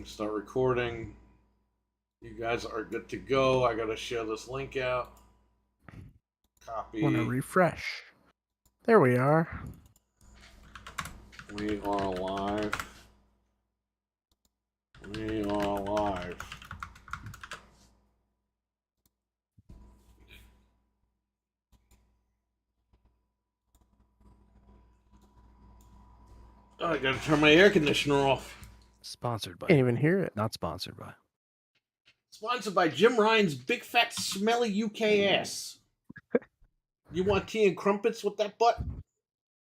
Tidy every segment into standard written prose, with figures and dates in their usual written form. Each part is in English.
Start recording. You guys are good to go. I gotta share this link out. Copy. Want to refresh. There we are. We are live. We are live. Oh, I gotta turn my air conditioner off. Sponsored by. Can't even hear it. Not sponsored by. Sponsored by Jim Ryan's Big Fat Smelly UK Ass. You want tea and crumpets with that butt?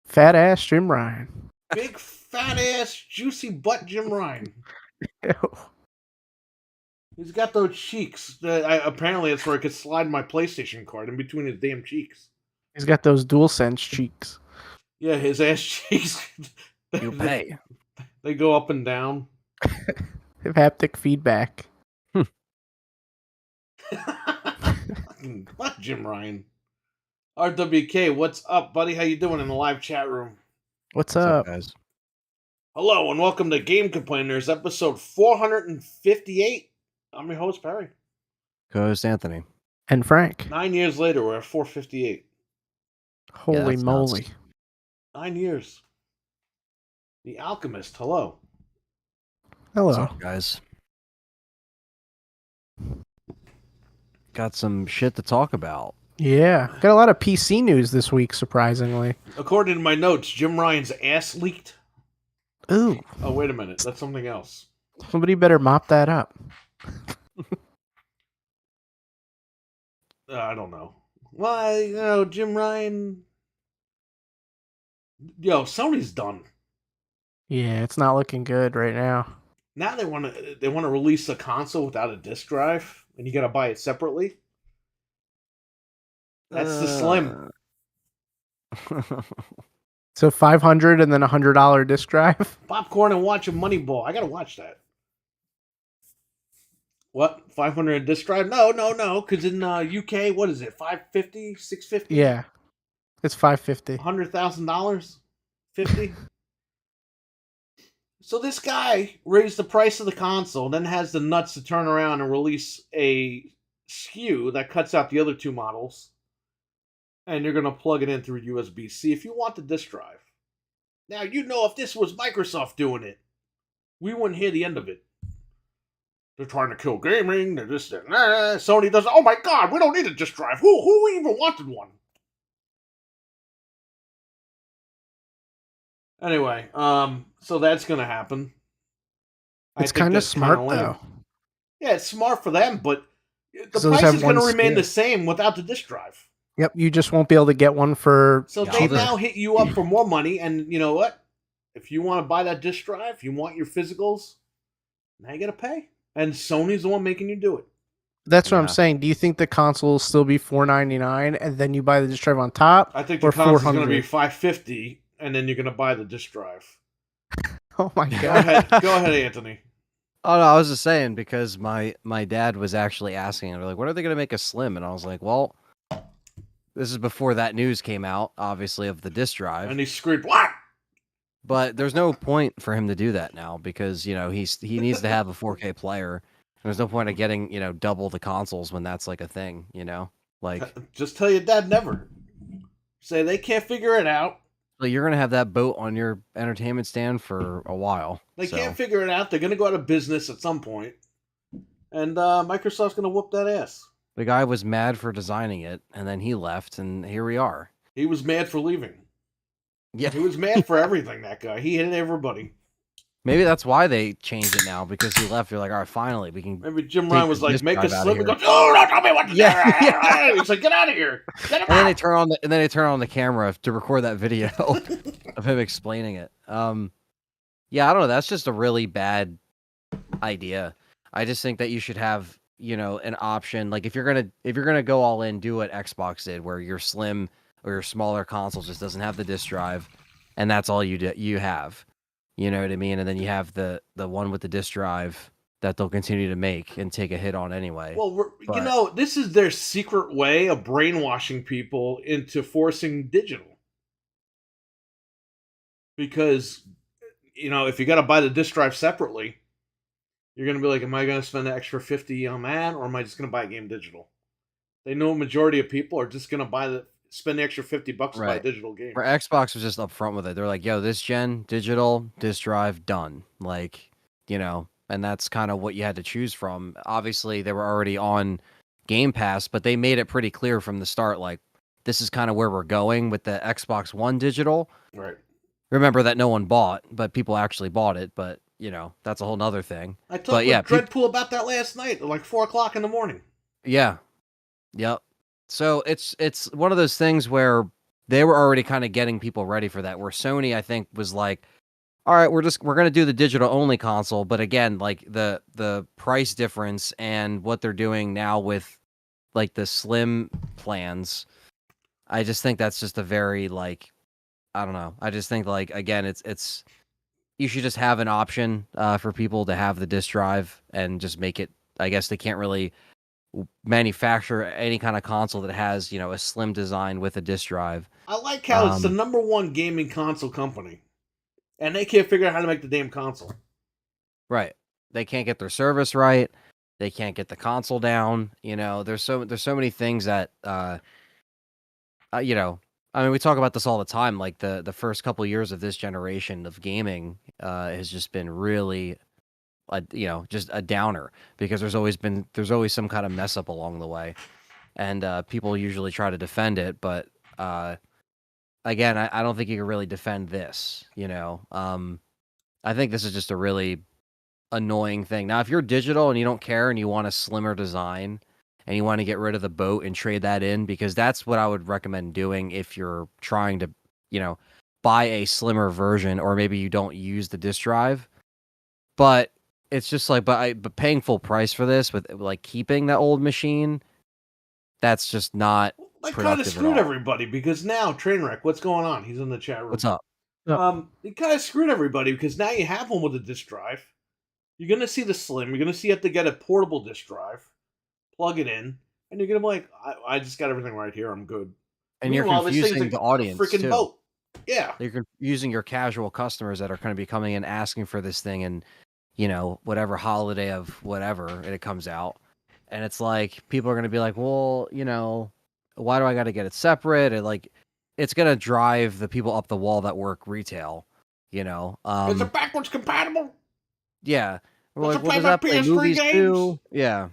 Fat ass Jim Ryan. Big fat ass juicy butt Jim Ryan. Ew. He's got those cheeks. Apparently, it's where I could slide my PlayStation card in between his damn cheeks. He's got those DualSense cheeks. Yeah, his ass cheeks. You pay. They go up and down. Have haptic feedback. Fuck Jim Ryan. RWK, what's up, buddy? How you doing in the live chat room? What's up? guys? Hello, and welcome to Game Complainers, episode 458. I'm your host, Perry. Co-host Anthony. And Frank. 9 years later, we're at 458. Holy that's moly. nuts. 9 years. The Alchemist, hello. Hello. What's up, guys? Got some shit to talk about. Yeah. Got a lot of PC news this week, surprisingly. According to my notes, Jim Ryan's ass leaked. Ooh. Oh, wait a minute. That's something else. Somebody better mop that up. I don't know. Well, Jim Ryan... Yo, Sony's done. Yeah, it's not looking good right now. Now they want to release a console without a disc drive, and you got to buy it separately. That's the Slim. So $500 and then $100 disc drive. Popcorn and watch a Moneyball. I got to watch that. What? 500 disc drive? No. Because in UK, what is it? 550, 650? Yeah. It's $550. $100,000, 50. So this guy raised the price of the console, then has the nuts to turn around and release a SKU that cuts out the other two models, and you're going to plug it in through USB-C if you want the disc drive. Now, if this was Microsoft doing it, we wouldn't hear the end of it. They're trying to kill gaming, they're this, that, Sony does, oh my god, we don't need a disc drive. Who even wanted one? Anyway, so that's going to happen. It's kind of smart, though. Yeah, it's smart for them, but the So price is going to remain the same without the disc drive. Yep, you just won't be able to get one for... So they now hit you up for more money, and you know what? If you want to buy that disc drive, you want your physicals, now you got to pay. And Sony's the one making you do it. That's what I'm saying. Do you think the console will still be $499 and then you buy the disc drive on top? I think the console's going to be $550, and then you're going to buy the disc drive. Oh my god. Go ahead, Anthony. Oh no, I was just saying because my dad was actually asking, they're like, when are they going to make a Slim? And I was like, well, this is before that news came out, obviously, of the disc drive. And he screamed, what? But there's no point for him to do that now because, he needs to have a 4K player. There's no point of getting, double the consoles when that's like a thing, Like, just tell your dad never. Say they can't figure it out. Like you're going to have that boat on your entertainment stand for a while. They can't figure it out. They're going to go out of business at some point. And Microsoft's going to whoop that ass. The guy was mad for designing it, and then he left, and here we are. He was mad for leaving. Yeah. He was mad for everything, that guy. He hated everybody. Maybe that's why they changed it now, because he left. They're like, all right, finally, we can... Maybe Jim Ryan was like, make a Slim. He goes, oh, don't tell me what to do. He's like, get out of here. Get him and then they turn on the camera to record that video of him explaining it. Yeah, I don't know. That's just a really bad idea. I just think that you should have, an option. Like if you're gonna go all in, do what Xbox did, where your slim or your smaller console just doesn't have the disc drive, and that's all you have. You know what I mean? And then you have the one with the disc drive that they'll continue to make and take a hit on anyway. Well, this is their secret way of brainwashing people into forcing digital. Because, if you got to buy the disc drive separately, You're gonna be like, am I gonna spend the extra 50 on that, or am I just gonna buy a game digital? They know a majority of people are just gonna spend the extra $50 to buy a Right. digital game. For Xbox was just upfront with it. They're like, yo, this gen, digital, disk drive, done. Like, and that's kind of what you had to choose from. Obviously, they were already on Game Pass, but they made it pretty clear from the start, like, this is kind of where we're going with the Xbox One digital. Right. Remember that no one bought, but people actually bought it, but, that's a whole nother thing. I talked But yeah, with Dreadpool about that last night at like 4 o'clock in the morning. yeah, yep. So it's one of those things where they were already kind of getting people ready for that. Where Sony, I think, was like, all right, we're gonna do the digital only console, but again, like the price difference and what they're doing now with like the slim plans, I just think that's just a very like, I don't know. I just think like again, it's you should just have an option for people to have the disc drive and just make it. I guess they can't really manufacture any kind of console that has a slim design with a disc drive. I like how it's the #1 gaming console company, and they can't figure out how to make the damn console. Right. They can't get their service right. They can't get the console down. There's so many things that I mean, we talk about this all the time. Like the first couple years of this generation of gaming has just been really just a downer because there's always some kind of mess up along the way. And people usually try to defend it, but again, I don't think you can really defend this. I think this is just a really annoying thing. Now, if you're digital and you don't care and you want a slimmer design and you want to get rid of the boat and trade that in, because that's what I would recommend doing if you're trying to, buy a slimmer version, or maybe you don't use the disk drive. But it's just like, but paying full price for this with like keeping that old machine, that's just not That kind of productive at screwed all. everybody because now Trainwreck, what's going on? He's in the chat room. What's up? It kind of screwed everybody because now you have one with a disk drive. You're gonna see the slim. You're gonna see you have to get a portable disk drive, plug it in, and you're gonna be like, I just got everything right here. I'm good. And Meanwhile, you're this thing's confusing a the audience freaking too. boat. Yeah. You're using your casual customers that are going to be coming in asking for this thing and, whatever holiday of whatever it comes out. And it's like, people are going to be like, well, why do I got to get it separate? And like, it's going to drive the people up the wall that work retail, Is it backwards compatible? Yeah. We're Does like, it well, play does my that play PS3 movies games? too? Yeah.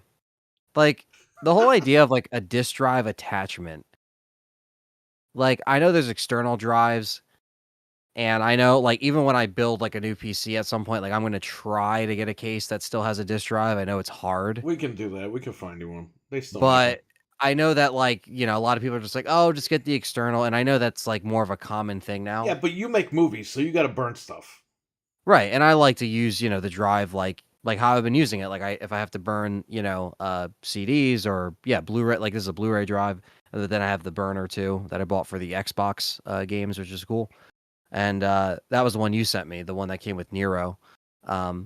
Like, the whole idea of like a disk drive attachment. Like, I know there's external drives. And I know, like, even when I build like a new PC at some point, like I'm gonna try to get a case that still has a disk drive. I know it's hard, We can do that. We can find you one. They still make but I know that like a lot of people are just like, oh, just get the external, and I know that's like more of a common thing now. them. Yeah, but you make movies, so you got to burn stuff. Right. And I like to use the drive like how I've been using it. Like if I have to burn CDs or Blu-ray, like this is a Blu-ray drive, and then I have the burner too that I bought for the Xbox games, which is cool. And that was the one you sent me, the one that came with Nero,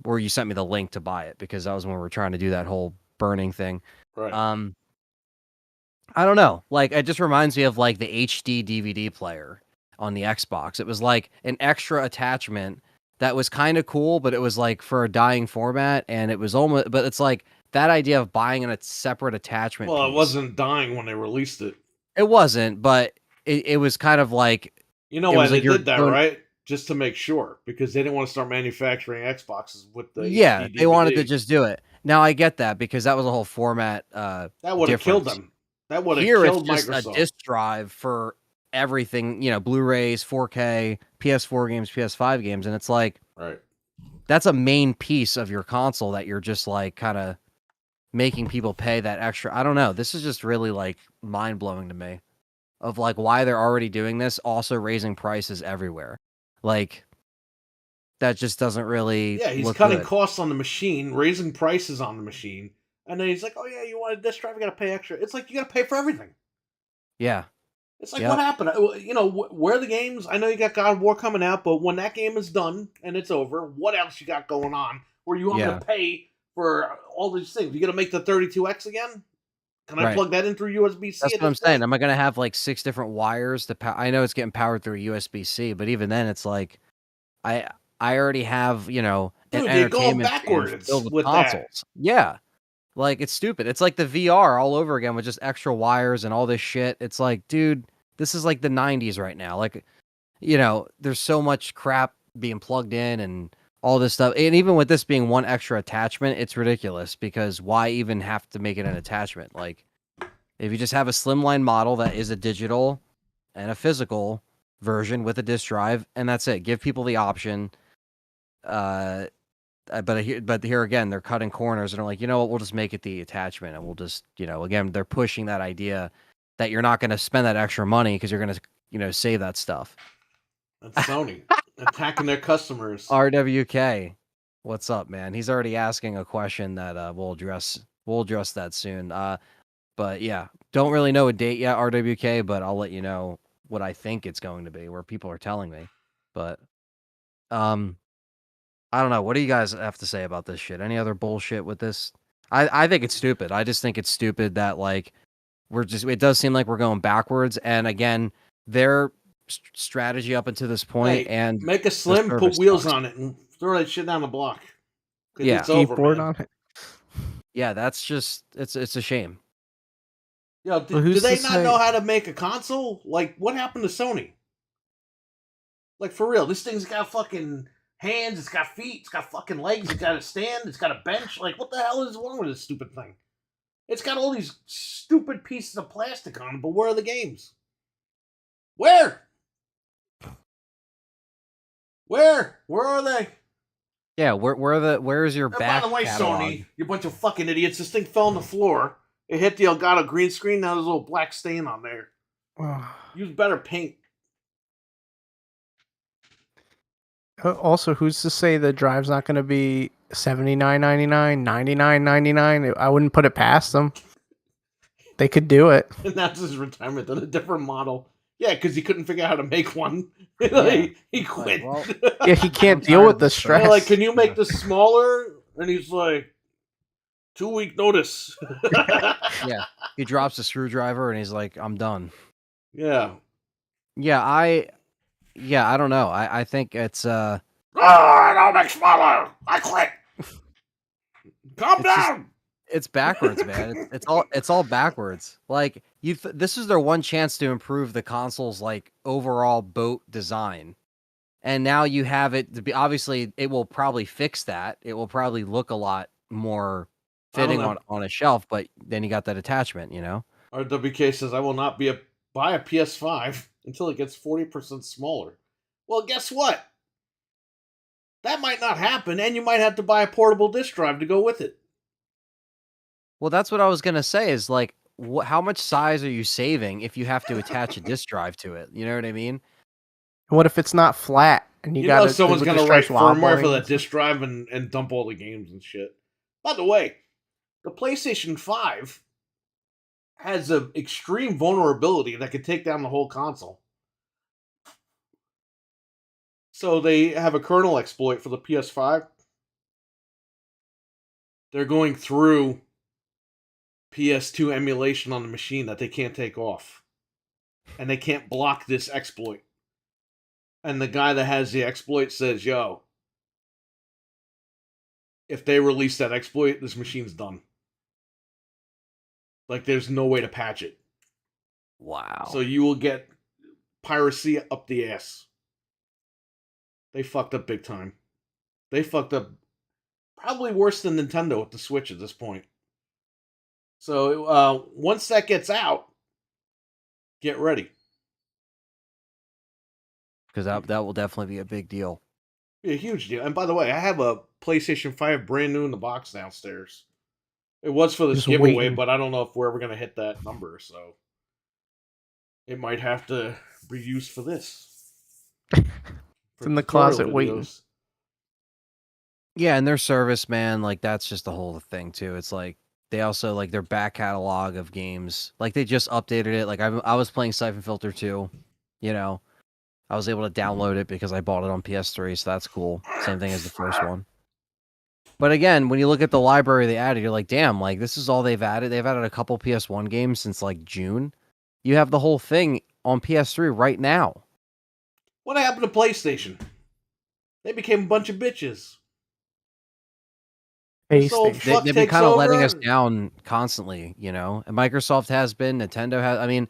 or you sent me the link to buy it because that was when we were trying to do that whole burning thing. Right. I don't know. Like, it just reminds me of like the HD DVD player on the Xbox. It was like an extra attachment that was kind of cool, but it was like for a dying format, and it was almost. But it's like that idea of buying a separate attachment. Well, piece. it wasn't dying when they released it. It wasn't, but it was kind of like. You know why they did that, right? Just to make sure, because they didn't want to start manufacturing Xboxes with the Yeah, HD they wanted to DVD. just do it. Now I get that because that was a whole format. That would have killed them. That would have Here killed it's just Microsoft. a disk drive for everything, Blu-rays, 4K, PS4 games, PS5 games, and it's like, right. That's a main piece of your console that you're just like kind of making people pay that extra. I don't know. This is just really like mind-blowing to me of like why they're already doing this, also raising prices everywhere. Like that just doesn't really he's cutting costs on the machine, raising prices on the machine, and then he's like, oh yeah, you want a disk drive, you gotta pay extra. It's like you gotta pay for everything. Yeah. It's like, what happened? Where are the games? I know you got God of War coming out, but when that game is done and it's over, what else you got going on where you want to pay for all these things? You gonna make the 32X again? Can I plug that in through USB-C? That's what I'm saying. Am I going to have like 6 different wires to I know it's getting powered through USB-C, but even then it's like I already have, an Dude, you're going entertainment sphere backwards filled with with that. consoles. Yeah. Like, it's stupid. It's like the VR all over again with just extra wires and all this shit. It's like, dude, this is like the 90s right now. Like, there's so much crap being plugged in and all this stuff. And even with this being one extra attachment, it's ridiculous because why even have to make it an attachment? Like, if you just have a slimline model that is a digital and a physical version with a disk drive, and that's it. Give people the option. But here again, they're cutting corners and they're like, you know what? We'll just make it the attachment, and we'll just, again, they're pushing that idea that you're not going to spend that extra money because you're going to, save that stuff. That's Sony attacking their customers. RWK, what's up, man? He's already asking a question that we'll address. We'll address that soon. But yeah, don't really know a date yet, RWK, but I'll let you know what I think it's going to be, where people are telling me. But I don't know. What do you guys have to say about this shit? Any other bullshit with this? I think it's stupid. I just think it's stupid that like it does seem like we're going backwards. And again, their strategy up until this point Hey, and make a slim, put service wheels sucks. on it, and throw that shit down the block. 'Cause Yeah. it's over, Skateboard man. on it. Yeah, that's just it's a shame. Yo, Well, do who's they to not say- know how to make a console? Like, what happened to Sony? Like, for real, this thing's got fucking hands, it's got feet, it's got fucking legs, it's got a stand, it's got a bench. Like, what the hell is wrong with this stupid thing? It's got all these stupid pieces of plastic on it, but where are the games? Where? Where are they? Yeah, where's your And back by the way, catalog? Sony, you bunch of fucking idiots, this thing fell on the floor. It hit the Elgato green screen, now there's a little black stain on there. Use better paint. Also, who's to say the drive's not going to be $79.99, $99.99? I wouldn't put it past them. They could do it. And that's his retirement on a different model. Yeah, because he couldn't figure out how to make one. Yeah. he quit. well, Yeah, he can't I'm deal tired with of the this stuff. They're stress. like, can you make this smaller? And he's like, 2-week notice. Yeah. He drops a screwdriver and he's like, I'm done. Yeah. Yeah, I don't know. I think it's I'll make smaller. I quit. Calm It's just- down. it's backwards, man. It's all backwards. Like this is their one chance to improve the console's like overall boat design. And now you have it to be obviously it will probably fix that. It will probably look a lot more I don't fitting know. on a shelf, but then you got that attachment, RWK says, I will not buy a PS5 until it gets 40% smaller. Well, guess what? That might not happen, and you might have to buy a portable disk drive to go with it. Well, that's what I was gonna say. Is like, how much size are you saving if you have to attach a disk drive to it? You know what I mean? What if it's not flat and you You got know someone's the going to write stripes firmware for wobbling? that disk drive and dump all the games and shit. By the way, the PlayStation 5 has an extreme vulnerability that could take down the whole console. So they have a kernel exploit for the PS5. They're going through PS2 emulation on the machine that they can't take off. And they can't block this exploit. And the guy that has the exploit says, yo, if they release that exploit, this machine's done. Like, there's no way to patch it. Wow. So you will get piracy up the ass. They fucked up big time. They fucked up probably worse than Nintendo with the Switch at this point. So once that gets out, get ready. Because that will definitely be a big deal. Be a huge deal. And by the way, I have a PlayStation 5 brand new in the box downstairs. It was for this Just giveaway, waiting. but I don't know if we're ever going to hit that number, so it might have to be used for this. It's in the closet waiting. Yeah, and their service, man, like that's just the whole thing too. It's like they also like their back catalog of games. Like they just updated it. Like I was playing Siphon Filter 2, I was able to download it because I bought it on PS3, so that's cool. Same thing as the first one. But again, when you look at the library they added, you're like, damn, like this is all they've added. They've added a couple PS1 games since like June. You have the whole thing on PS3 right now. What happened to PlayStation? They became a bunch of bitches. Space This old Station. fuck They've been takes kind of letting us over. down constantly, you know. And Microsoft has been, Nintendo has. I mean,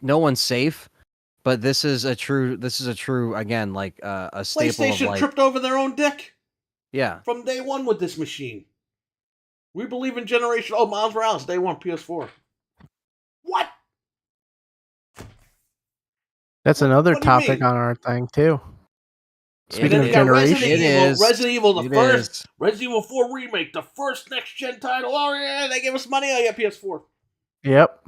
no one's safe, but this is a true again, like a staple of PlayStation like, tripped over their own dick yeah, from day one with this machine. We believe in generation. Oh, Miles Morales, day one, PS4. What? That's What- another what do you topic mean? on our thing too. And Speaking then of you got generation, It is. Resident Evil, the It first, is. Resident Evil 4 remake, the first next gen title. Oh yeah, they gave us money. I got PS4. yep.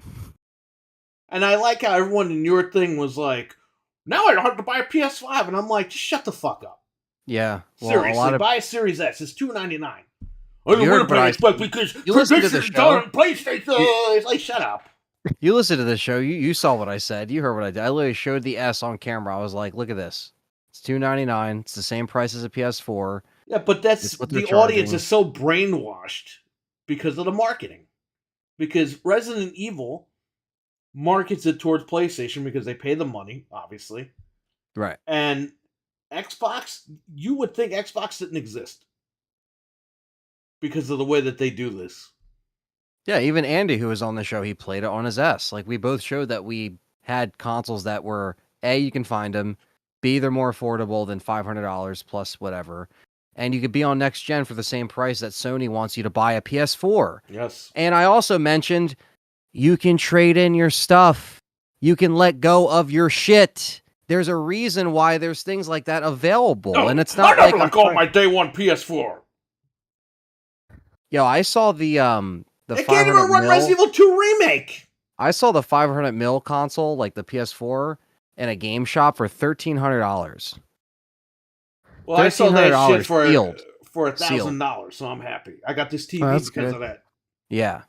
And I like how everyone in your thing was like, now I don't have to buy a PS5, and I'm like, just shut the fuck up. Yeah. Well, Seriously, a lot of buy a Series S. It's $299. I don't You want heard to what pay I it back because you listened to the tradition's show? on PlayStation. It's like, shut up. You listened to the show. You saw what I said. You heard what I did. I literally showed the S on camera. I was like, look at this. It's $299. It's the same price as a PS4. Yeah, but that's It's what they're the audience charging. is so brainwashed because of the marketing. Because Resident Evil markets it towards PlayStation because they pay the money, obviously. Right. And Xbox, you would think Xbox didn't exist because of the way that they do this. Yeah, even Andy, who was on the show, he played it on his S. Like, we both showed that we had consoles that were, A, you can find them, B, they're more affordable than $500 plus whatever, and you could be on next gen for the same price that Sony wants you to buy a PS4. Yes. And I also mentioned you can trade in your stuff. You can let go of your shit. There's a reason why there's things like that available, No, and it's not I like never let go of my day one PS4. Yo, I saw the It can't even 500 run mil. Resident Evil 2 Remake. I saw the 500 mil console, like the PS4, in a game shop for $1,300. Well, I saw that shit sealed. for Sealed. $1,000, so I'm happy. I got this TV Oh, that's because good. of that. Yeah,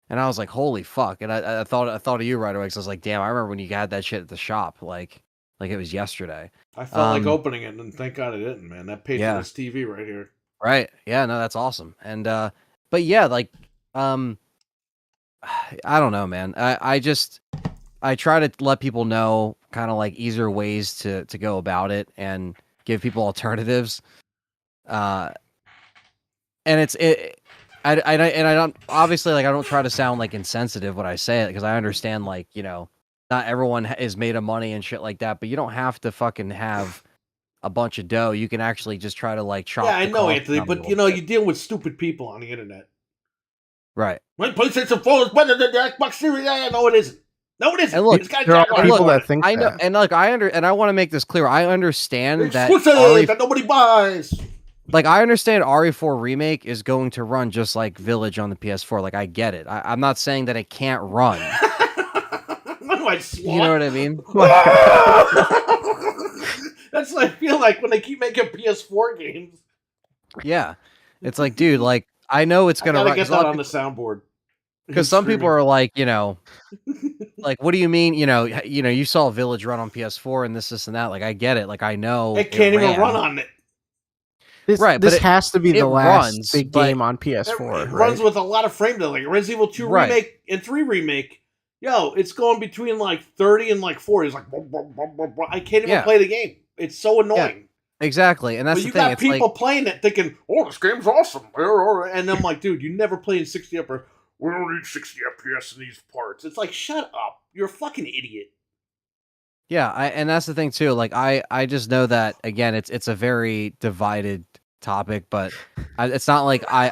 and I was like, "Holy fuck!" And I thought of you right away because I was like, "Damn, I remember when you had that shit at the shop, like it was yesterday." I felt like Um, opening it, and thank God I didn't, man. That paid Yeah. for this TV right here. Right? Yeah, no, that's awesome. And but yeah, like I don't know, man. I try to let people know kind of like easier ways to go about it and give people alternatives. And I don't obviously, like, I don't try to sound like insensitive when I say it, because I understand, like, you know, not everyone is made of money and shit like that, but you don't have to fucking have a bunch of dough. You can actually just try to like chop. Yeah, I the know, cost Anthony, down a but little you know, bit. you deal with stupid people on the internet. Right. My PlayStation 4 is better than the Xbox Series. Yeah, no, it isn't. No, it isn't. And look, It's got There are Jaguar people on that it. think I know, that. and like and I want to make this clear. I understand that Exclusive that nobody buys. like I understand RE4 Remake is going to run just like Village on the PS4. Like, I get it. I'm not saying that it can't run. What am I, SWAT? You know what I mean? That's what I feel like when they keep making PS4 games. Yeah. It's like, dude, like, I know it's I gonna gotta run, get that on the soundboard. because some people are like, you know, like, what do you mean? You know, you saw Village run on PS4 and this and that. Like, I get it. Like, I know It can't even ran. run on it. This, Right, but this it- has to be it the last runs, big but game on It PS4, right? runs with a lot of frame delay. Like Resident Evil 2 Right. Remake and 3 Remake, yo, it's going between like 30 and like 40. It's like, blah, blah, blah, blah, blah. I can't even Yeah. play the game. It's so annoying. Exactly, and that's But the you thing. got It's people like, playing it thinking, oh, this game's awesome. And I'm like, dude, you never played in 60 FPS. We don't need 60 FPS in these parts. It's like, shut up. You're a fucking idiot. yeah, and that's the thing too. Like, I just know that, again, it's a very divided topic, but it's not like I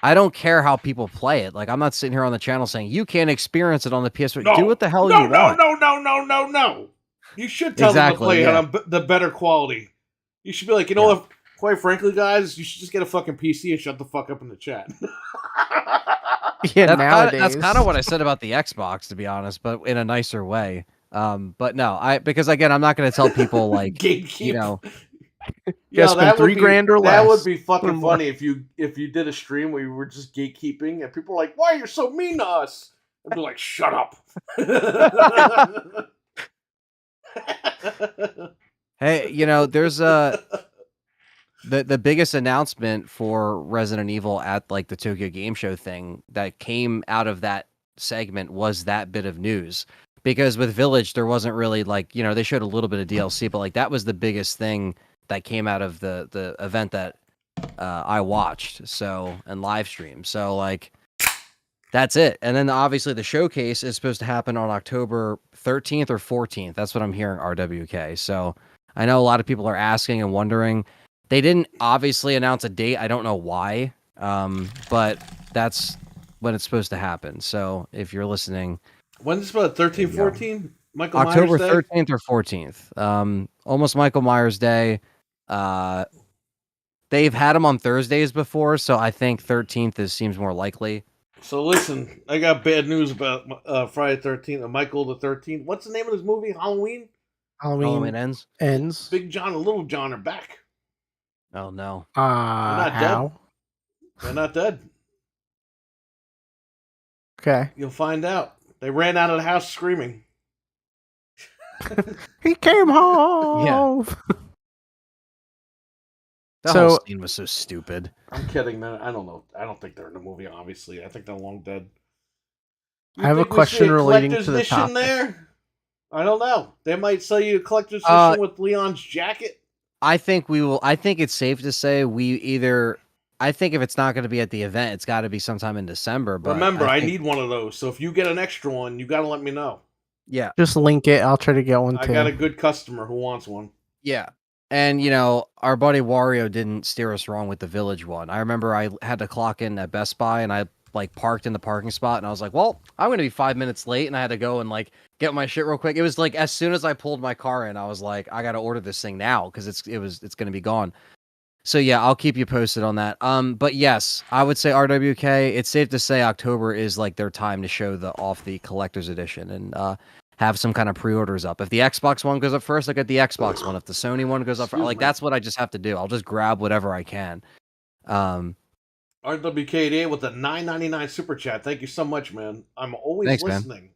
don't care how people play it. Like, I'm not sitting here on the channel saying you can't experience it on the PS4. No. Do what the hell no, you no, want. no. You should tell them to Exactly, play it yeah. on the better quality. You should be like, you know what? Quite frankly, guys, you should just get a fucking PC and shut the fuck up in the chat. Yeah, That's nowadays. kind of what I said about the Xbox, to be honest, but in a nicer way. But no, because again, I'm not going to tell people like, Gatekeep. you know, Yeah, spend $3,000 or That would less. be Or fucking more. funny if you did a stream where you were just gatekeeping and people were like, "Why are you so mean to us?" I'd be like, "Shut up." hey, you know, there's the biggest announcement for Resident Evil at like the Tokyo Game Show thing that came out of that segment was that bit of news. Because with Village, there wasn't really, like, you know, they showed a little bit of DLC, but like that was the biggest thing that came out of the event that I watched, and live stream. So like that's it. And then obviously the showcase is supposed to happen on October 13th or 14th. That's what I'm hearing, RWK. So I know a lot of people are asking and wondering. They didn't obviously announce a date. I don't know why. But that's when it's supposed to happen. So if you're listening, When's this about 13, 14? Michael October Myers Day? 13th or 14th. Almost Michael Myers Day. They've had him on Thursdays before, so I think 13th seems more likely. So listen, I got bad news about Friday 13th, Michael the 13th. What's the name of this movie? Halloween? Halloween ends. Big John and Little John are back. Oh no. not How? They're not dead. Okay. You'll find out. They ran out of the house screaming. He came home. That So- whole scene was so stupid. I'm kidding, man. I don't know. I don't think they're in the movie, obviously. I think they're long dead. You I have a think we see question relating collector's to the edition topic. there? I don't know. They might sell you a collector's edition with Leon's jacket. I think we will. I think it's safe to say I think if it's not going to be at the event, it's got to be sometime in December. But Remember, I think- need one of those. So if you get an extra one, you got to let me know. Yeah, Just link it. I'll try to get one I too. got a good customer who wants one. yeah. And our buddy Wario didn't steer us wrong with the Village one. I remember I had to clock in at Best Buy, and I like parked in the parking spot, and I was like, "Well, I'm going to be 5 minutes late," and I had to go and like get my shit real quick. It was like as soon as I pulled my car in, I was like, "I got to order this thing now because it's going to be gone." So yeah, I'll keep you posted on that. But yes, I would say RWK. It's safe to say October is like their time to show the collector's edition and have some kind of pre-orders up. If the Xbox one goes up first, I get the Xbox one. If the Sony one goes up, Excuse me. that's what I just have to do. I'll just grab whatever I can. RWK88 with a $9.99 super chat. Thank you so much, man. I'm always Thanks, man. listening.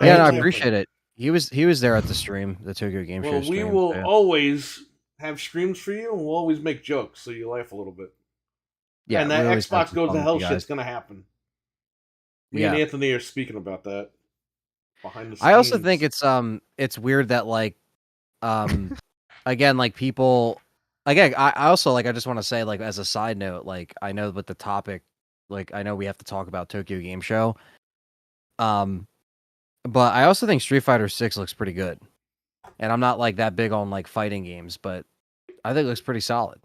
Yeah, no, I appreciate it. He was there at the stream, the Tokyo Game Show Well, stream. we will so, yeah. always have streams for you, and we'll always make jokes so you laugh a little bit. Yeah, and that we always have Xbox some goes fun to with hell you shit's guys. going to happen. Me Yeah. and Anthony are speaking about that behind the scenes. I also think it's weird that like again like people again I also like I just want to say like as a side note like I know with the topic like I know we have to talk about Tokyo Game Show but I also think Street Fighter 6 looks pretty good. And I'm not like that big on like fighting games, but I think it looks pretty solid.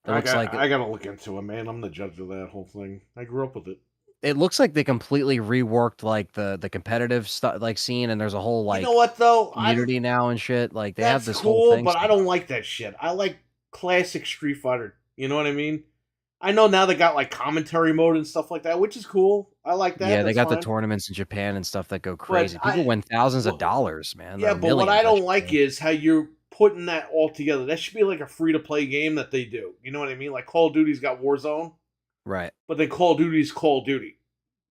It looks I like gotta look into it, man. I'm the judge of that whole thing. I grew up with it. it looks like they completely reworked like the competitive stuff like scene, and there's a whole like you know what though? community now and shit. Like they have That's this cool, whole thing. but I don't like that shit. I like classic Street Fighter. You know what I mean? I know now they got like commentary mode and stuff like that, which is cool. I like that. Yeah, they That's got fine. the tournaments in Japan and stuff that go crazy. I- People win thousands well, of dollars, man. Yeah, or but what millions, I don't should like say. is how you're putting that all together. That should be like a free to play game that they do. You know what I mean? Like Call of Duty's got Warzone, Right. but then Call of Duty's Call of Duty.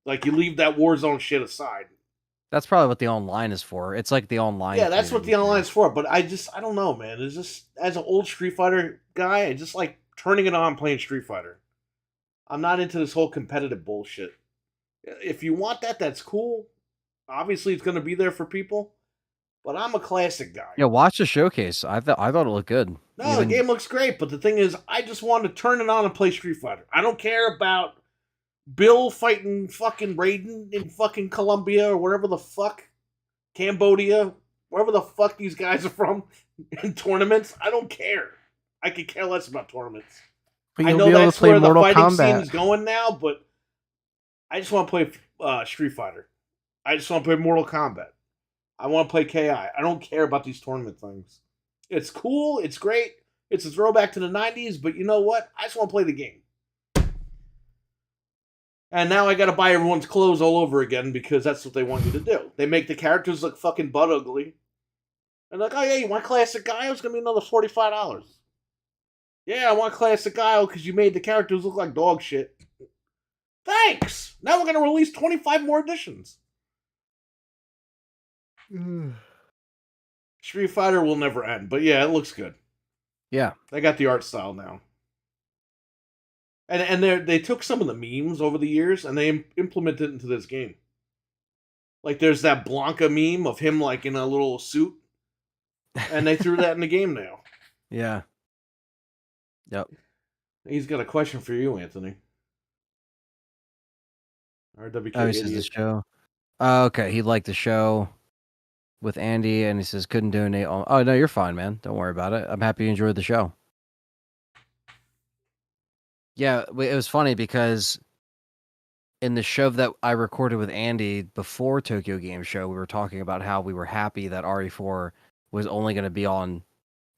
Like you leave that Warzone shit aside. That's probably what the online is for. It's like the online. Yeah, that's what the community. online's for. But I don't know, man. It's just as an old Street Fighter guy, I just like turning it on, playing Street Fighter. I'm not into this whole competitive bullshit. If you want that, that's cool. Obviously, it's going to be there for people. But I'm a classic guy. Yeah, watch the showcase. I thought it looked good. No, the game looks great, but the thing is, I just want to turn it on and play Street Fighter. I don't care about Bill fighting fucking Raiden in fucking Colombia or wherever the fuck, Cambodia, wherever the fuck these guys are from in tournaments. I don't care. I could care less about tournaments. But I you'll know be able that's to play where the Mortal fighting scene Kombat. is going now, but I just want to play Street Fighter. I just want to play Mortal Kombat. I want to play KI. I don't care about these tournament things. It's cool. It's great. It's a throwback to the 90s, but you know what? I just want to play the game. And now I got to buy everyone's clothes all over again because that's what they want you to do. They make the characters look fucking butt ugly. And like, oh yeah, you want Classic Guile? It's going to be another $45. Yeah, I want Classic Guile because you made the characters look like dog shit. Thanks! Now we're going to release 25 more editions. Street Fighter will never end, but yeah, it looks good. Yeah. They got the art style now. And they took some of the memes over the years and they implemented it into this game. Like there's that Blanca meme of him like in a little suit. And they threw that in the game now. Yeah. Yep. He's got a question for you, Anthony. RWK Oh, he says the idiot. show. Okay, he liked the show with Andy, and he says couldn't donate. Oh no, you're fine, man. Don't worry about it. I'm happy you enjoyed the show. Yeah, it was funny because in the show that I recorded with Andy before Tokyo Game Show, we were talking about how we were happy that RE4 was only going to be on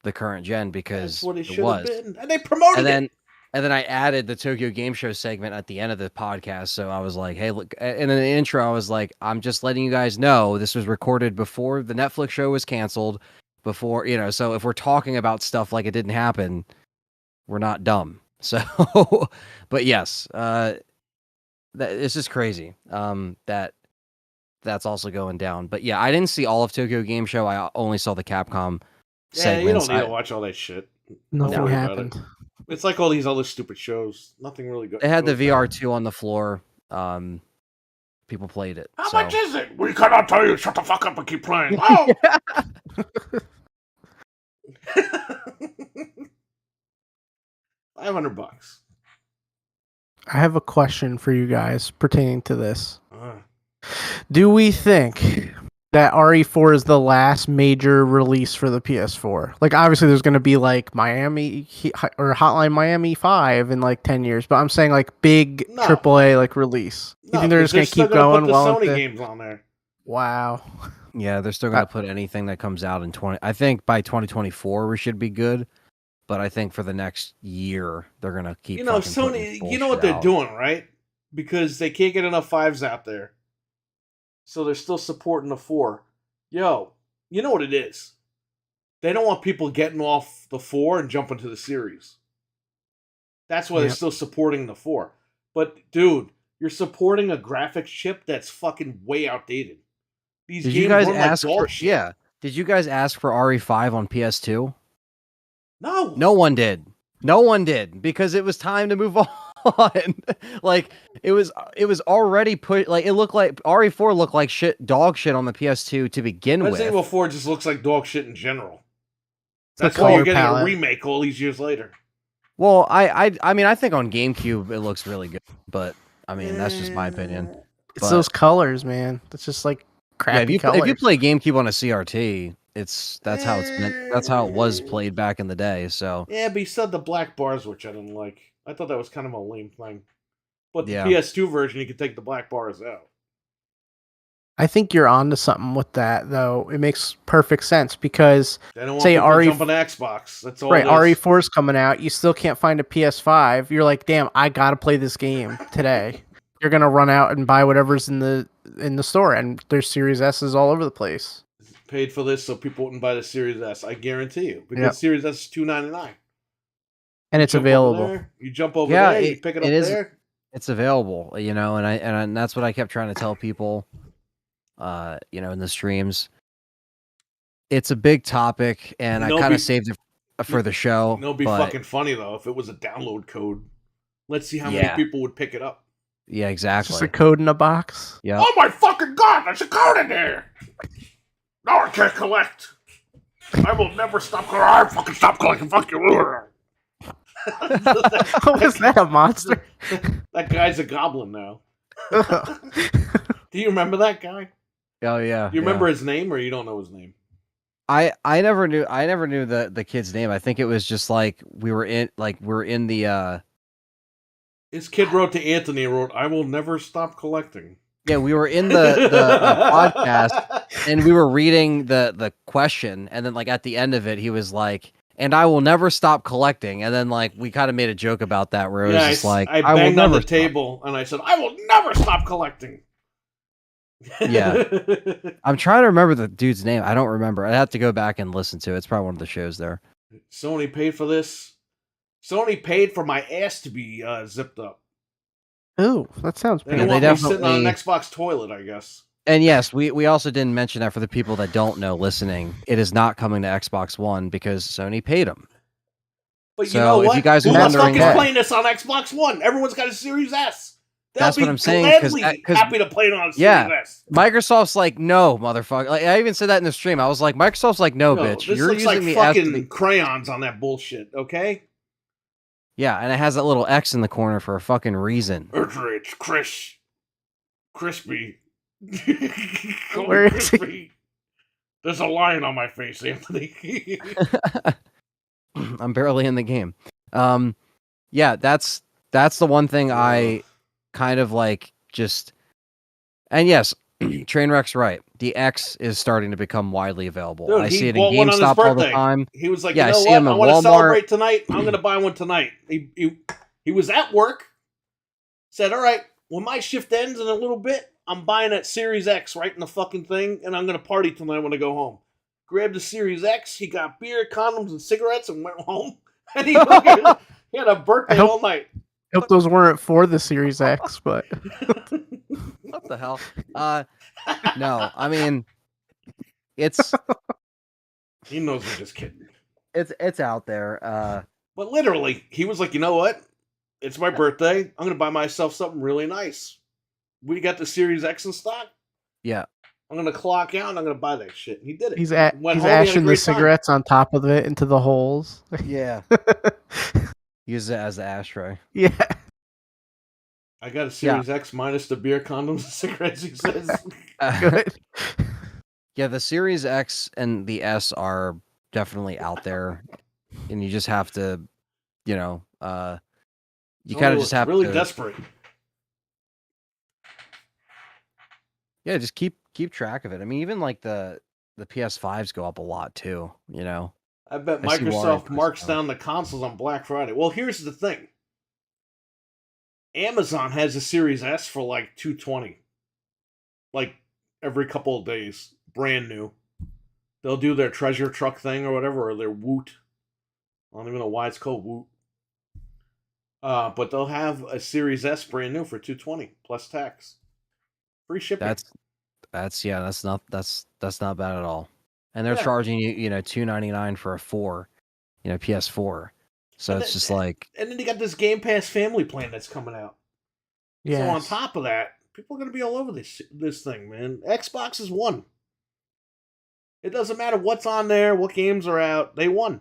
the current gen because That's what it it should have was. been. And they promoted And then it. and then I added the Tokyo Game Show segment at the end of the podcast. So I was like, hey, look, and in the intro, I was like, I'm just letting you guys know this was recorded before the Netflix show was canceled, before, so if we're talking about stuff like it didn't happen, we're not dumb. So, but yes, it's just crazy that's also going down. But yeah, I didn't see all of Tokyo Game Show. I only saw the Capcom Yeah, you segments. don't need to watch all that shit. Nothing worry about happened. It's like all these other stupid shows. Nothing really good. They had the VR2 on the floor. People played it. How so. much is it? We cannot tell you. Shut the fuck up and keep playing. Oh! $500. I have a question for you guys pertaining to this. Do we think that RE4 is the last major release for the PS4? Like, obviously, there's going to be like Miami or Hotline Miami 5 in like 10 years, but I'm saying like big AAA like release. You think they're just going to keep going? Put the Sony games on there. Wow. Yeah, they're still going to put anything that comes out in 20. I think by 2024 we should be good. But I think for the next year, they're going to keep. Sony, you know what they're doing, right? Because they can't get enough 5s out there. So they're still supporting the 4. Yo, you know what it is? They don't want people getting off the 4 and jumping to the series. That's why they're still supporting the 4. But, dude, you're supporting a graphics chip that's fucking way outdated. These Did games you guys run ask like dog for, shit. Yeah. Did you guys ask for RE5 on PS2? No. No one did. No one did because it was time to move on. Like it was already put. Like it looked like RE4 looked like dog shit on the PS2 to begin with. Resident Evil 4 just looks like dog shit in general. That's why you're getting a remake all these years later. Well, I mean, I think on GameCube it looks really good, but I mean that's just my opinion. It's those colors, man. It's just like crappy colors. If you play GameCube on a CRT, that's how it's meant. That's how it was played back in the day. So yeah, but you said the black bars, which I didn't like. I thought that was kind of a lame thing. But the PS2 version, you could take the black bars out. I think you're onto something with that, though. It makes perfect sense because they don't want say people jumping to Xbox. That's all. Right, RE4's coming out. You still can't find a PS5. You're like, damn, I gotta play this game today. You're gonna run out and buy whatever's in the store, and there's Series S's all over the place. Paid for this so people wouldn't buy the Series S. I guarantee you, because Series S is $299, and it's available. You jump over there, you pick it up there. It's available, and that's what I kept trying to tell people, in the streams. It's a big topic, and I kind of saved it for the show. It'll be fucking funny though if it was a download code. Let's see how many people would pick it up. Yeah, exactly. Just a code in a box. Yeah. Oh my fucking god! There's a code in there. Now I can't collect. I will never stop collecting. I fucking stop collecting. Fuck you. What was that, a monster? That guy's a goblin now. Do you remember that guy? Oh yeah. You remember his name, or you don't know his name? I never knew the kid's name. I think it was just like we're in the. His kid wrote to Anthony and wrote, "I will never stop collecting." Yeah, we were in the podcast and we were reading the question, and then like at the end of it, he was like, "And I will never stop collecting." And then like we kind of made a joke about that, where it was just like, I banged on the table and I said, "I will never stop collecting." Yeah, I'm trying to remember the dude's name. I don't remember. I have to go back and listen to it. It's probably one of the shows there. Sony paid for this. Sony paid for my ass to be zipped up. Ooh, that sounds painful. They definitely sitting on an Xbox toilet, I guess. And yes, we also didn't mention that for the people that don't know listening. It is not coming to Xbox One because Sony paid them. But you know what? If you guys are who the fuck wondering is playing this on Xbox One? Everyone's got a Series S. That's what I'm saying. Because happy to play it on a Series S. Microsoft's like, no, motherfucker. Like, I even said that in the stream. I was like, Microsoft's like, no, bitch. This You're looks using like the fucking crayons on that bullshit. Okay. Yeah, and it has that little X in the corner for a fucking reason. It's crispy. Call Where me is he? crispy. There's a lion on my face, Anthony. I'm barely in the game. Yeah, that's the one thing I kind of like just. And yes, Trainwreck's right. The X is starting to become widely available. Dude, I he see it in bought one on his GameStop all the birthday. time. He was like, Yeah, you I know see what? him I in want to Walmart. celebrate tonight. I'm going to buy one tonight. He was at work. Said, all right, when my shift ends in a little bit, I'm buying that Series X right in the fucking thing, and I'm going to party tonight when I go home. Grabbed the Series X. He got beer, condoms, and cigarettes and went home. And he had a birthday all night. I hope those weren't for the Series X, but What the hell? No, I mean, it's He knows we're just kidding. it's out there. But literally, he was like, you know what? It's my birthday. I'm going to buy myself something really nice. We got the Series X in stock. Yeah. I'm going to clock out and I'm going to buy that shit. And he did it. he's Went home, he had a ashing the great time. cigarettes on top of it into the holes. Yeah. Use it as the ashtray. Yeah. I got a Series X minus the beer, condoms, and cigarettes, he says. Good. Yeah, the Series X and the S are definitely out there, and you just have to, you kind of just have really to desperate. Yeah, just keep track of it. I mean, even like the PS5s go up a lot too. I bet I see why Microsoft it's marks down. down the consoles on Black Friday. Well, here's the thing. Amazon has a Series S for like $220. Like every couple of days. Brand new. They'll do their treasure truck thing or whatever, or their Woot. I don't even know why it's called Woot. But they'll have a Series S brand new for $220 plus tax. Free shipping. That's not bad at all. And they're charging you, $299 for a 4, PS4. So it's just like. And then you got this Game Pass family plan that's coming out. Yeah. So on top of that, people are going to be all over this thing, man. Xbox has won. It doesn't matter what's on there, what games are out. They won.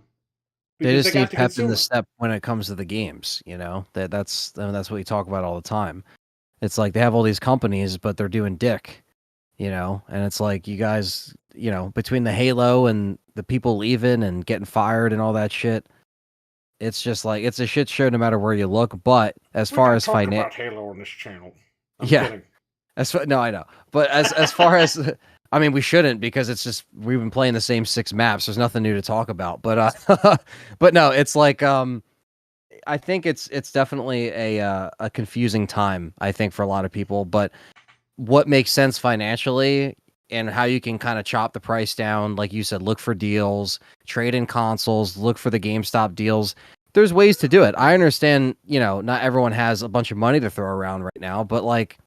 They just need pep in the step when it comes to the games. That's what we talk about all the time. It's like they have all these companies, but they're doing dick. And it's like you guys, between the Halo and the people leaving and getting fired and all that shit, it's just like it's a shit show no matter where you look. But as far as about Halo on this channel, I'm yeah, kidding. No, I know. But as far as I mean, we shouldn't because it's just we've been playing the same 6 maps. There's nothing new to talk about. But but no, it's like I think it's definitely a confusing time. I think for a lot of people, but what makes sense financially and how you can kind of chop the price down, like you said, look for deals, trade in consoles, look for the GameStop deals. There's ways to do it. I understand, not everyone has a bunch of money to throw around right now, but like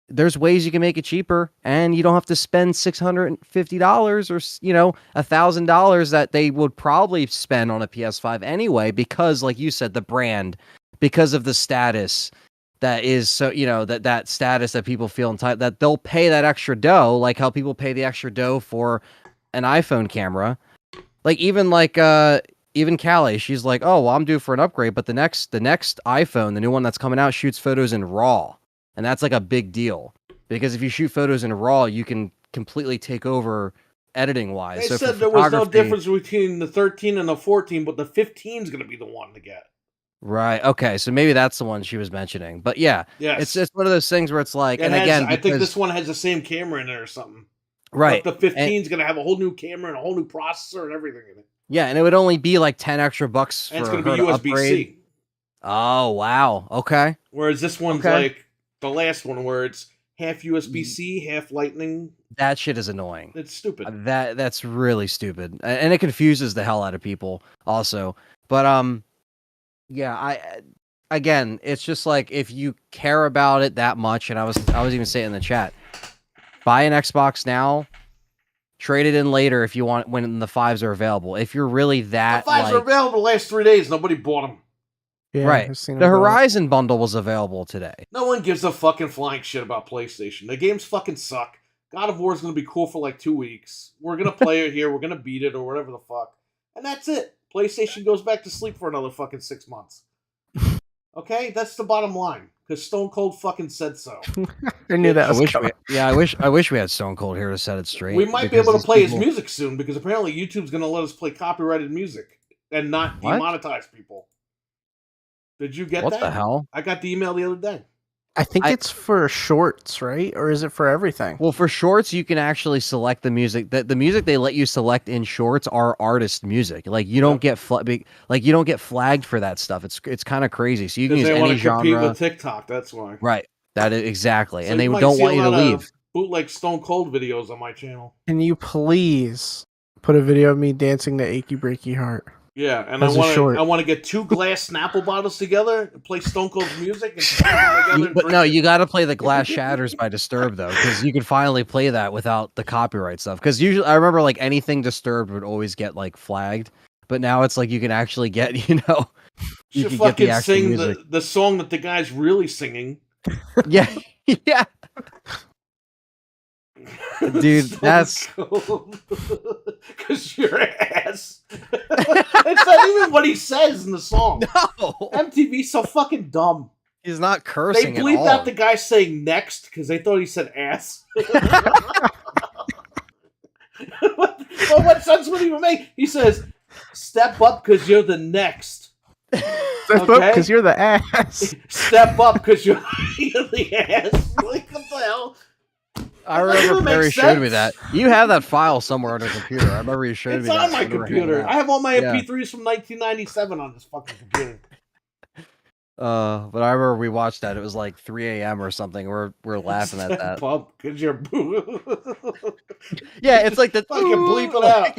there's ways you can make it cheaper and you don't have to spend $650 or, $1,000 that they would probably spend on a PS5 anyway, because like you said, the brand, because of the status that is so, that status that people feel entitled, that they'll pay that extra dough, like how people pay the extra dough for an iPhone camera. Like even Callie, she's like, oh, well, I'm due for an upgrade, but the next iPhone, the new one that's coming out, shoots photos in RAW. And that's like a big deal because if you shoot photos in RAW, you can completely take over editing wise. They said there was no difference between the 13 and the 14, but the 15 is going to be the one to get. Right. Okay. So maybe that's the one she was mentioning. But yeah, it's one of those things where it's like, I think this one has the same camera in it or something. Right. But the 15 is going to have a whole new camera and a whole new processor and everything in it. Yeah, and it would only be like $10 extra for and it's going to be USB-C. Oh wow. Okay. Whereas this one's like the last one where it's half USB-C, half Lightning. That shit is annoying. It's stupid. That's really stupid, and it confuses the hell out of people also. But yeah, again, it's just like if you care about it that much, and I was even saying in the chat, buy an Xbox now, trade it in later if you want when the 5s are available. If you're really that, the 5s are available the last 3 days. Nobody bought them. Yeah, right. The Horizon bundle was available today. No one gives a fucking flying shit about PlayStation. The games fucking suck. God of War is going to be cool for like 2 weeks. We're going to play it here. We're going to beat it or whatever the fuck. And that's it. PlayStation goes back to sleep for another fucking 6 months. Okay, that's the bottom line. Because Stone Cold fucking said so. I knew that was coming. I wish we had Stone Cold here to set it straight. We might be because able to these play people- his music soon because apparently YouTube's going to let us play copyrighted music and not What? demonetize people. Did you get What that? the hell? I got the email the other day. I think it's for shorts, right? Or is it for everything? Well, for shorts, you can actually select the music. The music they let you select in shorts are artist music. Like you don't get you don't get flagged for that stuff. It's kind of crazy. So you can use Because they want any to compete genre. with TikTok. That's why. Right. That is exactly. So And they might don't see want a you to lot of leave. Bootleg Stone Cold videos on my channel. Can you please put a video of me dancing to Achy Breaky Heart? Yeah, and As a short. I want to get 2 glass Snapple bottles together and play Stone Cold's music and smash them together and But drink no, it. you got to play the Glass Shatters by Disturbed though, because you can finally play that without the copyright stuff. Because usually, I remember like anything Disturbed would always get like flagged, but now it's like you can actually get you should can get the fucking actual sing music. the song that the guy's really singing. Yeah, yeah. Dude, that's because your ass. It's not even what he says in the song. no. MTV's so fucking dumb. He's not They cursing at bleeped all. out the guy saying next because they thought he said ass. What sense would it even make? He says, "Step up because you're the next." Step up because you're the ass. Step up because you're the ass. Like what the hell? I That remember doesn't make Barry showed me sense. that. You have that file somewhere on your computer. I remember you showed It's me that. on my when we were hanging computer. out. I have all my Yeah. MP3s from 1997 on this fucking computer. But I remember we watched that. It was like 3 a.m. or something. We're laughing at that. Pump because you're Yeah, it's like the fucking bleep it out.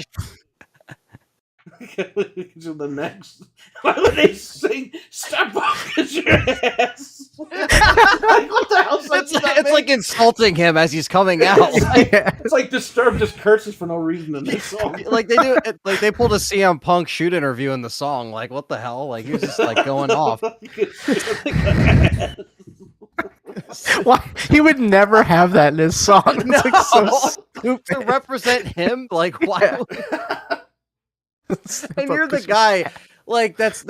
To the next. Why would they sing "Step Up" because your ass? Like, what the hell? It's like insulting him as he's coming out. It's like Disturbed just curses for no reason in this song. Like they do, like they pulled a CM Punk shoot interview in the song. Like what the hell? Like he was just like going off. Why? He would never have that in his song. It's like so No. stupid. To represent him, like why? Yeah. And you're the guy, like that's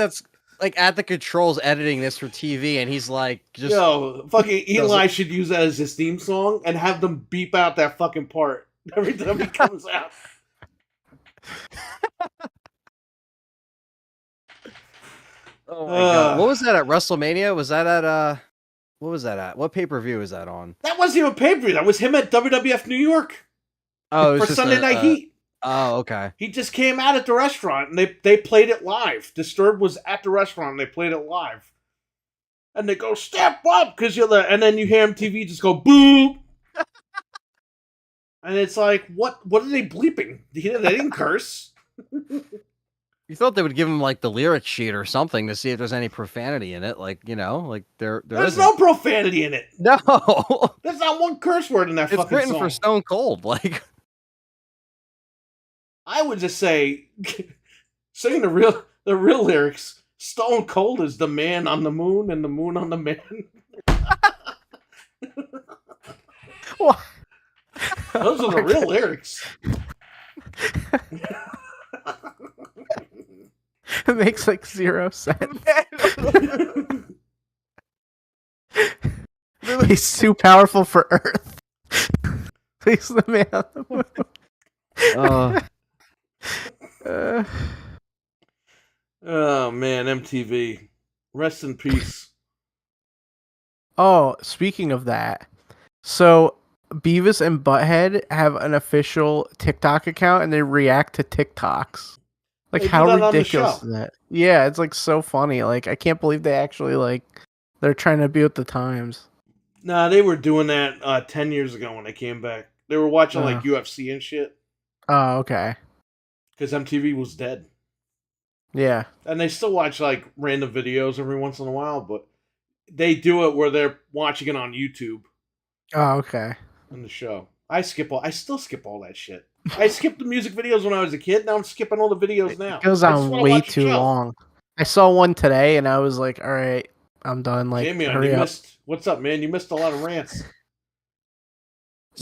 like at the controls editing this for TV, and he's like just Yo, fucking Eli doesn't- should use that as his theme song and have them beep out that fucking part every time he comes out. Oh my god! What was that at WrestleMania? Was that at What was that at? What pay-per-view was that on? That wasn't even pay-per-view. That was him at WWF New York Oh, it was for just Sunday Night Heat. Oh, okay. He just came out at the restaurant and they played it live. Disturbed was at the restaurant and they played it live. And they go, "Step up," because you're the, and then you hear MTV just go boop. And it's like, what are they bleeping? They didn't curse. You thought they would give him like the lyric sheet or something to see if there's any profanity in it, like like there There's isn't. no profanity in it. No. There's not one curse word in that It's fucking written song. for Stone Cold, like. I would just say, singing the real lyrics. Stone Cold is the man on the moon and the moon on the man. What? Those are the real lyrics. It makes like 0 sense. He's too powerful for Earth. He's the man on the moon. Oh man, MTV. Rest in peace. Oh, speaking of that, so Beavis and Butthead have an official TikTok account and they react to TikToks. Like, They do how that on the ridiculous show. is that? Yeah, it's like so funny. Like, I can't believe they actually they're trying to be with the times. Nah, they were doing that 10 years ago when they came back. They were watching like UFC and shit Oh, okay. because MTV was dead. Yeah. And they still watch like random videos every once in a while, but they do it where they're watching it on YouTube Oh, okay. in the show. I still skip all that shit. I skipped the music videos when I was a kid. Now I'm skipping all the videos now. It goes I just on wanna way watch the too show. long. I saw one today and I was like, all right, I'm done. Like, Jamie, hurry you up. missed. What's up, man? You missed a lot of rants.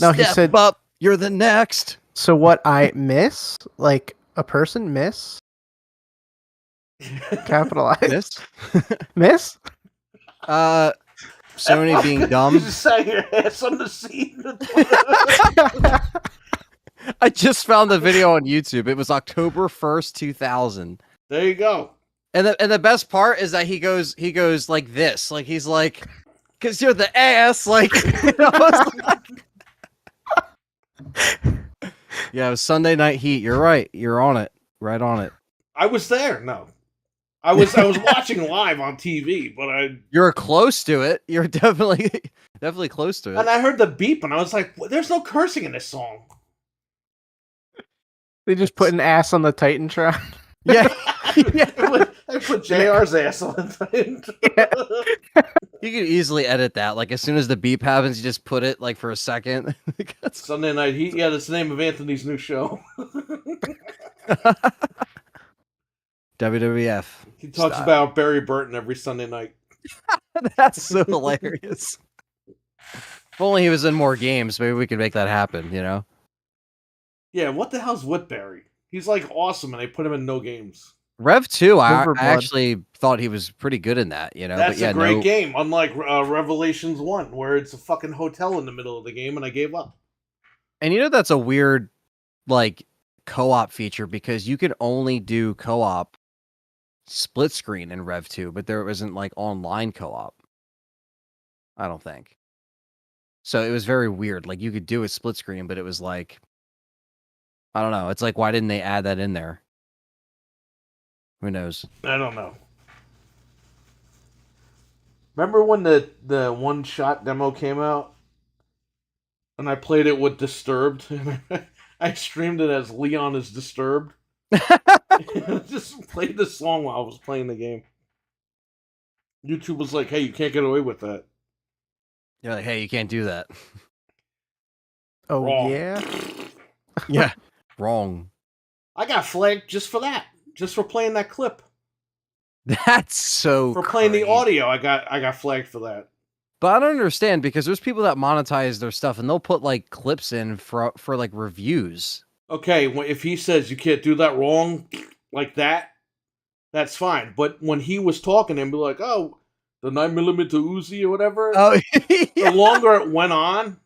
No, he Step said- up. You're the next. So what I miss, like a person miss, capitalize, This. miss. Sony being You dumb. just sat your ass on the seat. I just found the video on YouTube. It was October 1st, 2000. There you go. And the best part is that he goes like this. Like he's like, cause you're the ass, like, you know, it's like yeah, it was Sunday Night Heat. You're right. You're on it. Right on it. I was there. No, I was watching live on TV, but You're close to it. You're definitely close to it. and I heard the beep, and I was like, "There's no cursing in this song." They just put an ass on the Titantron. Yeah. I put JR's ass on it. You could easily edit that. Like as soon as the beep happens, you just put it like for a second. Sunday Night Heat. Yeah, that's the name of Anthony's new show. WWF. He talks about Barry Burton every Sunday night. That's so hilarious. If only he was in more games, maybe we could make that happen, you know? Yeah, what the hell's with Barry? He's like awesome, and they put him in no games. Rev 2, I Overblood. actually thought he was pretty good in that, you know? That's but yeah, a great game, unlike Revelations 1, where it's a fucking hotel in the middle of the game, and I gave up. And you know that's a weird, like, co-op feature, because you could only do co-op split screen in Rev 2, but there wasn't, like, online co-op. I don't think. So it was very weird. Like, you could do a split screen, but it was like, I don't know. It's like, why didn't they add that in there? Who knows? I don't know. Remember when the one-shot demo came out? And I played it with Disturbed? I streamed it as Leon is Disturbed. Just played the song while I was playing the game. YouTube was like, hey, you can't get away with that. You're like, hey, you can't do that. Oh, Wrong. yeah? Yeah. Wrong. I got flagged just for that. Just for playing that clip. That's so For playing the crazy. audio, I got flagged for that. But I don't understand, because there's people that monetize their stuff and they'll put like clips in for like reviews. Okay, if he says you can't do that wrong like that, that's fine. But when he was talking and be like, oh, the 9mm Uzi or whatever, Oh, the longer it went on,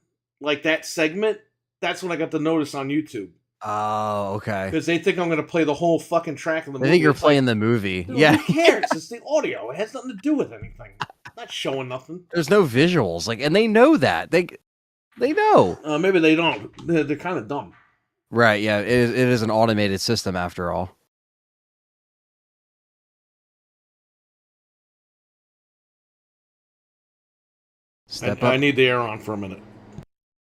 like that segment, that's when I got the notice on YouTube. Oh, okay. Because they think I'm going to play the whole fucking track of the I movie. think you're It's playing like, the movie. dude, Yeah. who cares? It's the audio. It has nothing to do with anything. Not showing nothing. There's no visuals. Like, and they know that. They know. Maybe they don't. They're kind of dumb. Right, yeah. It is an automated system after all. Step I up. need the air on for a minute.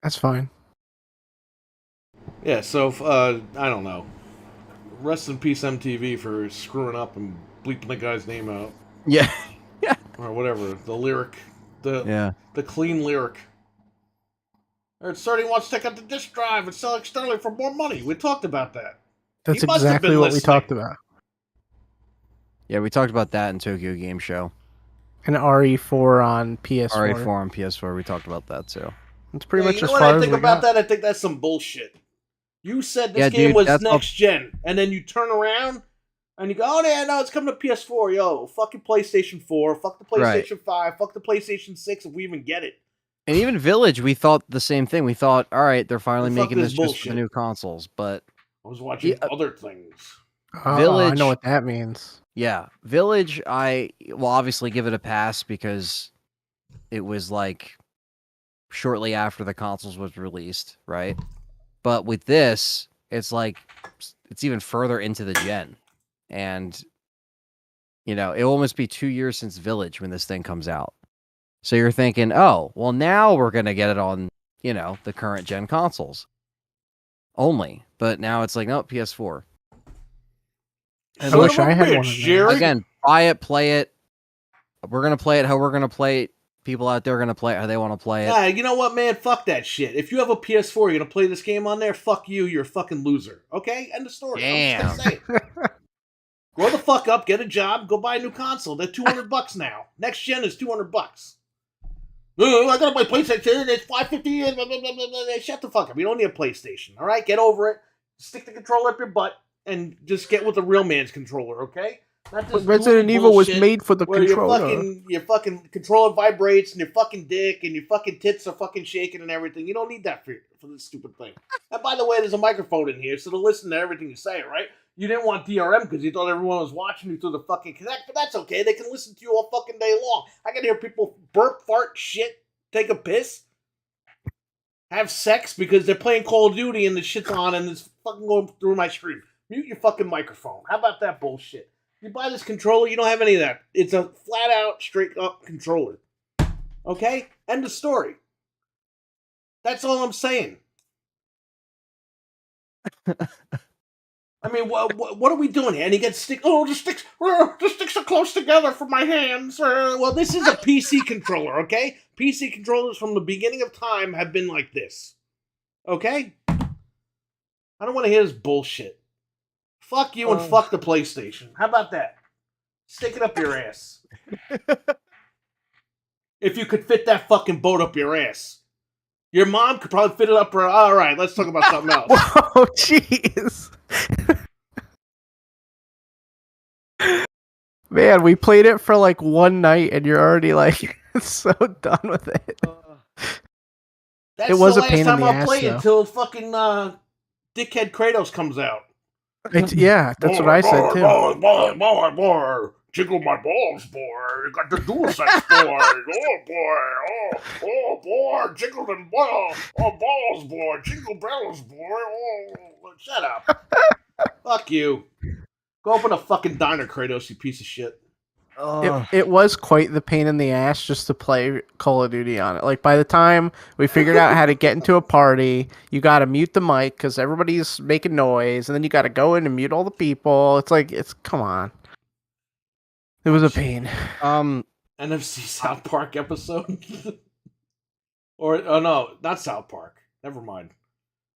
That's fine. Yeah, so I don't know. Rest in peace, MTV, for screwing up and bleeping the guy's name out Yeah. or whatever. The lyric, the clean lyric. Or Starting wants to take out the disk drive and sell externally for more money. We talked about that. That's He must have exactly been what we listening. talked about. Yeah, we talked about that in Tokyo Game Show. And RE4 on PS4. RA4 on PS4, we talked about that too. It's pretty much you know as what far I as think we about got. that? I think that's some bullshit. You said this Yeah, game dude, was that's next gen, and then you turn around and you go, "Oh yeah, no, it's coming to PS4, yo, fucking PlayStation 4, fuck the PlayStation 5, fuck the PlayStation 6 if we even get it." And even Village, we thought the same thing. We thought, all right, they're finally Fuck making this this just for bullshit. the new consoles. But I was watching Yeah. other things. Oh, I Village- know what that means. yeah, Village, I will obviously give it a pass because it was like shortly after the consoles was released, right? But with this, it's like it's even further into the gen. And you know, it will almost be 2 years since Village when this thing comes out. So you're thinking, oh, well now we're gonna get it on, you know, the current gen consoles only. But now it's like, no, PS4. I Son wish of a I had bitch, one of those. Jerry. Again, buy it, play it. We're gonna play it how we're gonna play it. People out there are gonna play it how they want to play it. Yeah, you know what, man? Fuck that shit. If you have a PS4, you're gonna play this game on there. Fuck you. You're a fucking loser. Okay, end of story. I'm just gonna say it. Grow the fuck up, get a job, go buy a new console. They're $200 now. Next gen is $200. I gotta buy PlayStation. It's $550. Blah, blah, blah, blah, blah. Shut the fuck up. You don't need a PlayStation. All right, get over it. Stick the controller up your butt and just get with the real man's controller. Okay. Not this Resident booty Evil was bullshit made for the where controller. your fucking controller vibrates and your fucking dick and your fucking tits are fucking shaking and everything. You don't need that for this stupid thing. And by the way, there's a microphone in here, so they'll listen to everything you say, right? You didn't want DRM because you thought everyone was watching you through the fucking Connect, but that's okay. They can listen to you all fucking day long. I can hear people burp, fart, shit, take a piss, have sex because they're playing Call of Duty and the shit's on and it's fucking going through my screen. Mute your fucking microphone. How about that bullshit? You buy this controller, you don't have any of that. It's a flat out, straight up controller. Okay? End of story. That's all I'm saying. I mean, what are we doing here? And he gets sticks. Oh, the sticks are close together for my hands. Well, this is a PC controller, okay? PC controllers from the beginning of time have been like this. Okay? I don't want to hear this bullshit. Fuck you and fuck the PlayStation. How about that? Stick it up your ass. If you could fit that fucking boat up your ass. Your mom could probably fit it up her... All right, let's talk about something else. Whoa, jeez. Man, we played it for like one night and you're already like so done with it. That's It was the a pain in last time the I'll ass, play though. until fucking dickhead Kratos comes out. Yeah, that's what I said too. Boy, jiggle my balls, boy. You got the DualSense, boy. Oh, boy, jiggle them balls, boy. Jingle bells, boy. Oh, shut up. Fuck you. Go open a fucking diner, Kratos, you piece of shit. It was quite the pain in the ass just to play Call of Duty on it. Like, by the time we figured out how to get into a party, you got to mute the mic because everybody's making noise, and then you got to go in and mute all the people. It's like, come on. It was a pain. NFC South Park episode? Or, oh no, not South Park. Never mind.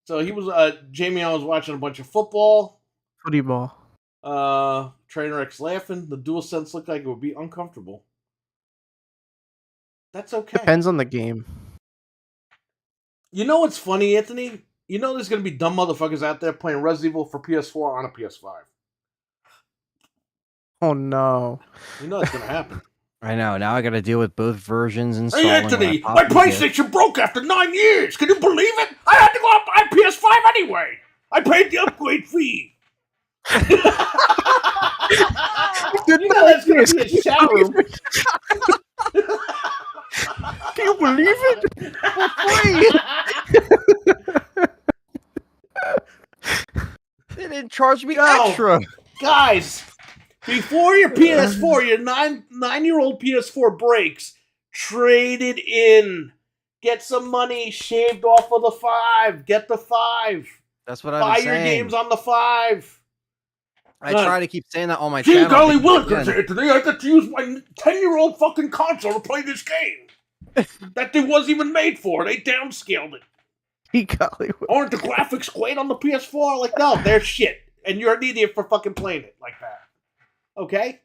So he was, Jamie, I was watching a bunch of football. Footy ball. Trainer X laughing. The DualSense looked like it would be uncomfortable. That's okay. Depends on the game. You know what's funny, Anthony? You know there's gonna be dumb motherfuckers out there playing Resident Evil for PS4 on a PS5. Oh no. You know it's gonna happen. I know. Now I got to deal with both versions and. Hey Anthony, my PlayStation broke after 9 years. Can you believe it? I had to go out and buy a PS5 anyway. I paid the upgrade fee. You know that's gonna be a chat room. Can you believe it? They didn't charge me No. extra. Guys, before your PS4, your nine-year-old PS4 breaks, trade it in. Get some money shaved off of the 5. Get the 5. That's what I Buy was your saying. games on the 5. I try to keep saying that on my Gee, channel. golly because, willikers, again, Anthony, I got to use my 10-year-old fucking console to play this game. That thing wasn't even made for. They downscaled it. Aren't the graphics great on the PS4? Like, no, they're shit. And you're an idiot for fucking playing it like that. Okay?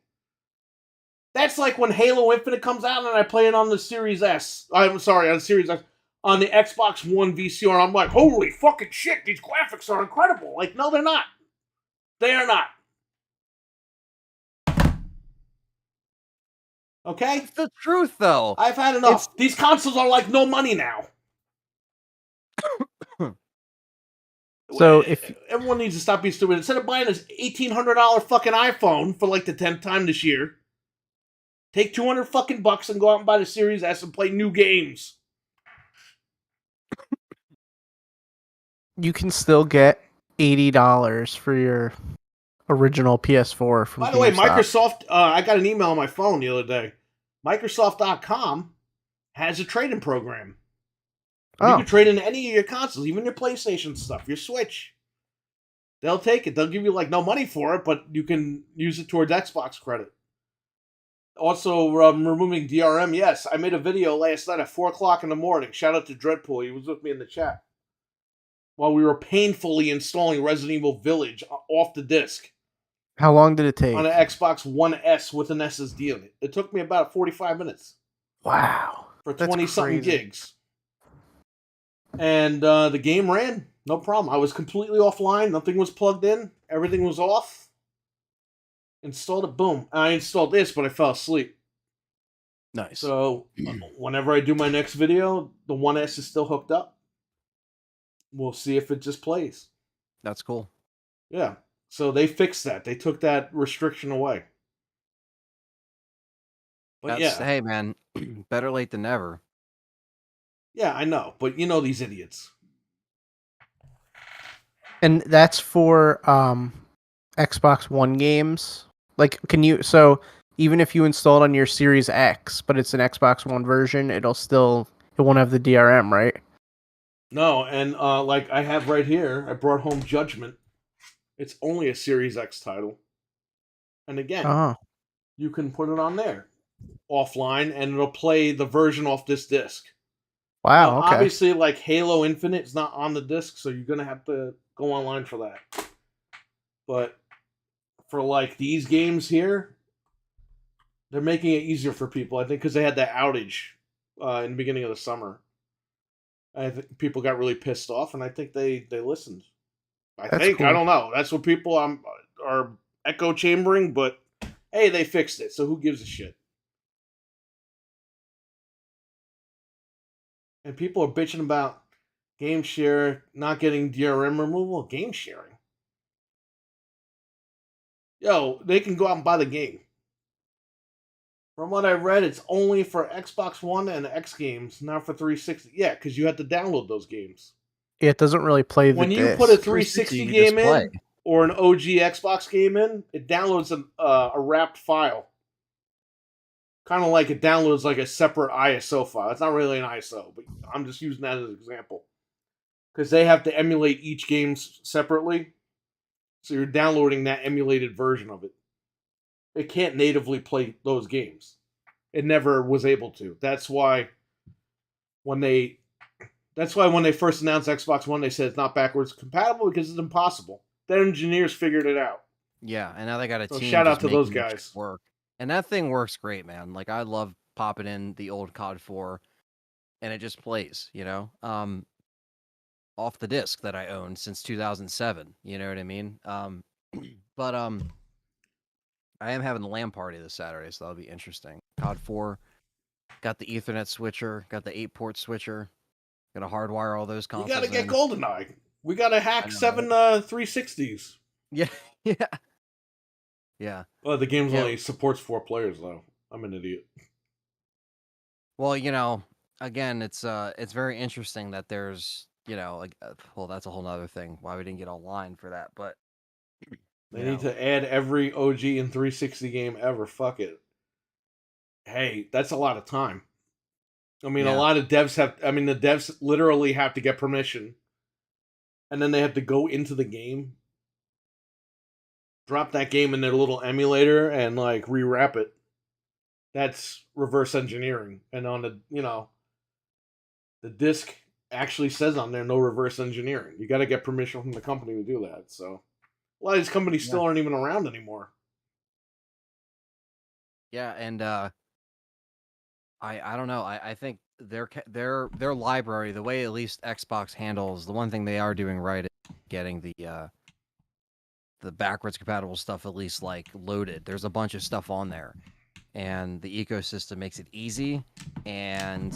That's like when Halo Infinite comes out and I play it on the Series S. I'm sorry, on the Series S. On the Xbox One VCR, I'm like, holy fucking shit, these graphics are incredible. Like, no, they're not. They are not. Okay? It's the truth, though. I've had enough. These consoles are like no money now. So if everyone needs to stop being stupid, instead of buying this $1,800 fucking iPhone for like the 10th time this year, take $200 fucking bucks and go out and buy the Series S and play new games. you can still get $80 for your original PS4 from By the way, GameStop. Microsoft, I got an email on my phone the other day. Microsoft.com has a trade-in program. You can trade in any of your consoles, even your PlayStation stuff, your Switch. They'll take it. They'll give you like no money for it, but you can use it towards Xbox credit. Also, removing DRM. Yes, I made a video last night at 4 o'clock in the morning. Shout out to Dreadpool. He was with me in the chat. While we were painfully installing Resident Evil Village off the disc. How long did it take? On an Xbox One S with an SSD on it. It took me about 45 minutes. Wow. For 20-something gigs. And the game ran. No problem. I was completely offline. Nothing was plugged in. Everything was off. Installed it. Boom. I installed this, but I fell asleep. Nice. So whenever I do my next video, the 1S is still hooked up. We'll see if it just plays. That's cool. Yeah. So they fixed that. They took that restriction away. But Hey man, better late than never. Yeah, I know. But you know these idiots. And that's for Xbox One games. Like, can you? So even if you install it on your Series X, but it's an Xbox One version, it won't have the DRM, right? No, and like I have right here, I brought home Judgment. It's only a Series X title. And again, Oh, you can put it on there offline and it'll play the version off this disc. wow. Now, Okay. obviously, like Halo Infinite is not on the disc, so you're gonna have to go online for that. But for like these games here, they're making it easier for people. I think because they had that outage in the beginning of the summer. I think people got really pissed off, and I think they listened. That's I cool. don't know. That's what people are echo chambering, but hey, they fixed it, so who gives a shit? And people are bitching about game share not getting DRM removal. Game sharing. Yo, they can go out and buy the game. From what I read, it's only for Xbox One and X games, not for 360. Yeah, because you have to download those games. It doesn't really play the When you disc. put a 360 360 you can game just play. in or an OG Xbox game in, it downloads a wrapped file. Kind of like it downloads like a separate ISO file. It's not really an ISO, but I'm just using that as an example. Because they have to emulate each game separately. So you're downloading that emulated version of it. It can't natively play those games. It never was able to. That's why when they first announced Xbox One, they said it's not backwards compatible because it's impossible. The engineers figured it out. Yeah, and now they got a So team. shout out just to those making it guys. work, and that thing works great, man. Like I love popping in the old COD 4, and it just plays. Off the disc that I owned since 2007. You know what I mean? But I am having the LAN party this Saturday, so that'll be interesting. COD 4, got the Ethernet switcher, got the 8-port switcher, gonna hardwire all those You consoles. gotta get in. GoldenEye. We gotta hack I know, 7 360s. Yeah, yeah, yeah. Well, the game's Yeah. only supports 4 players though. I'm an idiot. Well, again, it's very interesting that there's, well, that's a whole nother thing. Why we didn't get online for that, but They need to add every OG and 360 game ever. Fuck it. Hey, that's a lot of time. I mean, a Yeah. lot of devs the devs literally have to get permission. And then they have to go into the game, drop that game in their little emulator, and like rewrap it. That's reverse engineering. And on the disc actually says on there no reverse engineering. You got to get permission from the company to do that. So a lot of these companies still aren't even around anymore. Yeah, and I don't know. I think their library, the way at least Xbox handles, the one thing they are doing right is getting the backwards compatible stuff at least like loaded. There's a bunch of stuff on there, and the ecosystem makes it easy. And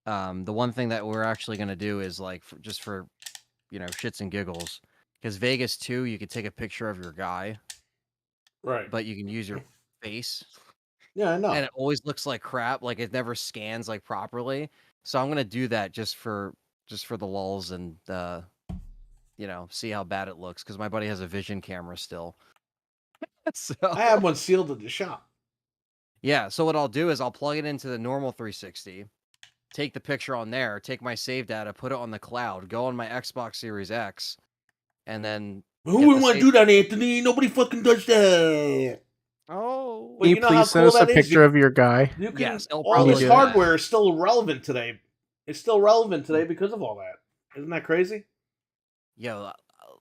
the one thing that we're actually going to do is like just for shits and giggles, because Vegas 2, you could take a picture of your guy, Right. but you can use your face. Yeah, I know. And it always looks like crap. Like it never scans like properly. So I'm gonna do that just for the lulz and see how bad it looks, because my buddy has a Vision camera still. So I have one sealed at the shop. yeah. So what I'll do is I'll plug it into the normal 360, take the picture on there, take my save data, put it on the cloud, go on my Xbox Series X, and then Who would want to do that, Anthony? Nobody fucking does that. oh. But Can you you know how please send cool us a that is? picture of your guy? You can, Yes, it'll all probably this do that. hardware is still relevant today. It's still relevant today because of all that. Isn't that crazy? Yo,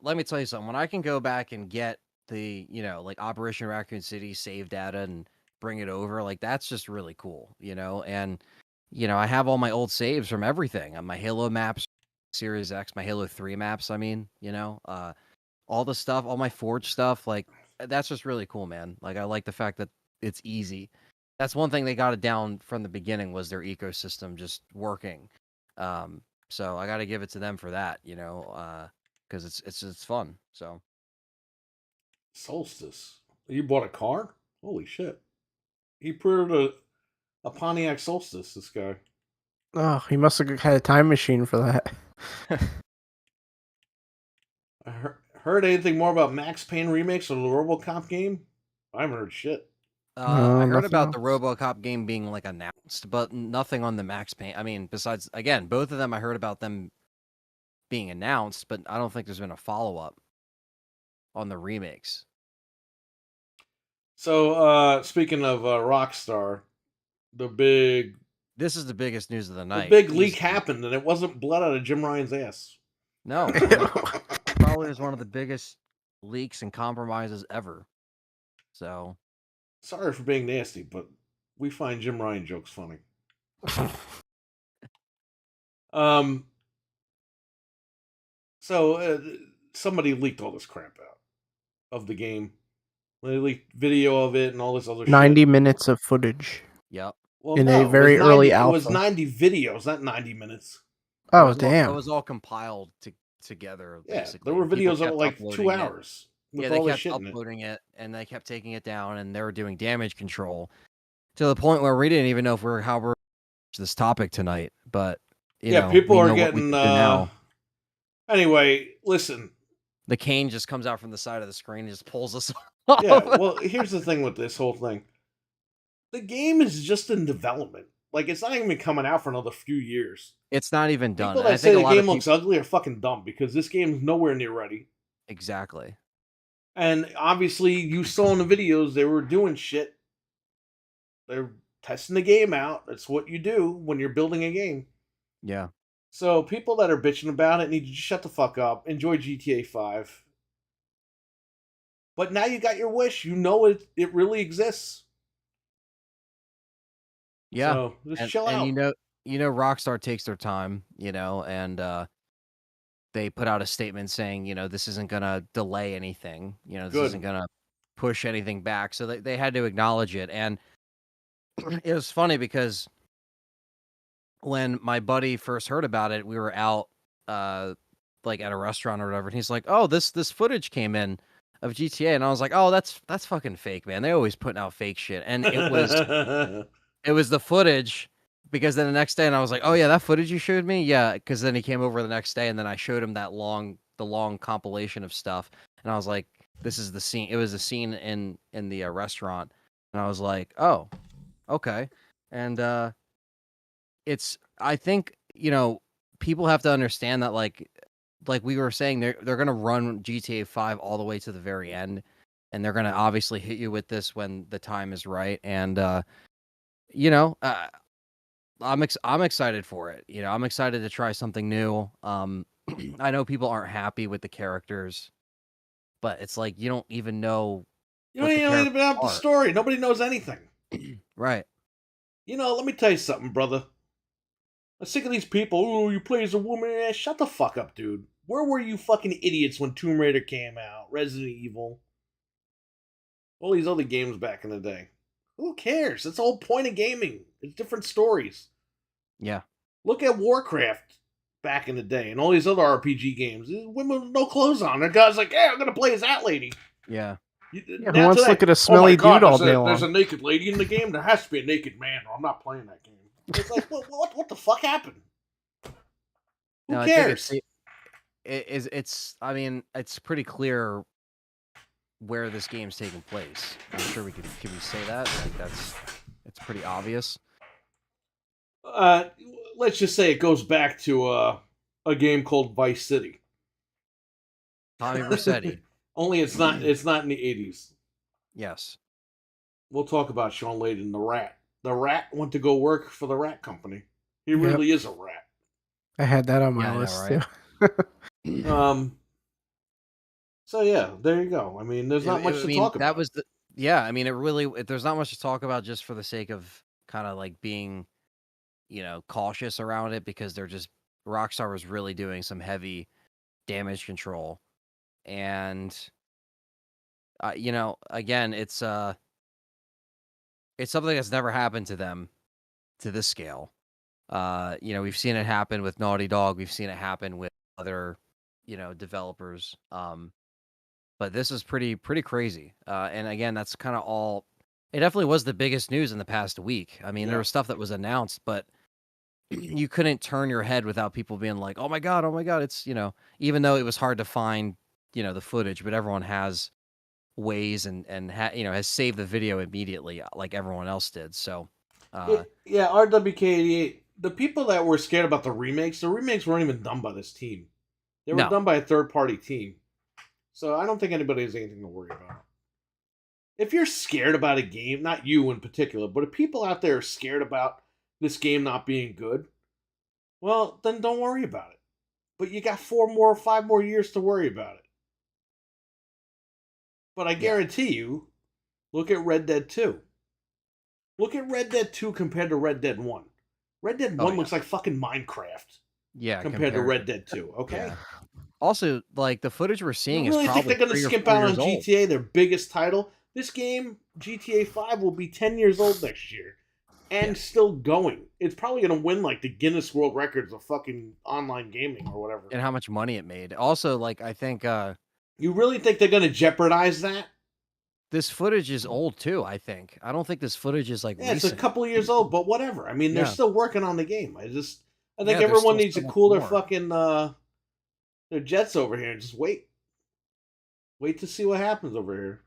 let me tell you something. When I can go back and get the, like Operation Raccoon City save data and bring it over, like that's just really cool, And, I have all my old saves from everything. My Halo maps, Series X, my Halo 3 maps, all the stuff, all my Forge stuff, like that's just really cool, man. Like I like the fact that it's easy. That's one thing they got it down from the beginning was their ecosystem just working. So I got to give it to them for that, because it's fun. So Solstice. You bought a car? Holy shit! He pre-ordered a Pontiac Solstice. This guy. Oh, he must have had a time machine for that. I heard anything more about Max Payne remakes of the RoboCop game? I haven't heard shit. I heard Nothing about the else. RoboCop game being like announced, but nothing on the Max Payne. I mean, besides again, both of them I heard about them being announced, but I don't think there's been a follow up on the remakes. So, speaking of Rockstar, the big This is the biggest news of the the night. big leak easily. happened, and it wasn't blood out of Jim Ryan's ass. No, probably is one of the biggest leaks and compromises ever. So Sorry for being nasty, but we find Jim Ryan jokes funny. Um, so somebody leaked all this crap out of the game. They leaked video of it and all this other 90 shit. minutes of footage. yep. Well, in no, a very it was early 90, It was alpha. 90 videos, not 90 minutes. Oh, It damn. was all compiled together. Yeah, Basically, there were People videos that were kept like 2 uploading it. hours with Yeah, they all this kept shit in it. uploading it, and they kept taking it down, and they were doing damage control to the point where we didn't even know how we're this topic tonight. But People we are know what we getting. can do now. Anyway, listen. The cane just comes out from the side of the screen and just pulls us off. Yeah, well, here's the thing with this whole thing. The game is just in development. Like, it's not even coming out for another few years. It's not even done. People And I that say think the a lot game of looks ugly are fucking dumb because this game's nowhere near ready. Exactly. And obviously, you saw in the videos they were doing shit. They're testing the game out. That's what you do when you're building a game. Yeah. So people that are bitching about it need to just shut the fuck up. Enjoy GTA 5. But now you got your wish. You know it really exists. Yeah. So just chill and out. Rockstar takes their time, and they put out a statement saying, this isn't gonna delay anything. This Good. isn't gonna push anything back. So they had to acknowledge it. And it was funny because when my buddy first heard about it, we were out like at a restaurant or whatever, and he's like, "Oh, this footage came in of GTA," and I was like, "Oh, that's fucking fake, man. They always putting out fake shit." And it was the footage, because then the next day, and I was like, "Oh yeah, that footage you showed me, yeah." Because then he came over the next day, and then I showed him the long compilation of stuff, and I was like, "This is the scene." It was a scene in the restaurant, and I was like, "Oh, okay," and I think, people have to understand that like we were saying, they're gonna run GTA 5 all the way to the very end, and they're gonna obviously hit you with this when the time is right. And you know, uh, I'm excited for it. I'm excited to try something new. I know people aren't happy with the characters, but it's like you don't even know You what don't the even know characters anything about the are. story. Nobody knows anything. Right. Let me tell you something, brother. I'm sick of these people. Oh, you play as a woman. Shut the fuck up, dude. Where were you fucking idiots when Tomb Raider came out? Resident Evil? All these other games back in the day. Who cares? That's the whole point of gaming. It's different stories. Yeah. Look at Warcraft back in the day and all these other RPG games. There's women with no clothes on. The guy's like, yeah, I'm going to play as that lady. Yeah. Yeah, who wants to look at a smelly dude all day long? There's a naked lady in the game. There has to be a naked man, or I'm not playing that game. It's like, what the fuck happened? Who cares? I mean, it's pretty clear where this game's taking place. I'm sure can we say that? Like it's pretty obvious. Let's just say it goes back to a game called Vice City. Tommy Vercetti. Only it's not in the 80s. Yes. We'll talk about Sean Layden, the rat. The rat went to go work for the rat company. He really is a rat. I had that on my list right? too. So yeah, there you go. I mean, there's not much to talk about. That was I mean, there's not much to talk about just for the sake of kind of like being, cautious around it, because Rockstar was really doing some heavy damage control. And again, it's something that's never happened to them to this scale. We've seen it happen with Naughty Dog. We've seen it happen with other, developers. But this is pretty crazy. And again, that's kind of all. It definitely was the biggest news in the past week. I mean, there was stuff that was announced, but you couldn't turn your head without people being like, "Oh my god, oh my god!" It's even though it was hard to find, the footage, but everyone has ways and has saved the video immediately, like everyone else did. So, yeah, RWK88. The people that were scared about the remakes weren't even done by this team. They were No. done by a third-party team. So I don't think anybody has anything to worry about. If you're scared about a game, not you in particular, but if people out there are scared about this game not being good, well, then don't worry about it. But you got 5 more years to worry about it. But I guarantee you, look at Red Dead 2. Look at Red Dead 2 compared to Red Dead 1. Red Dead 1 looks like fucking Minecraft. Yeah, compared to Red Dead 2, okay? Yeah. Also, like the footage we're seeing You is really think probably they're going to 3 or skimp 4 out on years old. GTA, their biggest title? This game, GTA 5, will be 10 years old next year. And still going. It's probably going to win like the Guinness World Records of fucking online gaming or whatever. And how much money it made. Also, like I think you really think they're going to jeopardize that? This footage is old too, I think. I don't think this footage is like it's recent. a couple of years old, but whatever. I mean, they're still working on the game. I think there's everyone still needs so to much cool their more. fucking their jets over here and just wait. Wait to see what happens over here.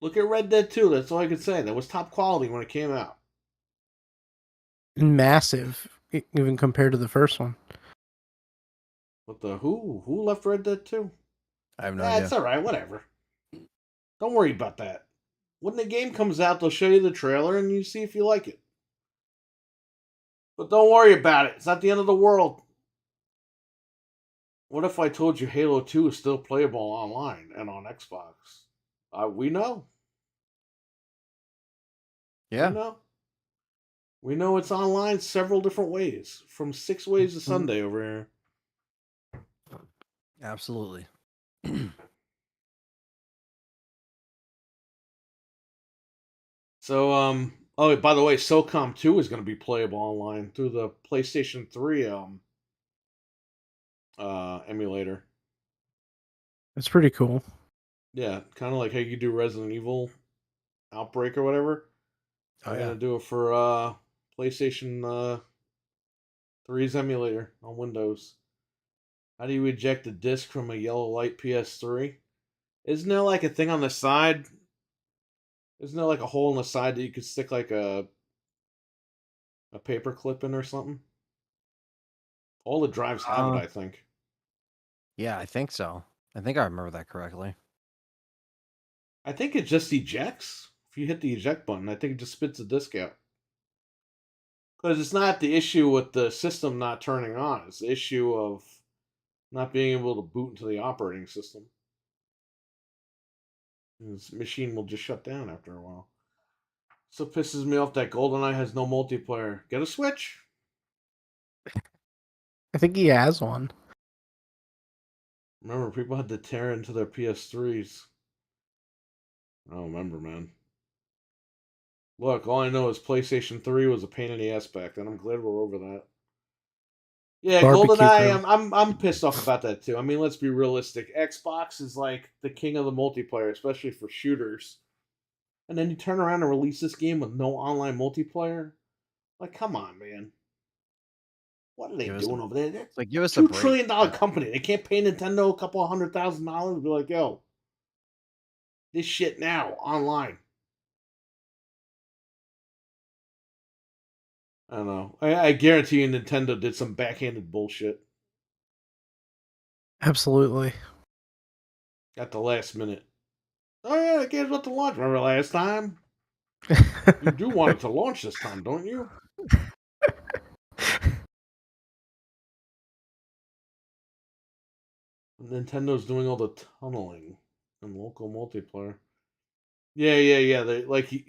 Look at Red Dead 2. That's all I could say. That was top quality when it came out. Massive, even compared to the first one. What the who left Red Dead 2? I have no idea. It's all right. Whatever. Don't worry about that. When the game comes out, they'll show you the trailer and you see if you like it. But don't worry about it. It's not the end of the world. What if I told you Halo 2 is still playable online and on Xbox? We know. Yeah. We know it's online several different ways. From 6 ways to Sunday over here. Absolutely. So, oh, by the way, SOCOM 2 is going to be playable online through the PlayStation 3 emulator. That's pretty cool. Yeah, kind of like how you do Resident Evil Outbreak or whatever. I'm going to do it for PlayStation 3's emulator on Windows. How do you eject a disc from a yellow light PS3? Isn't there like a thing on the side? Isn't there like a hole in the side that you could stick like a paper clip in or something? All the drives have it, I think. Yeah, I think so. I think I remember that correctly. I think it just ejects. If you hit the eject button, I think it just spits the disc out. Because it's not the issue with the system not turning on. It's the issue of not being able to boot into the operating system. This machine will just shut down after a while. So pisses me off that GoldenEye has no multiplayer. Get a Switch. I think he has one. Remember, people had to tear into their PS3s. I don't remember, man. Look, all I know is PlayStation 3 was a pain in the ass back then. I'm glad we're over that. Yeah, GoldenEye, I'm pissed off about that too. I mean, let's be realistic. Xbox is like the king of the multiplayer, especially for shooters. And then you turn around and release this game with no online multiplayer? Like, come on, man. What are they doing over there? They're like, give us $2 trillion company. They can't pay Nintendo a couple $100,000 to be like, yo, this shit now, online. I don't know. I guarantee you Nintendo did some backhanded bullshit. Absolutely. At the last minute. Oh yeah, the game's about to launch. Remember last time? You do want it to launch this time, don't you? Nintendo's doing all the tunneling and local multiplayer. Yeah. They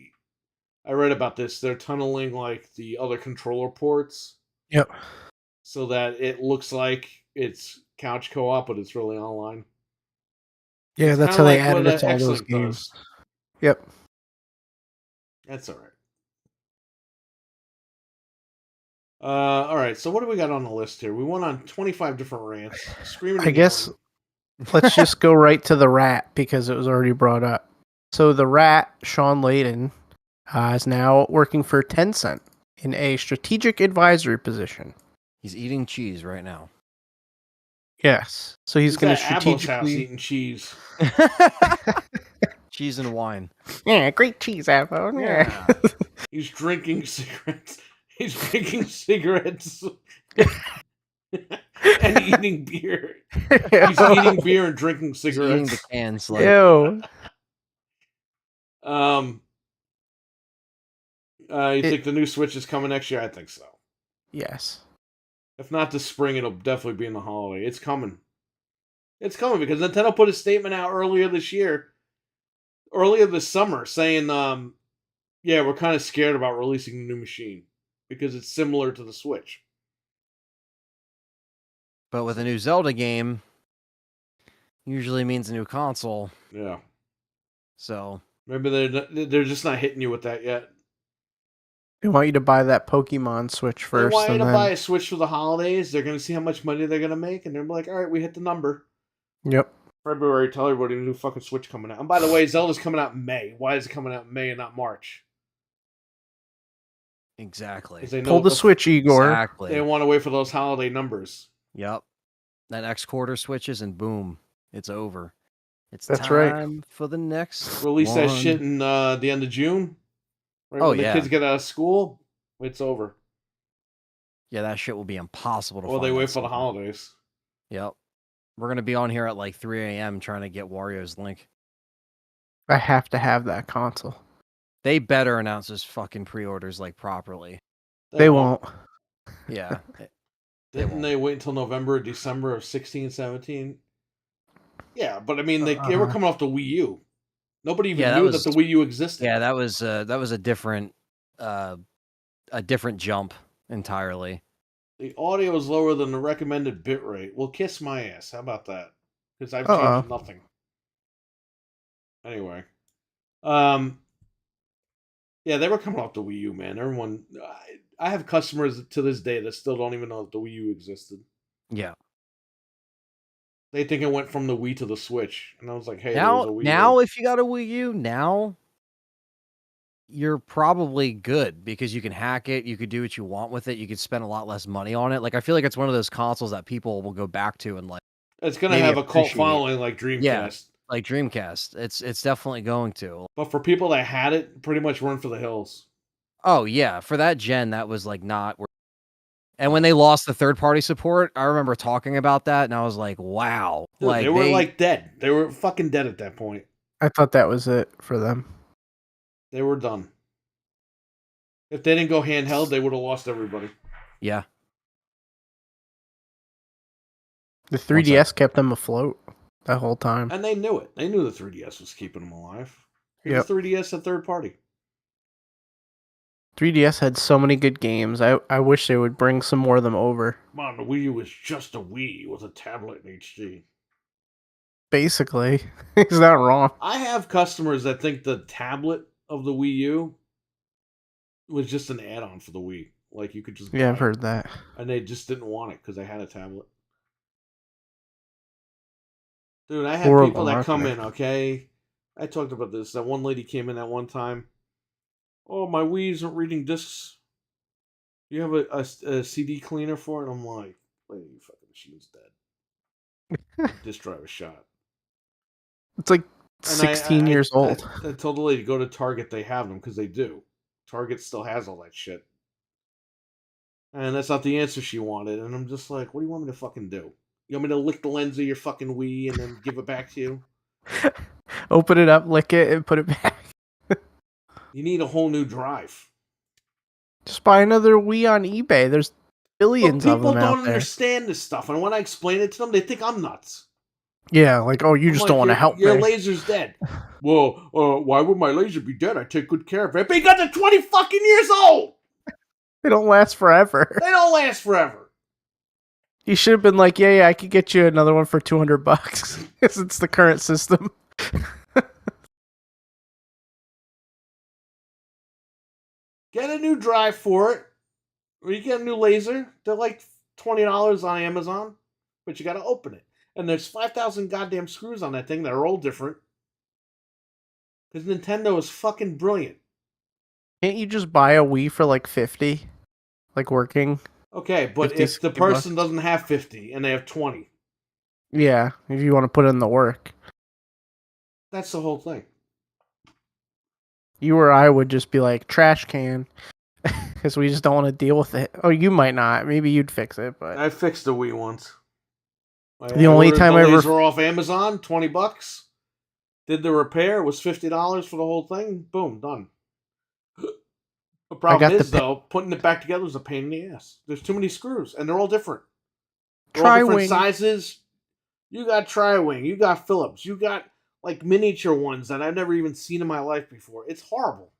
I read about this. They're tunneling like the other controller ports. Yep. So that it looks like it's couch co-op, but it's really online. Yeah, It's that's kinda how they like what added it to all those X-Link games. does. Yep. That's all right. All right. So what do we got on the list here? We went on 25 different rants, screaming I and guess yelling. let's just go right to the rat because it was already brought up. So the rat, Sean Layden, is now working for Tencent in a strategic advisory position. He's eating cheese right now. Yes. So he's going to at Abbo's house strategically. eating cheese. Cheese and wine. Yeah, great cheese, Abo. Yeah. He's drinking cigarettes. He's drinking cigarettes and eating beer. He's eating beer and drinking He's eating the cigarettes. cans. Like, Ew. You think the new Switch is coming next year? I think so. Yes. If not this spring, it'll definitely be in the holiday. It's coming. It's coming because Nintendo put a statement out earlier this summer, saying, yeah, we're kind of scared about releasing a new machine because it's similar to the Switch. but with a new Zelda game, usually means a new console. Yeah. So Maybe they're just not hitting you with that yet. They want you to buy that Pokemon Switch They first. want you And to then... buy a Switch for the holidays. They're going to see how much money they're going to make, and they're like, all right, we hit the number. Yep. February, tell everybody a new fucking Switch coming out. And by the way, Zelda's coming out in May. Why is it coming out in May and not March? exactly. Because they know Pull the Switch, Igor. Exactly. they want to wait for those holiday numbers. Yep. That next quarter switches and boom, it's over. It's That's time right. for the next Release that one. shit in the end of June. Right Oh, when yeah. the kids get out of school, it's over. Yeah, that shit will be impossible to Or find. they that wait for the somewhere. holidays. Yep. We're gonna be on here at like 3 a.m. trying to get Wario's link. I have to have that console. They better announce this fucking pre-orders like properly. They won't. Yeah. Didn't won't. they wait until November or December of 16, 17? Yeah, but I mean, they were coming off the Wii U. Nobody even knew that the Wii U existed. Yeah, that was a different jump entirely. The audio is lower than the recommended bitrate. Well, kiss my ass. How about that? Because I've changed nothing. Anyway. Yeah, they were coming off the Wii U, man. Everyone... I have customers to this day that still don't even know that the Wii U existed. Yeah. They think it went from the Wii to the Switch. And I was like, hey, Now, there was a Wii now U. if you got a Wii U, now you're probably good because you can hack it. You could do what you want with it. You could spend a lot less money on it. Like, I feel like it's one of those consoles that people will go back to and like. It's going to maybe have a cult appreciate. following like Dreamcast. Yeah, like Dreamcast. It's definitely going to. But for people that had it, pretty much run for the hills. Oh, yeah. For that gen, that was like not. And when they lost the third-party support, I remember talking about that, and I was like, wow. Dude, like they were like dead. They were fucking dead at that point. I thought that was it for them. They were done. If they didn't go handheld, they would have lost everybody. Yeah. The 3DS kept them afloat that whole time. And they knew it. They knew the 3DS was keeping them alive. Yep. The 3DS a third party. 3DS had so many good games. I wish they would bring some more of them over. Mom, the Wii U was just a Wii with a tablet in HD. Basically. Is that wrong? I have customers that think the tablet of the Wii U was just an add-on for the Wii. Like, you could just Yeah, I've buy it. heard that. And they just didn't want it because they had a tablet. Dude, I have Horrible people that come marketing. in, okay? I talked about this. That one lady came in at one time. Oh, my Wii isn't reading discs. You have a CD cleaner for it? I'm like, wait, you fucking machine's dead. Disk drive is shot. It's like And 16 years old. I told the lady, go to Target, they have them, because they do. Target still has all that shit. And that's not the answer she wanted. And I'm just like, what do you want me to fucking do? You want me to lick the lens of your fucking Wii and then give it back to you? Open it up, lick it, and put it back. You need a whole new drive. Just buy another Wii on eBay. There's billions of them out there. People don't understand this stuff. And when I explain it to them, they think I'm nuts. Yeah, like, oh, you just don't want to help Your me. laser's dead. Well, why would my laser be dead? I take good care of it. Because they're 20 fucking years old! They don't last forever. They don't last forever. You should have been like, yeah, I could get you another one for $200 because it's the current system. Get a new drive for it, or you get a new laser. They're like $20 on Amazon, but you got to open it. And there's 5,000 goddamn screws on that thing that are all different. Because Nintendo is fucking brilliant. Can't you just buy a Wii for like 50? Like working? Okay, but 50, if the 60 person bucks. doesn't have 50 and they have 20, Yeah, if you want to put in the work. that's the whole thing. You or I would just be like, trash can. Because we just don't want to deal with it. Oh, you might not. Maybe you'd fix it, but I fixed the Wii once. The only ordered time the I ever- laser off Amazon, $20. Did the repair, it was $50 for the whole thing. Boom, done. The problem got is, the though, putting it back together is a pain in the ass. There's too many screws, and they're all different. They're all different Tri-Wing. sizes. You got Tri-Wing, you got Phillips, you got like miniature ones that I've never even seen in my life before. It's horrible.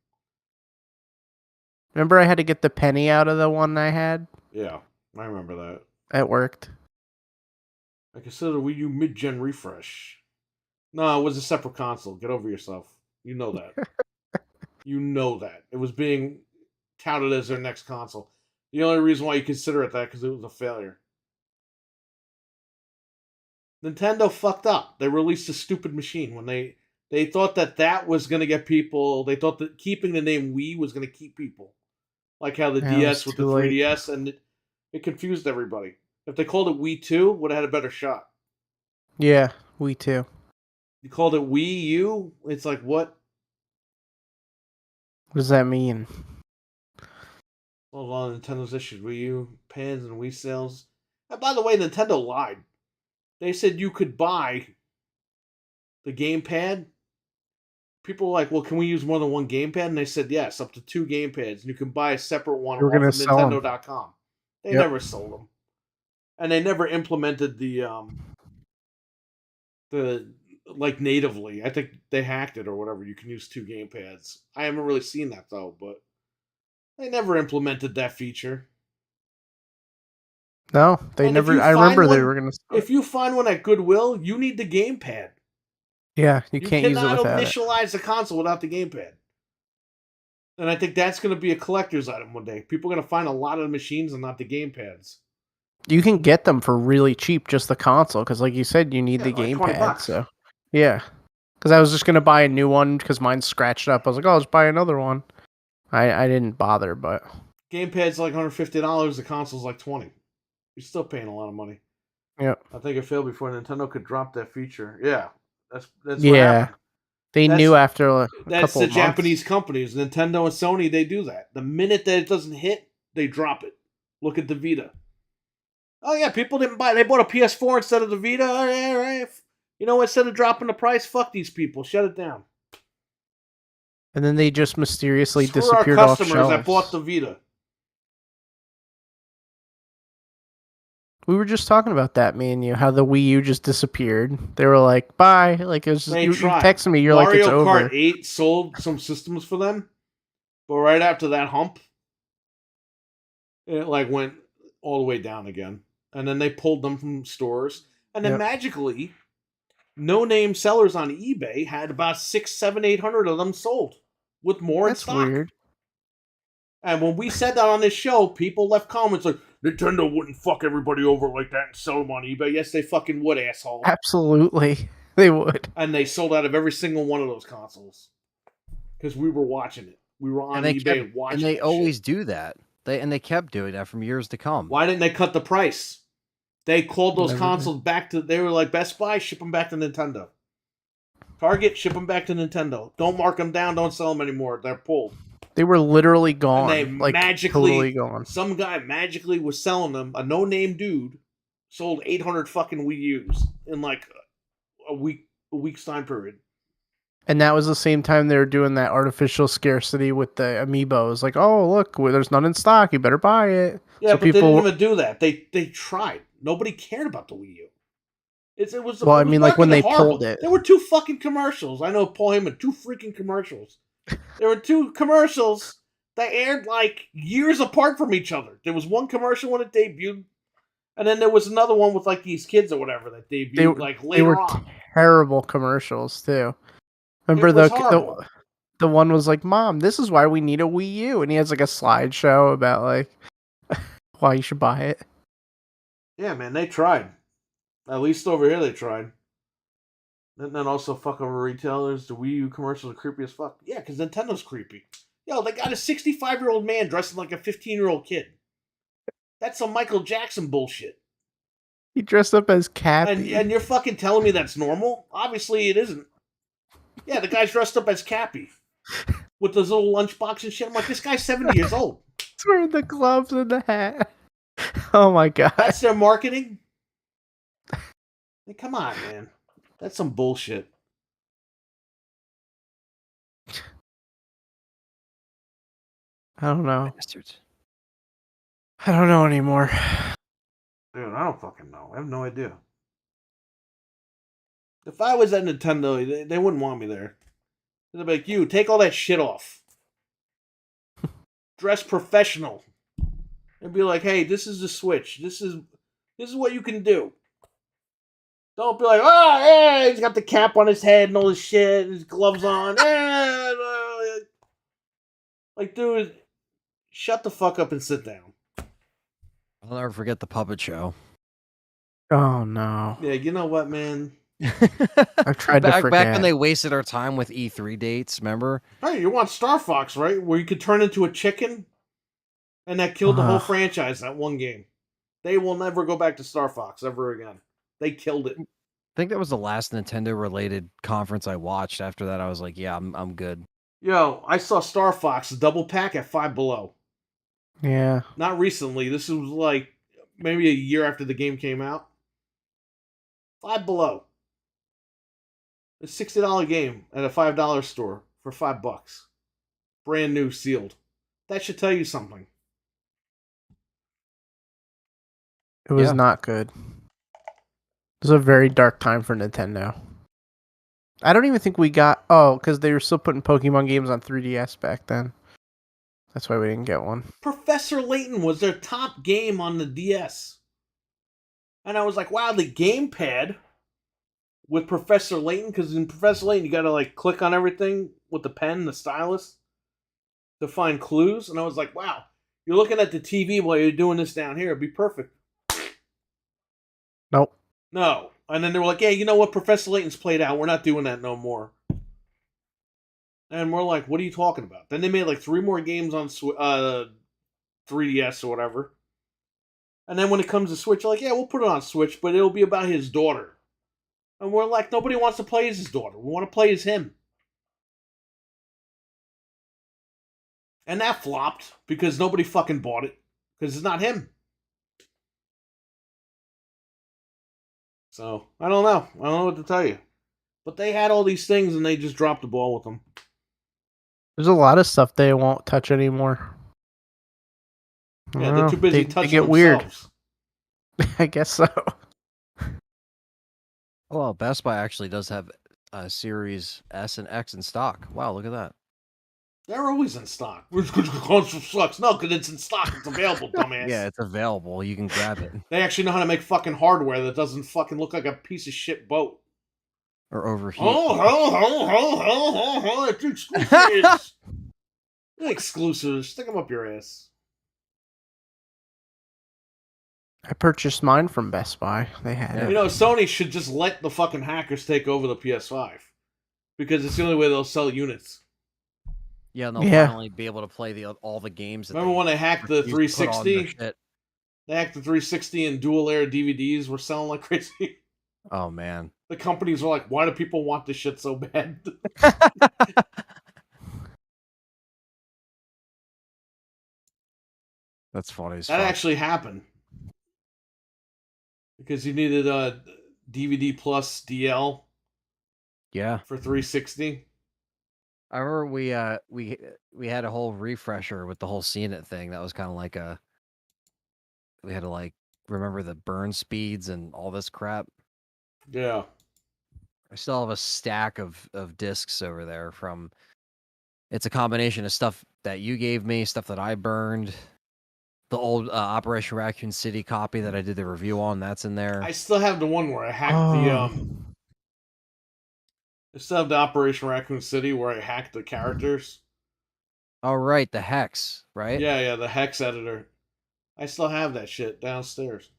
Remember I had to get the penny out of the one I had? Yeah, I remember that. It worked. I consider the Wii U mid-gen refresh. No, it was a separate console. Get over yourself. You know that. You know that. It was being touted as their next console. The only reason why you consider it that because it was a failure. Nintendo fucked up. They released a stupid machine when they thought that was going to get people. They thought that keeping the name Wii was going to keep people, like how the Yeah, it DS was with the too late. 3DS, and it confused everybody. If they called it Wii 2, would have had a better shot. Yeah, Wii too. You called it Wii U, it's like what? What does that mean? Well, a lot of Nintendo's issues. Wii U pans and Wii sales. And by the way, Nintendo lied. They said you could buy the gamepad. People were like, well, can we use more than one gamepad? And they said, yes, up to 2 gamepads. And you can buy a separate one They were off gonna of sell 'em. Nintendo.com. They Yep. never sold them. And they never implemented the like natively. I think they hacked it or whatever. You can use 2 gamepads. I haven't really seen that though, but they never implemented that feature. No, they And if never. you I remember find they one- were gonna. If you find one at Goodwill, you need the gamepad. Yeah, you You can't use it cannot without it. initialize the console without the gamepad. And I think that's going to be a collector's item one day. People are going to find a lot of the machines and not the gamepads. You can get them for really cheap, just the console, because like you said, you need Yeah, the like gamepad. $20. So, yeah, because I was just gonna buy a new one because mine's scratched up. I was like, oh, I'll just buy another one. I didn't bother, but Gamepad's like $150. The console's like $20. You're still paying a lot of money. yeah, I think it failed before Nintendo could drop that feature. Yeah, that's what yeah, happened. they That's- knew after a That's couple the of months. Japanese companies, Nintendo and Sony. They do that. The minute that it doesn't hit, they drop it. Look at the Vita. Oh yeah, people didn't buy. They bought a PS4 instead of the Vita. Oh, yeah, right. You know, instead of dropping the price, fuck these people. Shut it down. And then they just mysteriously Screw disappeared our off customers shelves. that bought the Vita. We were just talking about that, me and you, how the Wii U just disappeared. They were like, bye. Like, it was just, They you tried. texted me, you're Mario like, it's Kart over. 8 sold some systems for them, but right after that hump, it like went all the way down again. And then they pulled them from stores. And then Yep. magically, no-name sellers on eBay had about 6, 7, 800 of them sold with more in That's stock. weird. And when we said that on this show, people left comments like, Nintendo wouldn't fuck everybody over like that and sell them on eBay. Yes, they fucking would, asshole. Absolutely. They would. And they sold out of every single one of those consoles. Because we were watching it. We were on And they eBay kept, watching and they that always shit. do that. They kept doing that from years to come. Why didn't they cut the price? They called those Never consoles back to, they were like, Best Buy, ship them back to Nintendo. Target, ship them back to Nintendo. Don't mark them down, don't sell them anymore. They're pulled. They were literally gone. And they like, magically, totally gone. some guy magically was selling them. A no-name dude sold 800 fucking Wii U's in like a week's time period. And that was the same time they were doing that artificial scarcity with the amiibos. Like, oh, look, there's none in stock. You better buy it. Yeah, So but they people- didn't even do that. They tried. Nobody cared about the Wii U. It was. Well, it I was mean, like, when marketed they horrible. pulled it. There were 2 fucking commercials. I know Paul Heyman. 2 freaking commercials. There were 2 commercials that aired like years apart from each other. There was one commercial when it debuted, And then there was another one with like these kids or whatever that debuted like They later were on. terrible commercials too. Remember It was horrible. the one was like, "Mom, this is why we need a Wii U," and he has like a slideshow about like why you should buy it. Yeah, man, they tried. At least over here they tried. And then also fuck over retailers. The Wii U commercials are creepy as fuck. Yeah, because Nintendo's creepy. Yo, they got a 65-year-old man dressing like a 15-year-old kid. That's some Michael Jackson bullshit. He dressed up as Cappy. And you're fucking telling me that's normal? Obviously it isn't. Yeah, the guy's dressed up as Cappy. With those little lunchbox and shit. I'm like, this guy's 70 years old. He's wearing the gloves and the hat. Oh my god. That's their marketing? Hey, come on, man. That's some bullshit. I don't know. Bastards. I don't know anymore. Dude, I don't fucking know. I have no idea. If I was at Nintendo, they wouldn't want me there. They'd be like, you, take all that shit off. Dress professional. And be like, hey, this is the Switch. This is what you can do. Don't be like, oh, yeah, he's got the cap on his head and all this shit, and his gloves on. Like, dude, shut the fuck up and sit down. I'll never forget the puppet show. Oh no. Yeah, you know what, man? I've tried to forget. Back when they wasted our time with E3 dates, remember? Hey, you want Star Fox, right? Where you could turn into a chicken? And that killed the whole franchise, that one game. They will never go back to Star Fox ever again. They killed it. I think that was the last Nintendo-related conference I watched. After that, I was like, yeah, I'm good. Yo, I saw Star Fox double pack at Five Below. Yeah. Not recently. This was like maybe a year after the game came out. Five Below. A $60 game at a $5 store for $5. Brand new, sealed. That should tell you something. It was not good. It was a very dark time for Nintendo. I don't even think we got... Oh, because they were still putting Pokemon games on 3DS back then. That's why we didn't get one. Professor Layton was their top game on the DS. And I was like, wow, the gamepad with Professor Layton, because in Professor Layton you gotta like click on everything with the pen, the stylus, to find clues. And I was like, wow, you're looking at the TV while you're doing this down here. It'd be perfect. Nope. No. And then they were like, yeah, you know what? Professor Layton's played out. We're not doing that no more. And we're like, what are you talking about? Then they made like 3 more games on 3DS or whatever. And then when it comes to Switch, they're like, yeah, we'll put it on Switch, but it'll be about his daughter. And we're like, nobody wants to play as his daughter. We want to play as him. And that flopped because nobody fucking bought it. Because it's not him. So, I don't know. I don't know what to tell you. But they had all these things and they just dropped the ball with them. There's a lot of stuff they won't touch anymore. Yeah, they're too busy touching they get themselves. Weird. I guess so. Well, Best Buy actually does have Series S and X in stock. Wow, look at that. They're always in stock. It's because the console sucks. No, because it's in stock. It's available, dumbass. Yeah, it's available. You can grab it. They actually know how to make fucking hardware that doesn't fucking look like a piece of shit boat. Or overheat. Oh, it's exclusives. Exclusives. Stick them up your ass. I purchased mine from Best Buy. They had it. You know, Sony should just let the fucking hackers take over the PS5. Because it's the only way they'll sell units. Yeah, and they'll finally be able to play all the games. Remember when they hacked the 360? They hacked the 360 and dual layer DVDs were selling like crazy. Oh, man. The companies were like, why do people want this shit so bad? That's funny as That fuck. actually happened. Because you needed a DVD plus DL. Yeah. For 360. I remember we had a whole refresher with the whole Seen It thing. That was kind of like we had to like remember the burn speeds and all this crap. Yeah. I still have a stack of discs over there from. It's a combination of stuff that you gave me, stuff that I burned. The old Operation Raccoon City copy that I did the review on, that's in there. I still have the one where I hacked I still have the Operation Raccoon City where I hacked the characters. Oh, right, the Hex, right? Yeah, the hex editor. I still have that shit downstairs.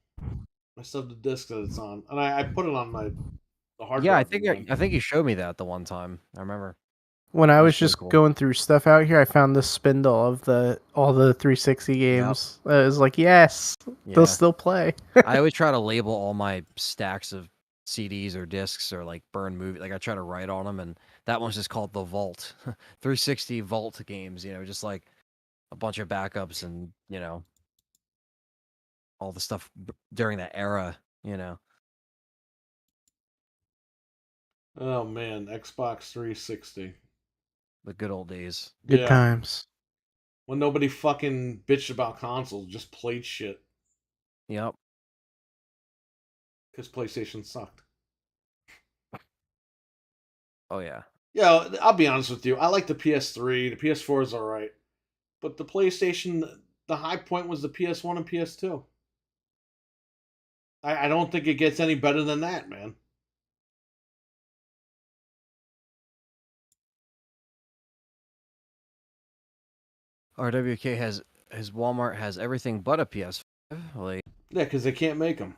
I still have the disc that it's on, and I put it on the hard Yeah, drive. I think you showed me that the one time. I remember. When I That's was really just cool. going through stuff out here, I found this spindle of all the 360 games. It was like, yes, they'll Yeah. still play. I always try to label all my stacks of CDs or discs or like burn movie. Like I try to write on them, and that one's just called the Vault, 360 Vault games. You know, just like a bunch of backups and all the stuff during that era. You know. Oh man, Xbox 360. The good old days. Good times. When nobody fucking bitched about consoles, just played shit. Yep. Because PlayStation sucked. Oh yeah. Yeah, I'll be honest with you. I like the PS3. The PS4 is alright. But the PlayStation, the high point was the PS1 and PS2. I don't think it gets any better than that, man. RWK has his Walmart has everything but a PS5. Like, Yeah, because they can't make them.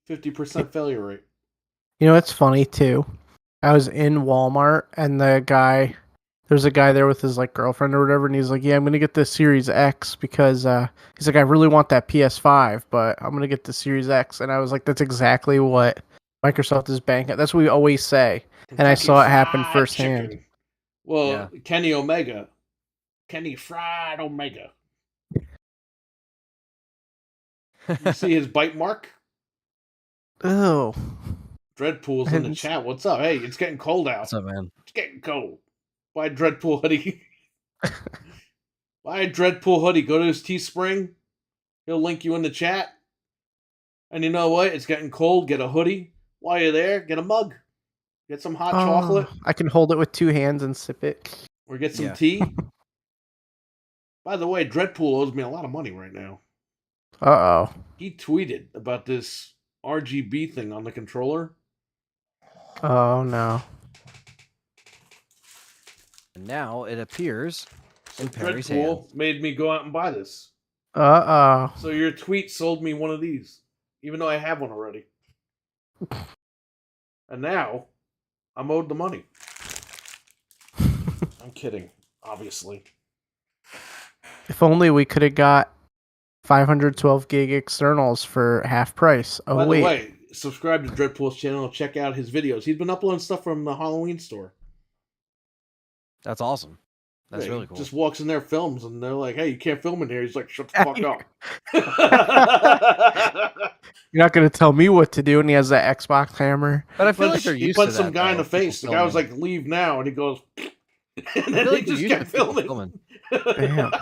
50% failure rate. You know, it's funny too. I was in Walmart and there's a guy there with his like girlfriend or whatever, and he's like, "Yeah, I'm gonna get the Series X because he's like, I really want that PS5, but I'm gonna get the Series X." And I was like, "That's exactly what Microsoft is banking. That's what we always say." And I saw it happen Fried firsthand. Chicken. Well, Yeah. Kenny Omega. Kenny Fried Omega. You see his bite mark? Oh, Dreadpool's in the chat. What's up? Hey, it's getting cold out. what's up, man? It's getting cold. Buy a Dreadpool hoodie. Buy a Dreadpool hoodie. Go to his Teespring. He'll link you in the chat. And you know what? It's getting cold. Get a hoodie. While you're there, get a mug. Get some hot chocolate. I can hold it with two hands and sip it. Or get some tea. By the way, Dreadpool owes me a lot of money right now. Uh-oh. He tweeted about this RGB thing on the controller. Oh, no. And now it appears in Perry's Dreadpool hands. made me go out and buy this. Uh-oh. So your tweet sold me one of these, even though I have one already. And now, I'm owed the money. I'm kidding, obviously. If only we could have got 512 gig externals for half price. Oh, By wait. the way, subscribe to Dreadpool's channel. Check out his videos. He's been uploading stuff from the Halloween store. That's awesome. That's really cool. Just walks in there, films, and they're like, "Hey, you can't film in here." He's like, "Shut the fuck up." You're not going to tell me what to do, and he has that Xbox hammer. But I feel like they're he used punched to that, some guy in though, the face. The people guy was filming. like, "Leave now," and he goes, and then I feel he like they're just used kept to people filming. Damn.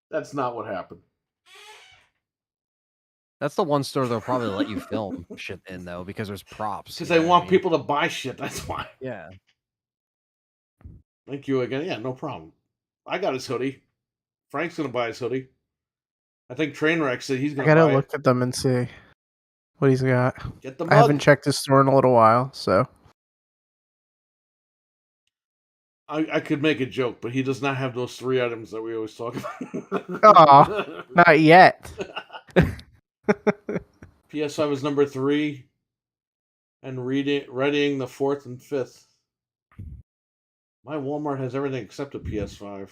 That's not what happened. That's the one store they'll probably let you film shit in, though, because there's props. Because you they know what want I mean? people to buy shit. That's why. Yeah. Thank you again. Yeah, no problem. I got his hoodie. Frank's gonna buy his hoodie. I think Trainwreck said he's I gonna got to buy look at them and see what he's got. it. Get the I haven't mug. checked his store in a little while, so. I could make a joke, but he does not have those 3 items that we always talk about. Aw, not yet. PS5 is number 3, and readying the 4th and 5th. My Walmart has everything except a PS5.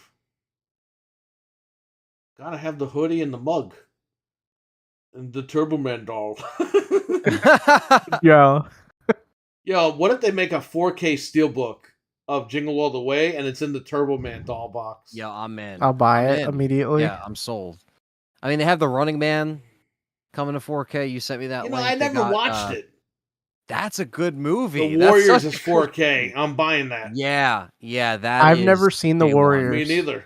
Gotta have the hoodie and the mug. And the Turbo Man doll. Yo. Yo, what if they make a 4K steelbook of Jingle All the Way and it's in the Turbo Man doll box? Yeah, I'm in. I'll buy I'm it in. immediately. Yeah, I'm sold. I mean, they have the Running Man coming to 4K. You sent me that You know, link. I They never got, watched it. That's a good movie. The That's Warriors such is a good 4K. movie. I'm buying that. Yeah, that I've is never seen The day one. Warriors. Me neither.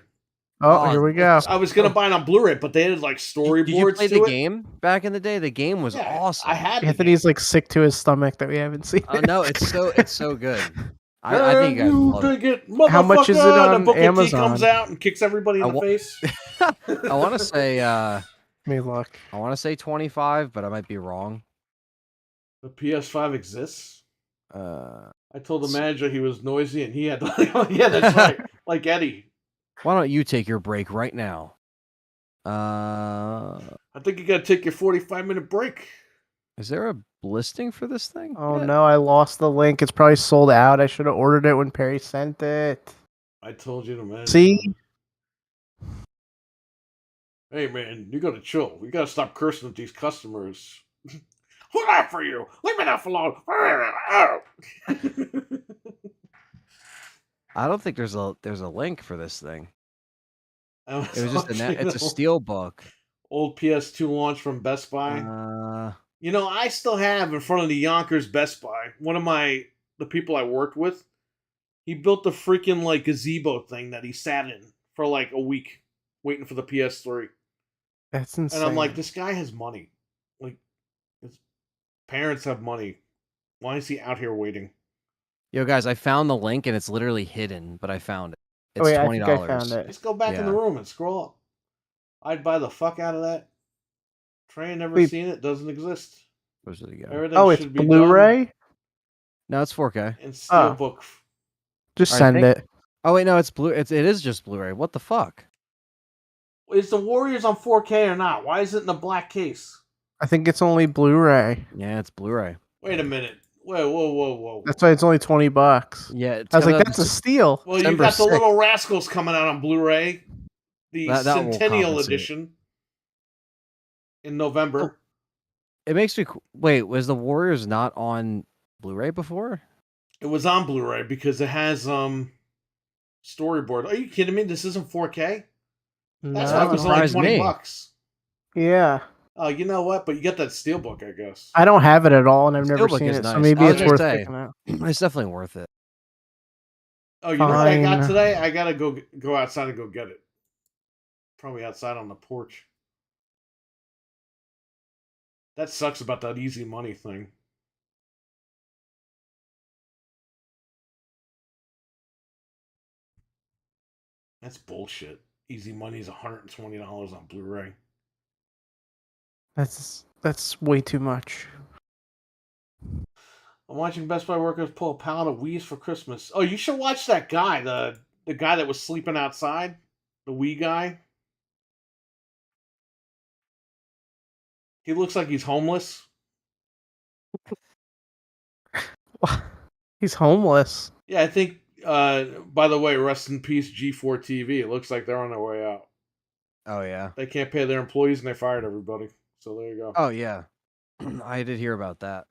Oh, here we go. it's- I was gonna buy it on Blu-ray, but they had like storyboards Did you play to the it. game back in the day? The game was Yeah, awesome. I had the game. Anthony's like sick to his stomach that we haven't seen. Oh no, it's so good. I think you guys you love it. dig it, motherfucker? How much is it And on the Booker T Amazon? comes out and kicks everybody in I the wa- face. I want to say Let me look. 25, but I might be wrong. The PS5 exists. Uh, I told the manager he was noisy, and he had to. Yeah, that's right. Like Eddie. why don't you take your break right now? I think you got to take your 45-minute break. Is there a listing for this thing? Oh yet? no, I lost the link. It's probably sold out. I should have ordered it when Perry sent it. I told you to man. See? Hey man, you gotta chill. You gotta stop cursing at these customers. Who's that for you? Leave me that alone. I don't think there's a link for this thing. It It was just it's a steel book. Old PS2 launch from Best Buy. You know, I still have in front of the Yonkers Best Buy, one of the people I worked with, he built the freaking like gazebo thing that he sat in for like a week waiting for the PS3. That's insane. And I'm like, this guy has money. Like, his parents have money. Why is he out here waiting? Yo, guys, I found the link and it's literally hidden, but I found it. It's oh, yeah, $20. I think I found it. Just go back in the Yeah. room and scroll up. I'd buy the fuck out of that. Trey never Wait. seen it. Doesn't exist. Where's it go? Everything Oh, it's should be Blu-ray? No, it's 4K. in Steelbook. Just I send think- it. Oh wait, no, it is just Blu-ray. What the fuck? Is the Warriors on 4K or not? Why is it in a black case? I think it's only Blu-ray. Yeah, it's Blu-ray. Wait a minute. Whoa. That's why it's only $20. Yeah, it's I was like, got that's a steal. Well, you December got the 6th. Little Rascals coming out on Blu-ray, the That will Centennial compensate. Edition in November. It makes me wait. Was the Warriors not on Blu-ray before? It was on Blu-ray because it has storyboard. Are you kidding me? This isn't 4K? That's No. why it was only surprised me. $20. Yeah. Oh, you know what? But you get that Steelbook, I guess. I don't have it at all, and I've never Steelbook seen is it, so nice. maybe I was it's gonna worth say. picking out. It's definitely worth it. Oh, you know what I got Fine. today? I gotta go outside and go get it. Probably outside on the porch. That sucks about that easy money thing. That's bullshit. Easy money is $120 on Blu-ray. That's way too much. I'm watching Best Buy workers pull a pallet of Wii's for Christmas. Oh, you should watch that guy, the guy that was sleeping outside, the Wii guy. He looks like he's homeless. He's homeless. Yeah, I think. By the way, rest in peace, G4 TV. It looks like they're on their way out. Oh yeah. They can't pay their employees and they fired everybody. So there you go. Oh yeah. I did hear about that.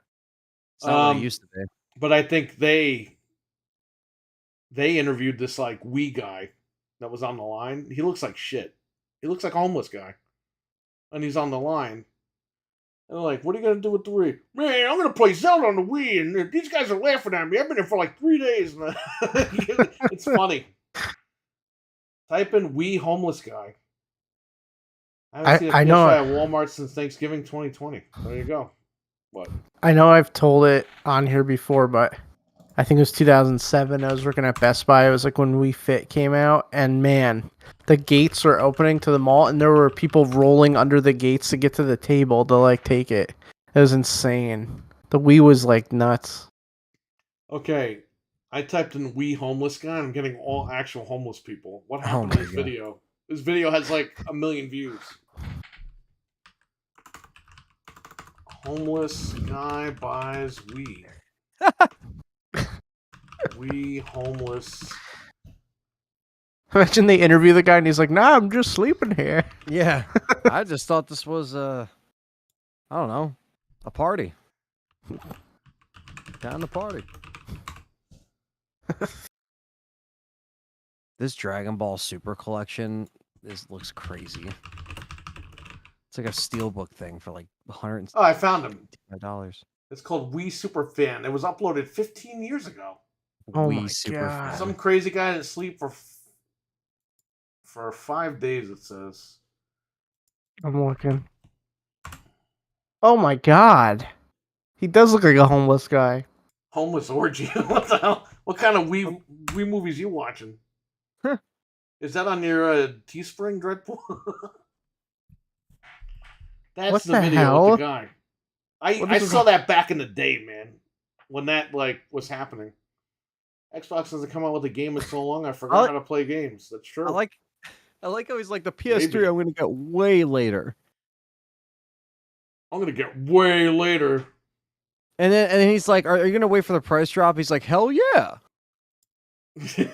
It's not what it used to be. But I think they interviewed this like Wii guy that was on the line. He looks like shit. He looks like a homeless guy, and he's on the line. And they're like, "What are you gonna do with the Wii?" Man, I'm gonna play Zelda on the Wii, and these guys are laughing at me. I've been here for like 3 days. It's funny. Type in Wii homeless guy. I haven't seen a I know. PS5 at Walmart since Thanksgiving 2020. There you go. What? I know I've told it on here before, but I think it was 2007. I was working at Best Buy. It was like when Wii Fit came out, and man, the gates were opening to the mall, and there were people rolling under the gates to get to the table to like take it. It was insane. The Wii was like nuts. Okay, I typed in Wii homeless guy, and I'm getting all actual homeless people. What happened to my this God. video? This video has like 1 million views. Homeless guy buys Wii. Wii homeless. Imagine they interview the guy, and he's like, "Nah, I'm just sleeping here." Yeah. I just thought this was I don't know, a party. Down the party. This Dragon Ball Super collection looks crazy. It's like a steelbook thing for like $100. Oh, I found him. $5. It's called Wii Super Fan. It was uploaded 15 years ago. Oh Wii my Super God. Fan. Some crazy guy didn't sleep for 5 days. It says. I'm looking. Oh my God, he does look like a homeless guy. Homeless orgy. What the hell? What kind of Wii movies you watching? Is that on your Teespring, Dreadpool? That's What the the video with hell? the guy. What I is saw that back in the day, man. When that was happening. Xbox hasn't come out with a game in so long. I forgot how to play games. That's true. I like how he's like the PS3. Maybe. I'm gonna get way later. I'm gonna get way later. And then he's like, "Are you gonna wait for the price drop?" He's like, "Hell yeah!"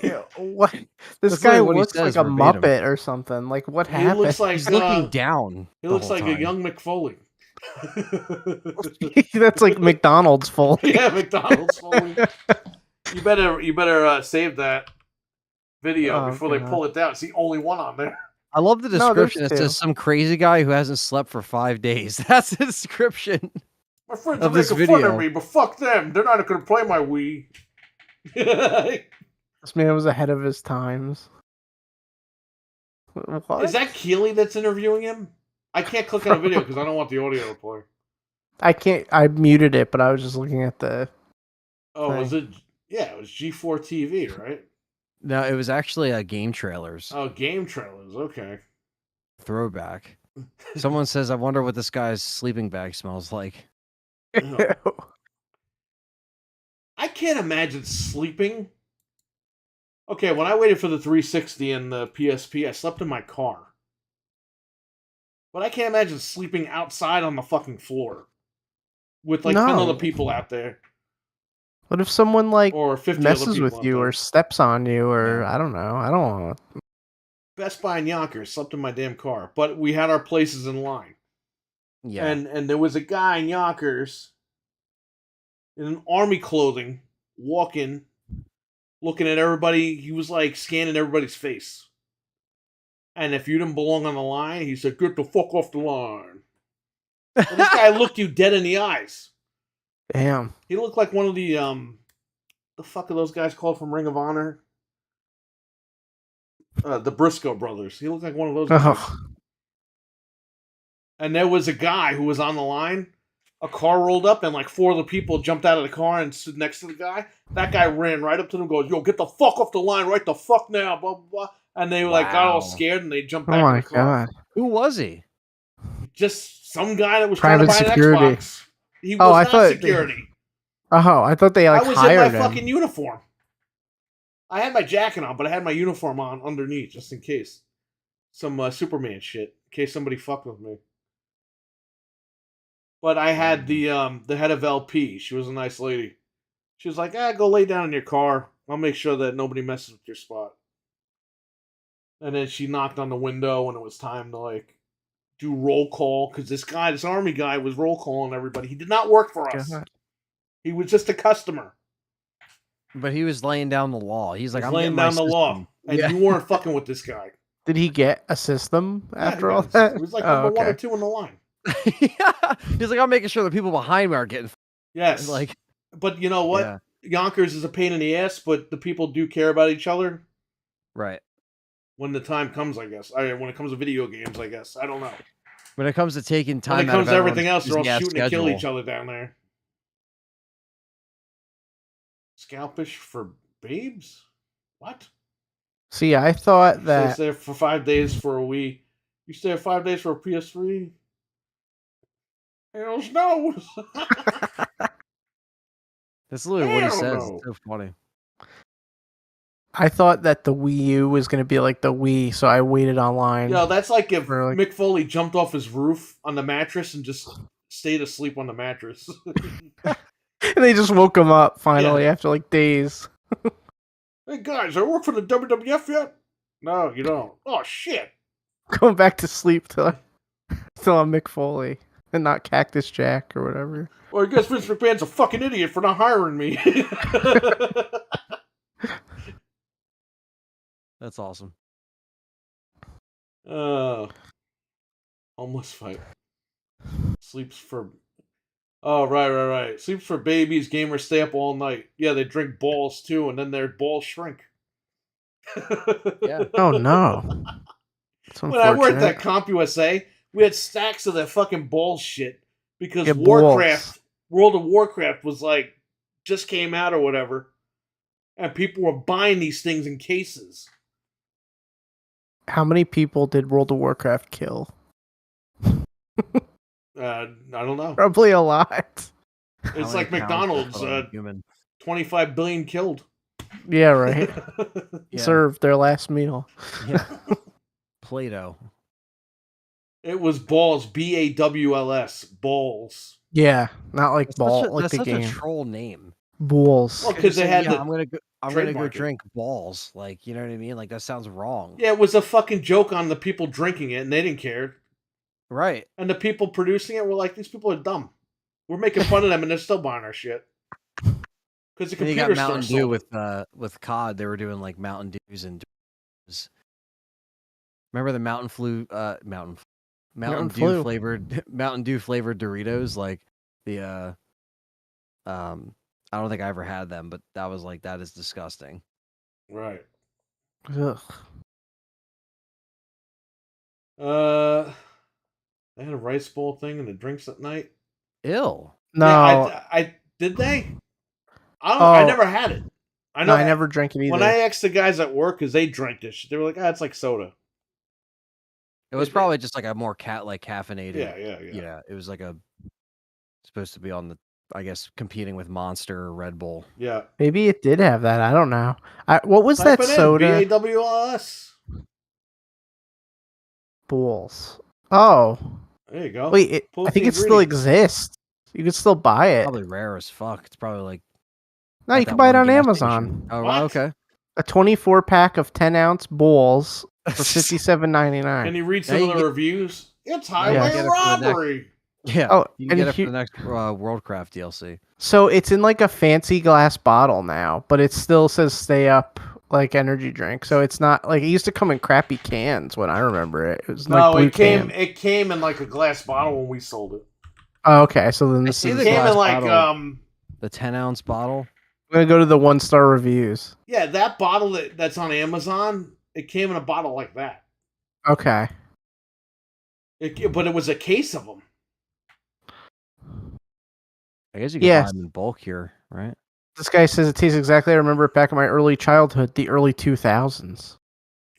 Yeah, what? This That's guy literally what he looks like says a verbatim. Muppet or something. Like, what He happened? looks like He's looking down. He the looks whole like time. a young McFoley. That's like McDonald's Foley. Yeah, McDonald's Foley. You better save that video before they pull it down. It's the only one on there. I love the description. there's It two. says some crazy guy who hasn't slept for 5 days. That's the description. My friends Of are this making fun video. of me, but fuck them. They're not going to play my Wii. This man was ahead of his times. What? Is that Keeley that's interviewing him? I can't click on a video because I don't want the audio to play. I can't. I muted it, but I was just looking at the. Oh, thing. was it? Yeah, it was G4 TV, right? No, it was actually game trailers. Oh, game trailers. Okay. Throwback. Someone says, "I wonder what this guy's sleeping bag smells like." I can't imagine sleeping. Okay, when I waited for the 360 and the PSP, I slept in my car. But I can't imagine sleeping outside on the fucking floor with like 10 other people out there. What if someone like Or 50 other messes people with out you there. or steps on you or I don't know. I don't know. Best Buy in Yonkers, slept in my damn car. But we had our places in line. Yeah. And there was a guy in Yonkers in army clothing walking, looking at everybody. He was like scanning everybody's face. And if you didn't belong on the line, he said, "Get the fuck off the line." And this guy looked you dead in the eyes. Damn. He looked like one of the fuck are those guys called from Ring of Honor? The Briscoe brothers. He looked like one of those guys. Oh. And there was a guy who was on the line. A car rolled up and like 4 of the people jumped out of the car and stood next to the guy. That guy ran right up to them and goes, "Yo, get the fuck off the line right the fuck now, blah, blah, blah." And they got all scared and they jumped back Oh in my the car. god. Who was he? Just some guy that was Private trying to buy security. an Xbox. He was I not thought security. Oh, I thought they like I was hired in my him. fucking uniform. I had my jacket on, but I had my uniform on underneath just in case. Some Superman shit. In case somebody fucked with me. But I had the head of LP. She was a nice lady. She was like, "Go lay down in your car. I'll make sure that nobody messes with your spot." And then she knocked on the window, and it was time to like do roll call because this army guy, was roll calling everybody. He did not work for us. God. He was just a customer. But he was laying down the law. He's like, He's "I'm laying getting my down the law, system." and Yeah. you weren't fucking with this guy. Did he get a system Yeah, after he all got that? He was like Oh, number 1 or okay. 2 in the line. Yeah. He's like, "I'm making sure the people behind me are getting Yes, like." but you know what? Yeah. Yonkers is a pain in the ass, but the people do care about each other Right. when the time comes. I guess. When it comes to video games, I guess. I don't know. When it comes to taking time, When it out comes of to everything everyone's else, they're all busy-ass shooting to kill schedule. each other down there. Scalpish for babes? What? See, I thought You that stay there for 5 days for a Wii. You stay there 5 days for a PS3? Hells no! That's literally what he Hell says. no. It's so funny. I thought that the Wii U was going to be like the Wii, so I waited online. Yo, that's like if For, like- Mick Foley jumped off his roof on the mattress and just stayed asleep on the mattress. And they just woke him up finally after like days. Hey guys, I work for the WWF yet? No, you don't. Oh shit! Going back to sleep till I'm Mick Foley and not Cactus Jack or whatever. Well, I guess Vince McMahon's a fucking idiot for not hiring me. That's awesome. Homeless fight. Sleeps for. Oh, right. Sleeps for babies. Gamers stay up all night. Yeah, they drink balls too, and then their balls shrink. Yeah. Oh no. That's When I worked unfortunate. at CompUSA, we had stacks of that fucking ball shit because Yeah, Warcraft, World of Warcraft was like just came out or whatever, and people were buying these things in cases. How many people did World of Warcraft kill? I don't know. Probably a lot. It's like McDonald's. 25 billion killed. Yeah, right. Yeah. Served their last meal. Yeah. Play-Doh. It was balls. BAWLS. Balls. Yeah, not like That's ball, such a, like that's the such game. a troll name. Balls. Well, because they had yeah, the. I'm gonna go trademark it. drink balls. Like, you know what I mean? Like, that sounds wrong. Yeah, it was a fucking joke on the people drinking it, and they didn't care. Right. And the people producing it were like, these people are dumb. We're making fun of them, and they're still buying our shit. Because the And you computer got store Mountain Dew sold with COD. They were doing like Mountain Dews and Doritos. Remember the Mountain Dew Flu. flavored Mountain Dew flavored Doritos? Like the I don't think I ever had them, but that was like, that is disgusting. Right. Ugh. They had a rice bowl thing and the drinks at night. Ill. No, Yeah, I did they? I never had it. I know. I never drank it either. When I asked the guys at work, because they drank this shit, they were like, "Ah, it's like soda." It was probably just like a more caffeinated. Yeah. Yeah, it was like supposed to be on the, I guess, competing with Monster or Red Bull. Yeah. Maybe it did have that. I don't know. What was Type that it in, soda? BAWLS. Bulls. Oh, There you go. wait. Pull I up think the it still ingredients. exists. You can still buy it. Probably rare as fuck. It's probably like, No, at you that can buy it one on gas Amazon. station. Oh, What? okay. A 24-pack of 10-ounce bowls for Can $57.99. you read Now some you of the get- reviews? It's you highway get it for the next- robbery. Yeah. Oh, You and can get it he- for the next Worldcraft DLC. So it's in like a fancy glass bottle now, but it still says "Stay Up" like energy drink. So it's not like it used to come in crappy cans when I remember it. It was like No, blue it came in like a glass bottle when we sold it. Oh, okay, so then I this see is. the It came glass in like bottle. The 10-ounce bottle. I'm gonna go to the 1-star reviews. yeah, that bottle that's on Amazon. It came in a bottle like that. Okay. But it was a case of them. I guess you can Yes. buy them in bulk here, right? This guy says it tastes exactly. I remember it back in my early childhood, the early 2000s.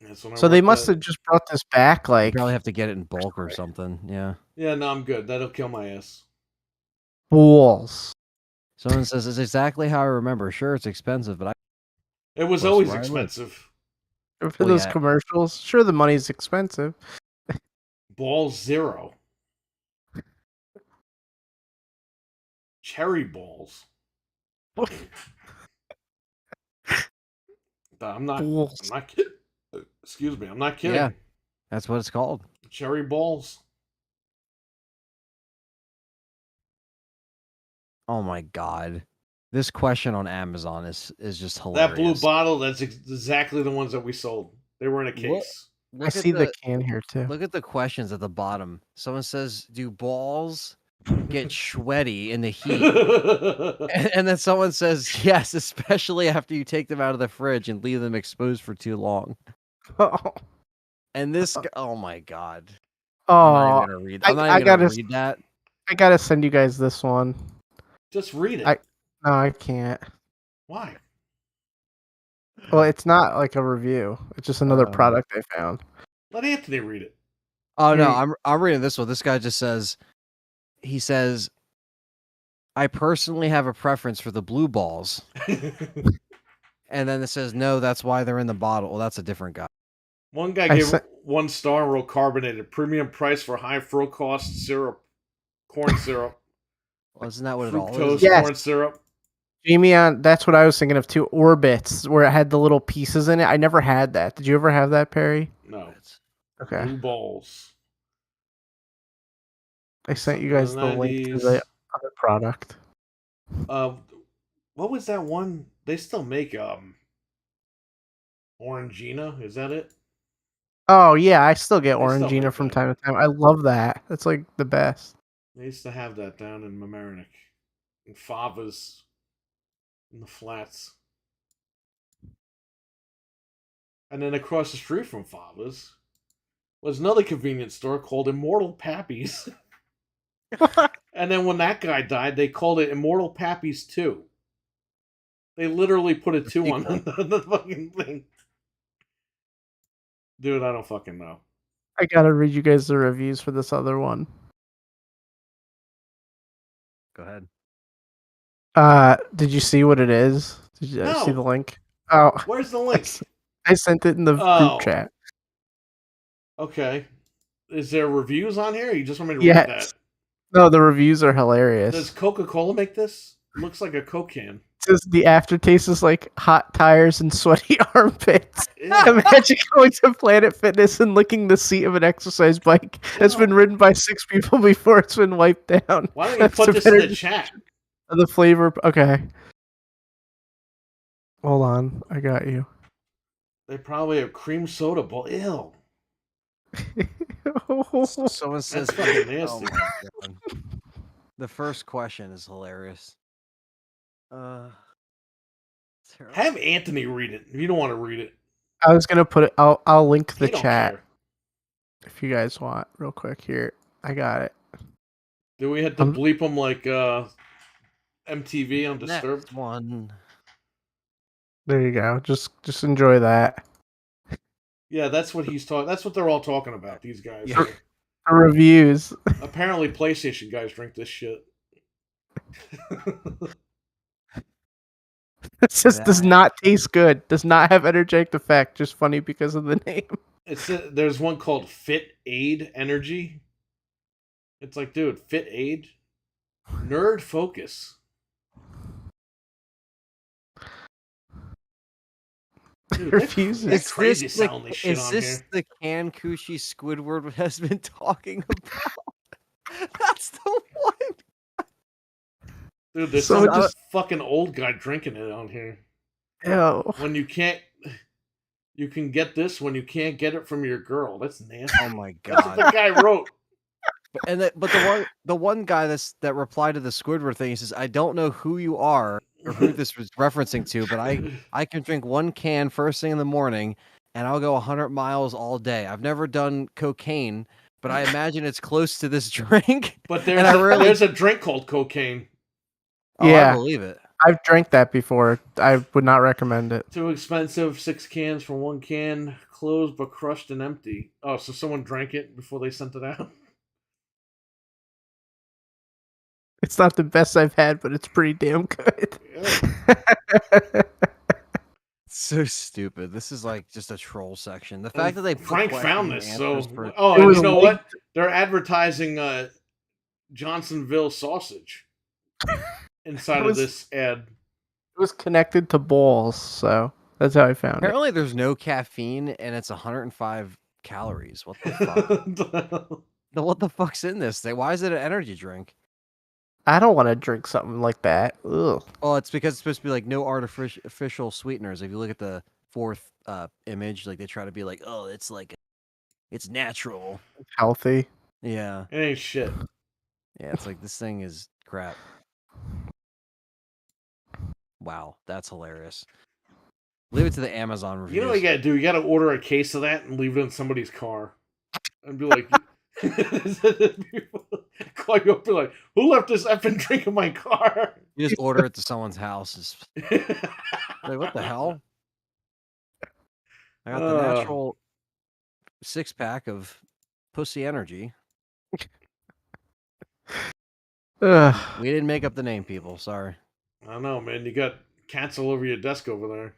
That's when I So they worked must at- have just brought this back, You like probably have to get it in bulk or something. Yeah. Yeah, no, I'm good. That'll kill my ass. fools. Someone says it's exactly how I remember. Sure, it's expensive, but It was Close always where I live. expensive. For Well, those yeah. commercials, sure the money's expensive. Ball zero. Cherry balls. I'm not Fools. kidding. Excuse me, I'm not kidding. Yeah. That's what it's called. Cherry balls. Oh my god. This question on Amazon is just hilarious. That blue bottle, that's exactly the ones that we sold. They were in a What? case. I Look see at the can here too. Look at the questions at the bottom. Someone says, "Do balls get sweaty in the heat?" And then someone says, "Yes, especially after you take them out of the fridge and leave them exposed for too long." And this, oh my god! I'm not Oh, even gonna read. I'm not even gonna read that. I gotta send you guys this one. Just read it. No, I can't. Why? Well, it's not like a review. It's just another product I found. Let Anthony read it. Oh no, Here I'm reading this one. This guy just says, he says, "I personally have a preference for the blue balls," and then it says, "No, that's why they're in the bottle." Well, that's a different guy. One guy I gave said- 1 star and wrote carbonated. Premium price for high fructose syrup. Corn syrup. Well, isn't that what it all Fructose is? Yes. corn syrup. Jamie, that's what I was thinking of too. Orbits, where it had the little pieces in it. I never had that. Did you ever have that, Perry? No. Okay. Blue balls. I sent you guys the link to the other product. What was that one? They still make Orangina. Is that it? Oh yeah, I still get They still Orangina make from that. time to time. I love that. That's like the best. They used to have that down in Mamaroneck. In Favas. In the flats. And then across the street from Favas was another convenience store called Immortal Pappy's. And then when that guy died, they called it Immortal Pappy's 2. They literally put a 2 on the fucking thing. Dude, I don't fucking know. I gotta read you guys the reviews for this other one. Go ahead. Did you see what it is? Did you see No. the link? Oh, Where's the link? I sent it in the Oh. group chat. Okay. Is there reviews on here? Or you just want me to Yes. read that? No, the reviews are hilarious. Does Coca-Cola make this? Looks like a Coke can. It says the aftertaste is like hot tires and sweaty armpits. Ew. Imagine going to Planet Fitness and licking the seat of an exercise bike that's been Ew. ridden by 6 people before it's been wiped down. Why don't you That's put the this in the better- chat? The flavor. Okay. Hold on. I got you. They probably have cream soda bowl. Ew. Someone says, That's fucking oh nasty. my God. The first question is hilarious. Terrible. Have Anthony read it if you don't want to read it. I was gonna put it. I'll link the He don't chat care. if you guys want, real quick. Here, I got it. Do we have to bleep him like MTV on Disturbed? Next one. There you go. Just enjoy that. Yeah, that's what he's talking. That's what they're all talking about. These guys. Yeah. The reviews. Apparently, PlayStation guys drink this shit. It just does not taste good. Does not have energetic effect. Just funny because of the name. There's one called Fit Aid Energy. It's like, dude, Fit Aid, nerd focus. Dude, Refuses. that's crazy sounding shit on this here. the can Coochie Squidward has been talking about? That's the one. Dude, there's So some just- fucking old guy drinking it on here. Ew. When you can't, you can get this when you can't get it from your girl. That's nasty. Oh my That's what God. the guy wrote. But the one guy that replied to the Squidward thing, he says, I don't know who you are or who this was referencing to, but I can drink one can first thing in the morning and I'll go 100 miles all day. I've never done cocaine, but I imagine it's close to this drink. But And I really- there's a drink called cocaine. Oh, Yeah. I believe it. I've drank that before. I would not recommend it. Too expensive. 6 cans for 1 can. Closed but crushed and empty. Oh, so someone drank it before they sent it out? It's not the best I've had, but it's pretty damn good. Yeah. So stupid. This is like just a troll section. The fact that they put Frank questions found and this, so answers for- oh, It and was you know linked- what? They're advertising Johnsonville sausage inside was- of this ad. It was connected to balls, so that's how I found it. Apparently, there's no caffeine and it's 105 calories. What the fuck? What the fuck's in this thing? Why is it an energy drink? I don't want to drink something like that. Ugh. Oh, it's because it's supposed to be like no artificial sweeteners. If you look at the fourth image, like they try to be like, oh, it's like it's natural. Healthy. Yeah, It ain't shit. yeah. It's like this thing is crap. Wow, that's hilarious. Leave it to the Amazon reviews. You know what you gotta do? You gotta order a case of that and leave it in somebody's car. And be like, call you up and be like, who left this effing drink in my car? You just order it to someone's house. It's like, what the hell? I got the natural 6-pack of pussy energy. Ugh. We didn't make up the name, people. Sorry. I don't know, man. You got cats all over your desk over there.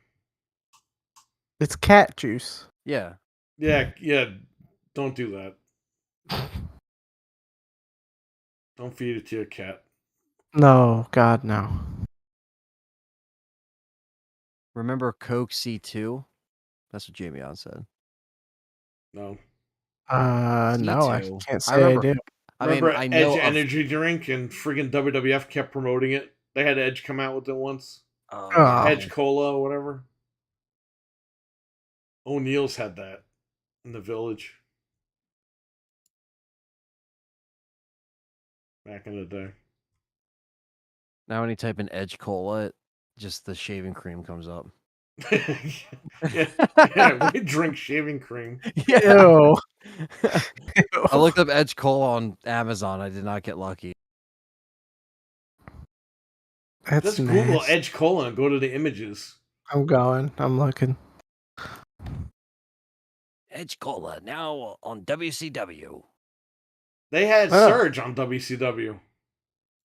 It's cat juice. Yeah. Yeah. Don't do that. Don't feed it to your cat. No, God, no. Remember Coke C2? That's what Jamie on said. No. No, I C2. can't I say I, remember- do. I mean, Remember I know Edge of- energy drink and friggin' WWF kept promoting it. They had Edge come out with it once. Oh, Oh. yeah. Edge Cola or whatever. O'Neill's had that in the Village. Back in the day. Now when you type in Edge Cola, just the shaving cream comes up. yeah, we drink shaving cream. Ew. I looked up Edge Cola on Amazon. I did not get lucky. That's Just Google nasty. Edge Cola and go to the images. I'm going. I'm looking. Edge Cola now on WCW. They had Oh. Surge on WCW.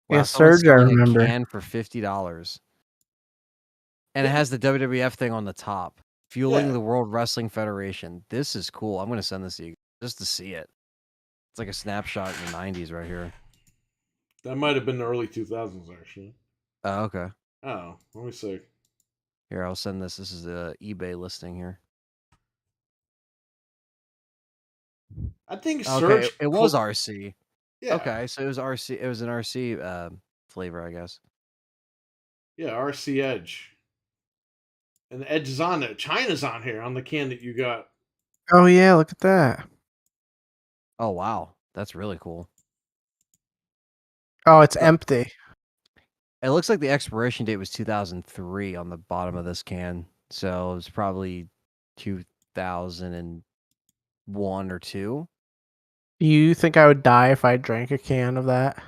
Yeah, someone's Surge, I selling remember. a can for $50. And it has the WWF thing on the top. Fueling Yeah. the World Wrestling Federation. This is cool. I'm going to send this to you just to see it. It's like a snapshot in the 90s right here. That might have been the early 2000s, actually. Oh, okay. Oh, let me see. Here, I'll send this. This is the eBay listing here. I think Okay, Surge. it was RC. Yeah. Okay, so it was RC. It was an RC flavor, I guess. Yeah, RC Edge. And the Edge is on it. China's on here on the can that you got. Oh yeah, look at that. Oh wow, that's really cool. Oh, it's So- empty. It looks like the expiration date was 2003 on the bottom of this can, so it was probably 2001 or 2. Do you think I would die if I drank a can of that?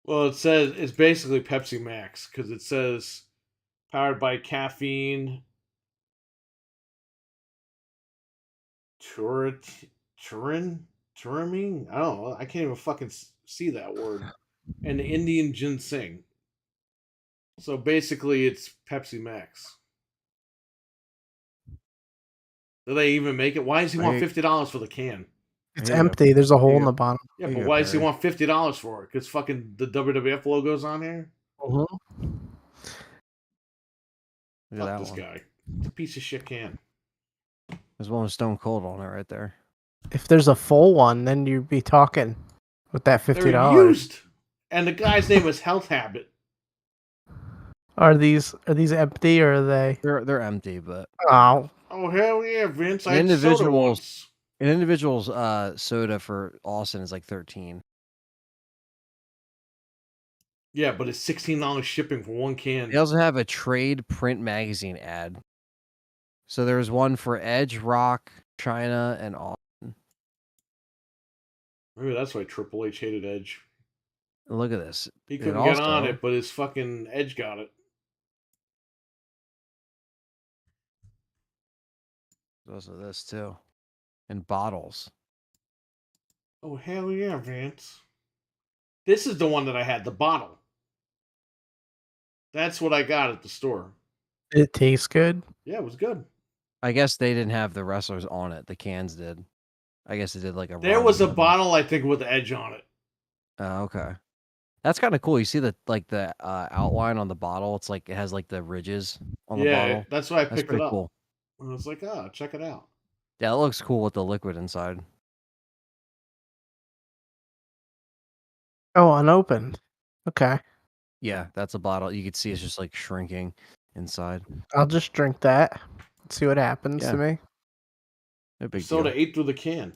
Well, it says it's basically Pepsi Max because it says powered by caffeine. Turamine? I don't know. I can't even fucking see that word. And Indian ginseng. So basically, it's Pepsi Max. Do they even make it? Why does he want Right. $50 for the can? It's There you go. empty. There's a hole you in go. the bottom. Yeah, There but you go, why does he Perry. want $50 for it? Because fucking the WWF logo's on here. Mhm. Look at Fuck that this one. guy. It's a piece of shit can. There's one with Stone Cold on it right there. If there's a full one, then you'd be talking with that They're $50. used, and the guy's name is Health Habit. Are these empty or are they? They're empty, but Oh, Oh hell yeah, Vince! I An had soda individual's- once. an individual's soda for Austin is like 13. Yeah, but it's $16 shipping for one can. They also have a trade print magazine ad. So there's one for Edge, Rock, China, and Austin. Maybe that's why Triple H hated Edge. Look at this. He And couldn't get on also- it, but his fucking Edge got it. There's also this too. And bottles. Oh hell yeah, Vince! This is the one that I had, the bottle. That's what I got at the store. it tastes good. Yeah, it was good. I guess they didn't have the wrestlers on it. The cans did. I guess it did like a. There rum was a one. bottle, I think, with Edge on it. Oh, okay. That's kind of cool. You see the outline on the bottle. It's like it has like the ridges on the Yeah, bottle. that's why I That's picked it pretty up. cool. And I was like, oh, check it out. Yeah, it looks cool with the liquid inside. Oh, unopened. Okay, Yeah, that's a bottle. You can see it's just like shrinking inside. I'll just drink that. See what happens Yeah. to me. No big Soda deal. ate through the can.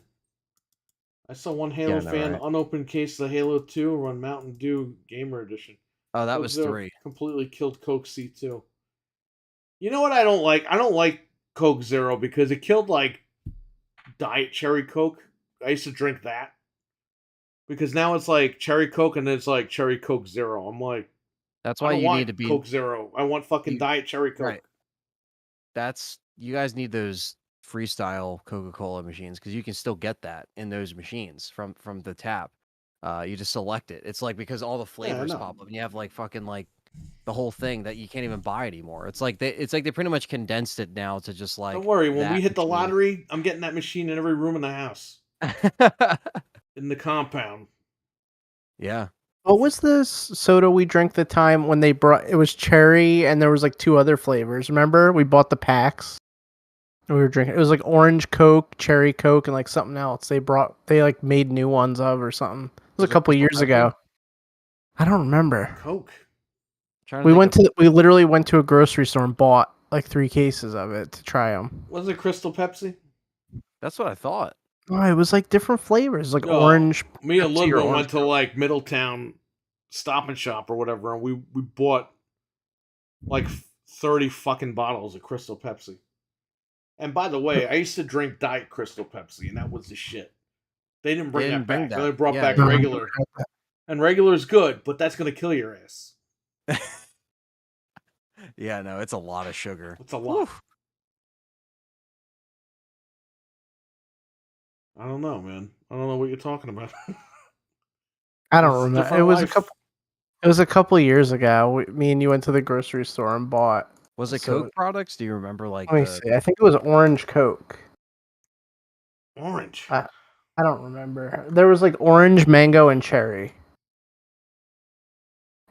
I saw one Halo I know, fan right? unopened case of Halo 2 run Mountain Dew Gamer Edition. Oh, that Coke was Zero 3. Completely killed Coke C2. You know what I don't like? I don't like Coke Zero because it killed like Diet Cherry Coke. I used to drink that. Because now it's like Cherry Coke and then it's like Cherry Coke Zero. I'm like, That's I why don't you want need to be. Coke Zero. I want fucking you- Diet Cherry Coke. Right. You guys need those freestyle Coca-Cola machines because you can still get that in those machines from the tap. You just select it. It's like because all the flavors know. pop up and you have like fucking like the whole thing that you can't even buy anymore. It's like they pretty much condensed it now to just like. Don't worry, when that we hit the machine. lottery, I'm getting that machine in every room in the house. In the compound. Yeah. What was this soda we drank the time when they brought? It was cherry and there was like 2 other flavors. Remember, we bought the packs. And we were drinking. It was like orange Coke, cherry Coke, and like something else. They like made new ones of or something. It was a Was it couple Crystal years ago. Pepsi? I don't remember. Coke. We literally went to a grocery store and bought like 3 cases of it to try them. Was it Crystal Pepsi? That's what I thought. Oh, it was like different flavors, like No, orange. Me and Pepsi or Ludwig orange went to like Middletown Stop and Shop or whatever, and we bought like 30 fucking bottles of Crystal Pepsi. And by the way, I used to drink Diet Crystal Pepsi, and that was the shit. They didn't bring that back. They brought back they didn't. regular. And regular is good, but that's going to kill your ass. Yeah, no, it's a lot of sugar. It's a lot. Oof. I don't know, man. I don't know what you're talking about. I It's don't a remember. different It was a life. couple. It was a couple years ago. Me and you went to the grocery store and bought. Was it So- Coke products? Do you remember like Let me the see. I think it was orange Coke. Orange. I don't remember. There was like orange, mango, and cherry.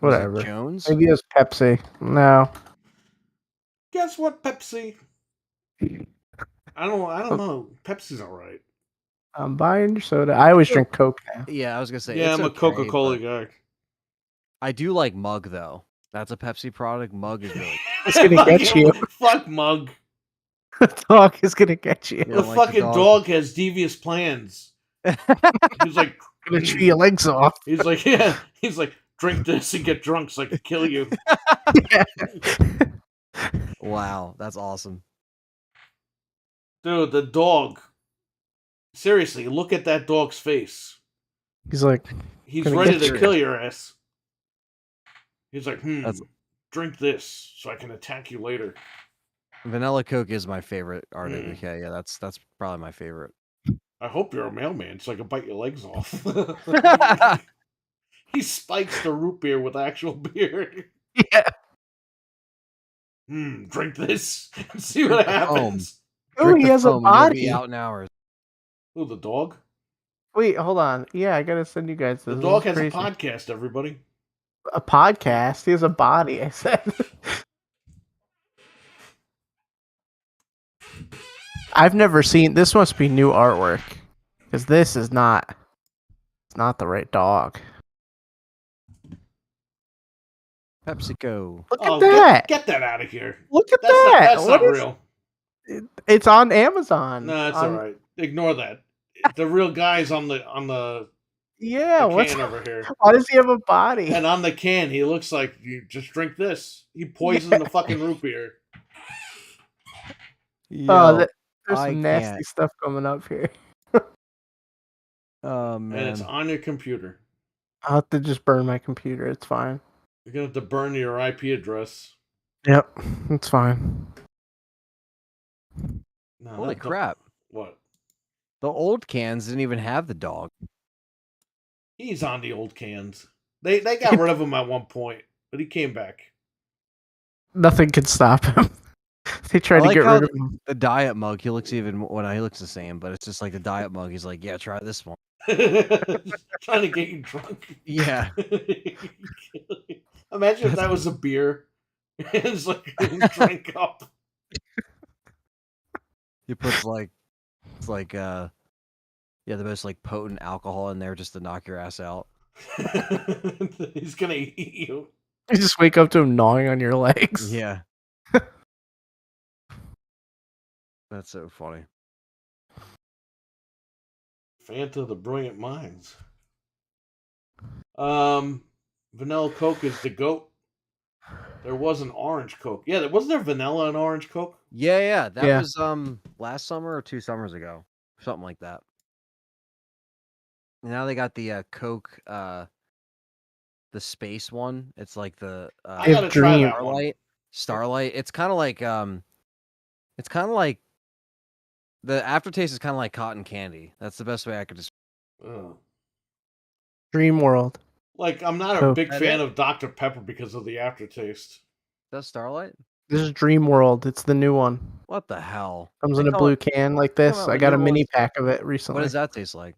was it Whatever. Jones? Maybe it was Pepsi. No. Guess what, Pepsi? I don't know. Pepsi's all right. I'm buying your soda. I always drink Coke now. Yeah, I was gonna say Yeah, it's I'm a okay, Coca-Cola but guy. I do like Mug though. That's a Pepsi product. Mug is really It's gonna get you. Fuck Mug. The dog is gonna get you. You The don't like the fucking dog? dog has devious plans. He's like, Gonna chew your legs off. he's like, yeah. He's like, drink this and get drunk so I can kill you. Wow, that's awesome. Dude, the dog. Seriously, look at that dog's face. He's like, He's Gonna ready get to you. kill your ass. He's like, That's- drink this so I can attack you later. Vanilla Coke is my favorite RWK. Mm. Yeah, that's probably my favorite. I hope you're a mailman so I can bite your legs off. He spikes the root beer with actual beer. yeah. Drink this and see what Drink the foam. happens. Oh, Drink he the has a foam and you'll be body. out in hours. Ooh, the dog? Wait, hold on. Yeah, I gotta send you guys this. The This dog is has crazy. a podcast, everybody. A podcast. He has a body. I said. I've never seen. This must be new artwork, because this is not. It's not the right dog. PepsiCo. Look Oh, at that. get that out of here. Look at That's that. That's What not is- real. It's on Amazon. No, it's On- all right. Ignore that. The real guy's on the Yeah. the What's? can over here. Why does he have a body? And on the can, he looks like you just drink this. He poisoned the fucking root beer. Oh, there's I some nasty can't. stuff coming up here. Oh And it's man. on your computer. I'll have to just burn my computer. It's fine. You're gonna have to burn your IP address. Yep, it's fine. No, Holy not crap. What? The old cans didn't even have the dog. He's on the old cans. They got rid of him at one point, but he came back. Nothing can stop him. They tried to like get how rid of him. The diet mug, he looks even well, he looks the same, but it's just like the diet mug. He's like, yeah, try this one. Trying to get you drunk. Yeah. Imagine if that was a beer. It's like drink up. He puts like it's like the most like potent alcohol in there just to knock your ass out. He's gonna eat you. You just wake up to him gnawing on your legs. Yeah. That's so funny. Fanta the Brilliant Minds. Vanilla Coke is the goat. There was an orange Coke. Yeah, wasn't there vanilla and orange Coke? Yeah. That Yeah. was last summer or 2 summers ago. Something like that. Now they got the Coke the space one. It's like the I gotta try Dream. that one. Starlight. It's kind of like the aftertaste is kind of like cotton candy. That's the best way I could describe. Ugh. Dream World. Like, I'm not a Coke. big That fan it? of Dr. Pepper because of the aftertaste. That's Starlight. This is Dream World. It's the new one. What the hell? Comes They in a come blue out- can like come this. out I with got a new mini ones. pack of it recently. What does that taste like?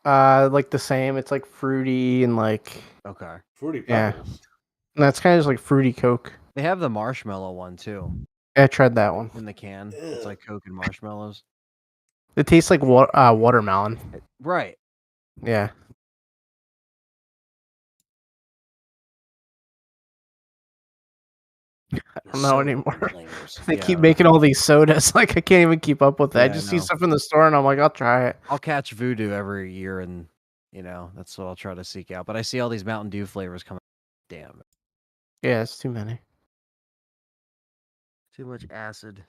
Like the same. It's like fruity and like Okay. Fruity Yeah. Pebbles. that's kind of just like fruity Coke. They have the marshmallow one too Yeah, I tried that one. in the can. It's Ugh. like Coke and marshmallows. It tastes like watermelon. Right. Yeah. I don't know anymore. They keep making all these sodas. Like I can't even keep up with that. Yeah, I I just see know. stuff in the store and I'm like, I'll try it. I'll catch Voodoo every year, and that's what I'll try to seek out. But I see all these Mountain Dew flavors coming. Damn, Yeah, it's too many. too much acid.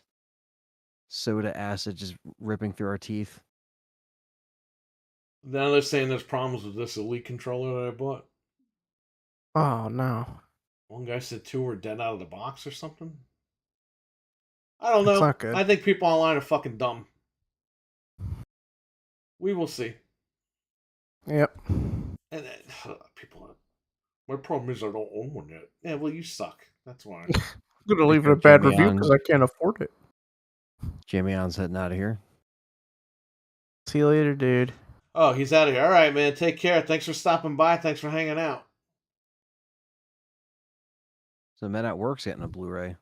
Soda acid just ripping through our teeth. Now they're saying there's problems with this Elite controller that I bought. Oh no. One guy said 2 were dead out of the box or something. I don't That's know. not good. I think people online are fucking dumb. We will see. Yep. And people, my problem is I don't own one yet. Yeah, well, you suck. That's why. I'm gonna leave it Sure, a bad Jimmy review on. because I can't afford it. Jamie On's heading out of here. See you later, dude. Oh, he's out of here. All right, man. Take care. Thanks for stopping by. Thanks for hanging out. So Men at Work's getting a Blu-ray,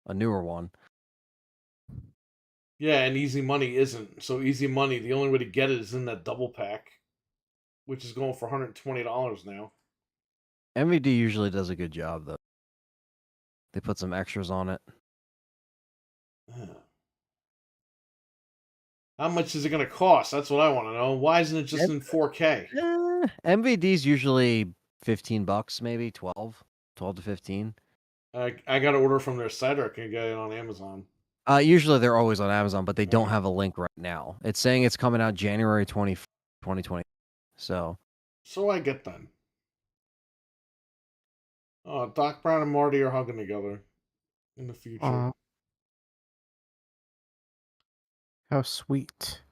a newer one. Yeah, and Easy Money isn't. So Easy Money, the only way to get it is in that double pack, which is going for $120 now. MVD usually does a good job though. They put some extras on it. Yeah. How much is it going to cost? That's what I want to know. Why isn't it just in 4K? MVD's usually $15, maybe 12 to 15. I got to order from their site, or I can get it on Amazon. Usually they're always on Amazon, but they don't Right. have a link right now. It's saying it's coming out January 2020. So I get them. Oh, Doc Brown and Marty are hugging together in the future. How sweet.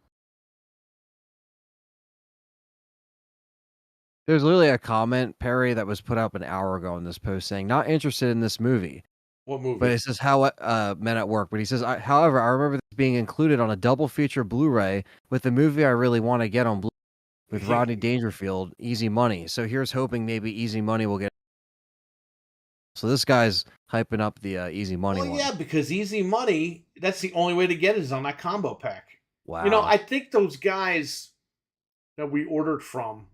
there's literally a comment, Perry, that was put up an hour ago in this post saying, not interested in this movie. What movie? But it says how Men at Work. But he says, however, I remember this being included on a double feature Blu-ray with the movie I really want to get on Blu with Rodney Dangerfield, Easy Money. So here's hoping maybe Easy Money will get. So this guy's hyping up the Easy Money Well, one. yeah, because Easy Money, that's the only way to get it is on that combo pack. Wow. You know, I think those guys that we ordered from,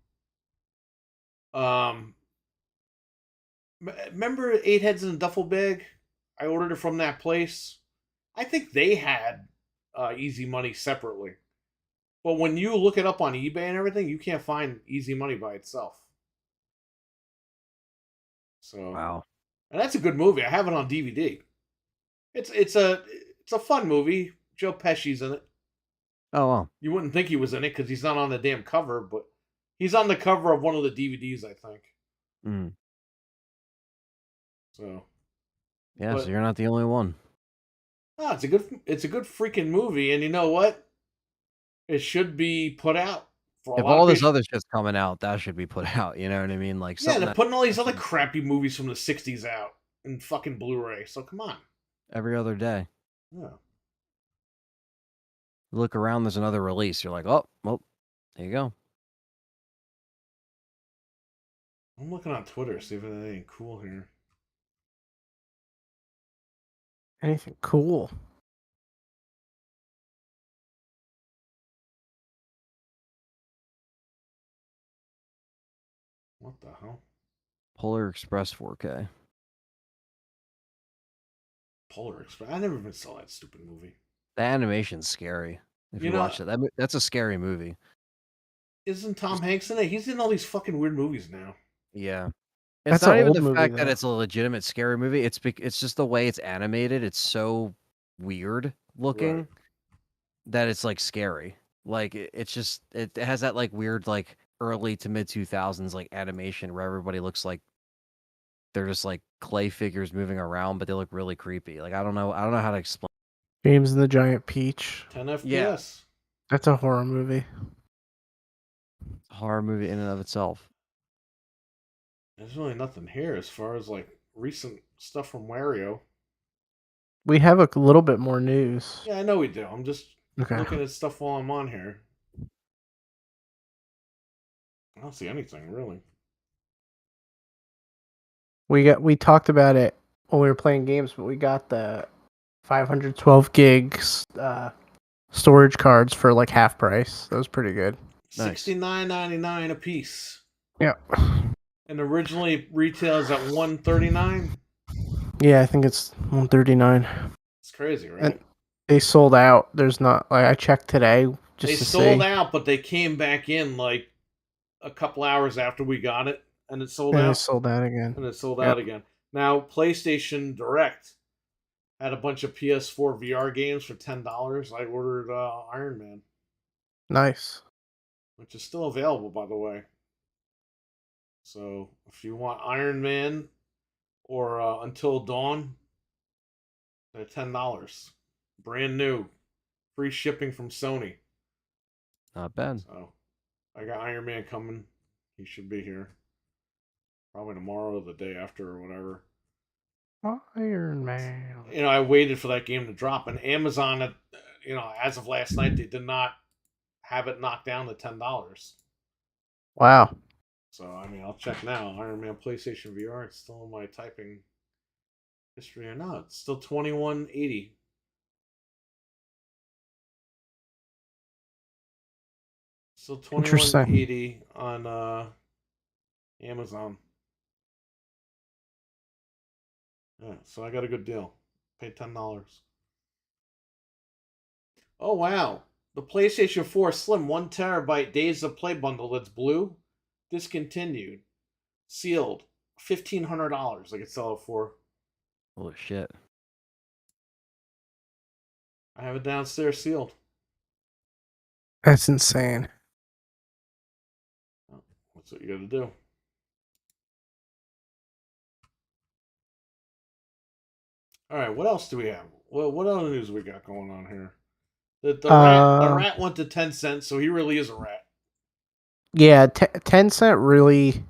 remember 8 Heads in a Duffel Bag? I ordered it from that place. I think they had Easy Money separately. But when you look it up on eBay and everything, you can't find Easy Money by itself. So, Wow. and that's a good movie. I have it on DVD. It's a fun movie. Joe Pesci's in it. Oh, wow. You wouldn't think he was in it because he's not on the damn cover, but he's on the cover of one of the DVDs, I think. Mm. So, Yeah, but so you're not the only one. it's a good freaking movie, and you know what? It should be put out for a If lot all of this people. other shit's coming out, that should be put out. You know what I mean? Like Yeah, something they're that putting all these other crappy movies from the '60s out in fucking Blu-ray. So come on. every other day. Yeah. You look around, there's another release. You're like, oh, well, there you go. I'm looking on Twitter, see if there's anything cool here. Anything cool? What the hell? Polar Express 4K. Polar Express. I never even saw that stupid movie. The animation's scary. If you watch it, that's a scary movie. Isn't Tom Hanks in it? He's in all these fucking weird movies now. Yeah. That's It's not an even old the movie, fact that though. it's a legitimate scary movie. It's just the way it's animated. It's so weird looking Right. that it's like scary. Like it's just it has that like weird like early to mid 2000s like animation where everybody looks like they're just like clay figures moving around, but they look really creepy. Like I don't know how to explain. James and the Giant Peach. 10 FPS. Yeah. That's a horror movie. It's a horror movie in and of itself. There's really nothing here as far as like recent stuff from Wario. We have a little bit more news. Yeah, I know we do. I'm just Okay. looking at stuff while I'm on here. I don't see anything really. We talked about it when we were playing games, but we got the 512 gigs storage cards for like half price. That was pretty good. Nice. $69.99 a piece. Yeah. And originally retails at $139. Yeah, I think it's 139. It's crazy, right? And they sold out. There's not like I checked today just They to sold see. out, but they came back in like a couple hours after we got it, and it sold And out. it sold out again. And it sold out again. Now, PlayStation Direct had a bunch of PS4 VR games for $10. I ordered Iron Man, Nice. which is still available, by the way. So, if you want Iron Man, or Until Dawn. They're $10, brand new, free shipping from Sony. Not bad. So I got Iron Man coming. He should be here probably tomorrow or the day after or whatever. Iron Man. I waited for that game to drop, and Amazon, as of last night, they did not have it knocked down to $10. Wow. So I'll check now. Iron Man PlayStation VR. It's still in my typing history or not? It's still $21.80. Still $21.80 on Amazon. Yeah, so I got a good deal. Paid $10. Oh wow. The PlayStation 4 Slim 1 terabyte Days of Play bundle that's blue, discontinued. Sealed. $1,500 I could sell it for. Holy shit. I have it downstairs sealed. That's insane. That's what you gotta do. Alright, what else do we have? Well, what other news we got going on here? The rat went to 10 cents, so he really is a rat. Yeah, 10 cent really,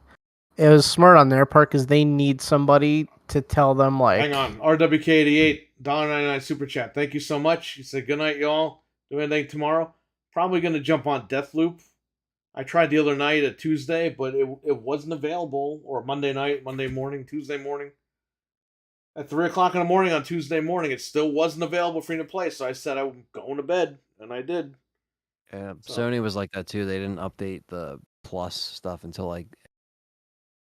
it was smart on their part because they need somebody to tell them, like... Hang on, RWK88, $1.99 super chat. Thank you so much. He said, good night, y'all. Do anything tomorrow? Probably going to jump on Deathloop. I tried the other night at Tuesday, but it wasn't available. Or Monday night, Monday morning, Tuesday morning. At 3 o'clock in the morning on Tuesday morning, it still wasn't available for me to play. So I said I'm going to bed, and I did. Yeah, Sony was like that too. They didn't update the Plus stuff until like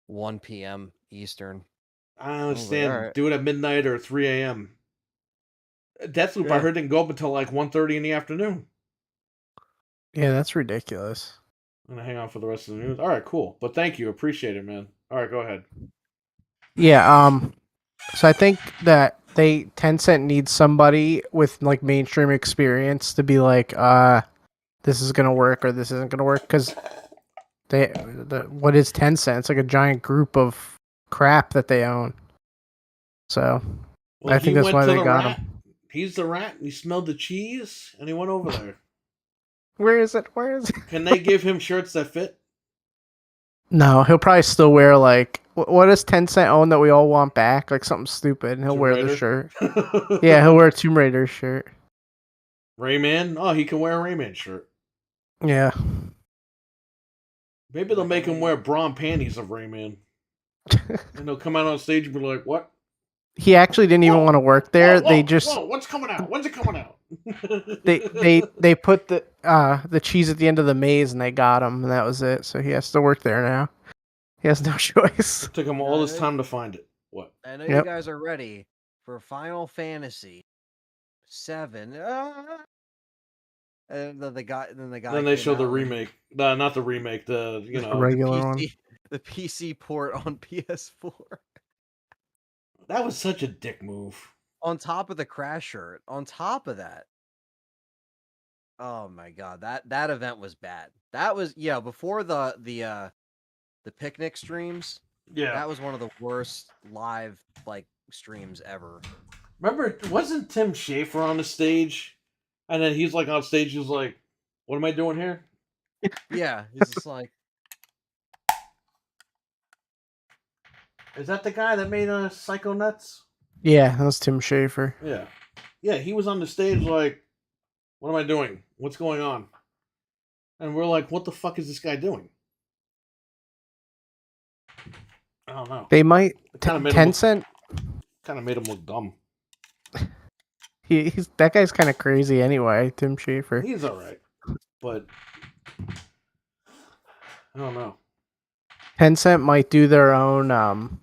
1 p.m. Eastern. I don't understand. All right. Do it at midnight or 3 a.m. Deathloop, I heard, didn't go up until like 1:30 in the afternoon. Yeah, that's ridiculous. I'm going to hang on for the rest of the news. All right, cool. But thank you. Appreciate it, man. All right, go ahead. Yeah, so I think that 10 cent needs somebody with like mainstream experience to be like, this is gonna work or this isn't gonna work, because what is 10 cents? Like a giant group of crap that they own. So Well, I think that's why they got him. He's the rat, and he smelled the cheese, and he went over there. Where is it? Can they give him shirts that fit? No, he'll probably still wear like, what does 10 cent own that we all want back? Like something stupid, and he'll Tomb wear Raider? the shirt. Yeah, he'll wear a Tomb Raider shirt. Rayman? Oh, he can wear a Rayman shirt. Yeah. Maybe they'll make him wear bra and panties of Rayman. And he'll come out on stage and be like, what? He actually didn't even want to work there. Whoa, they just what's coming out? When's it coming out? they put the cheese at the end of the maze and they got him, and that was it. So he has to work there now. He has no choice. It took him all this time to find it. What? I know you guys are ready for Final Fantasy 7. And then they show the remake. Not the remake. The regular one. The PC port on PS4. That was such a dick move. On top of the crash shirt. On top of that. Oh my god, that event was bad. That was before the picnic streams. Yeah, that was one of the worst live streams ever. Remember, wasn't Tim Schafer on the stage? And then he's like on stage, he's like, what am I doing here? Yeah, he's just like, is that the guy that made Psycho Nuts? Yeah, that was Tim Schafer. Yeah, he was on the stage like, what am I doing? What's going on? And we're like, what the fuck is this guy doing? I don't know. They might 10 cent kind of made him look dumb. He's that guy's kind of crazy anyway, Tim Schafer. He's all right, but I don't know. 10 cent might do their own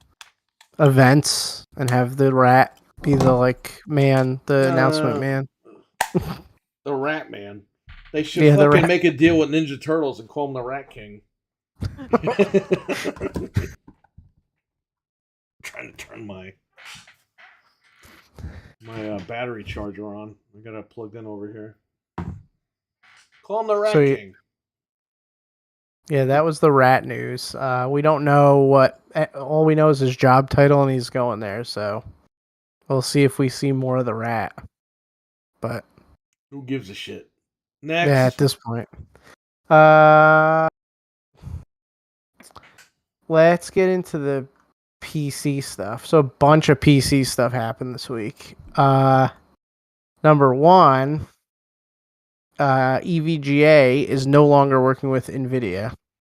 events and have the rat be the announcement man. The Rat Man. They should fucking make a deal with Ninja Turtles and call him the Rat King. Trying to turn my battery charger on. I got it plugged in over here. Call him the Rat King. Yeah, that was the rat news. We don't know what. All we know is his job title, and he's going there. So we'll see if we see more of the rat. But Who gives a shit? yeah, Next. at this point, uh, let's get into the PC stuff. So a bunch of PC stuff happened this week. Number one, EVGA is no longer working with Nvidia.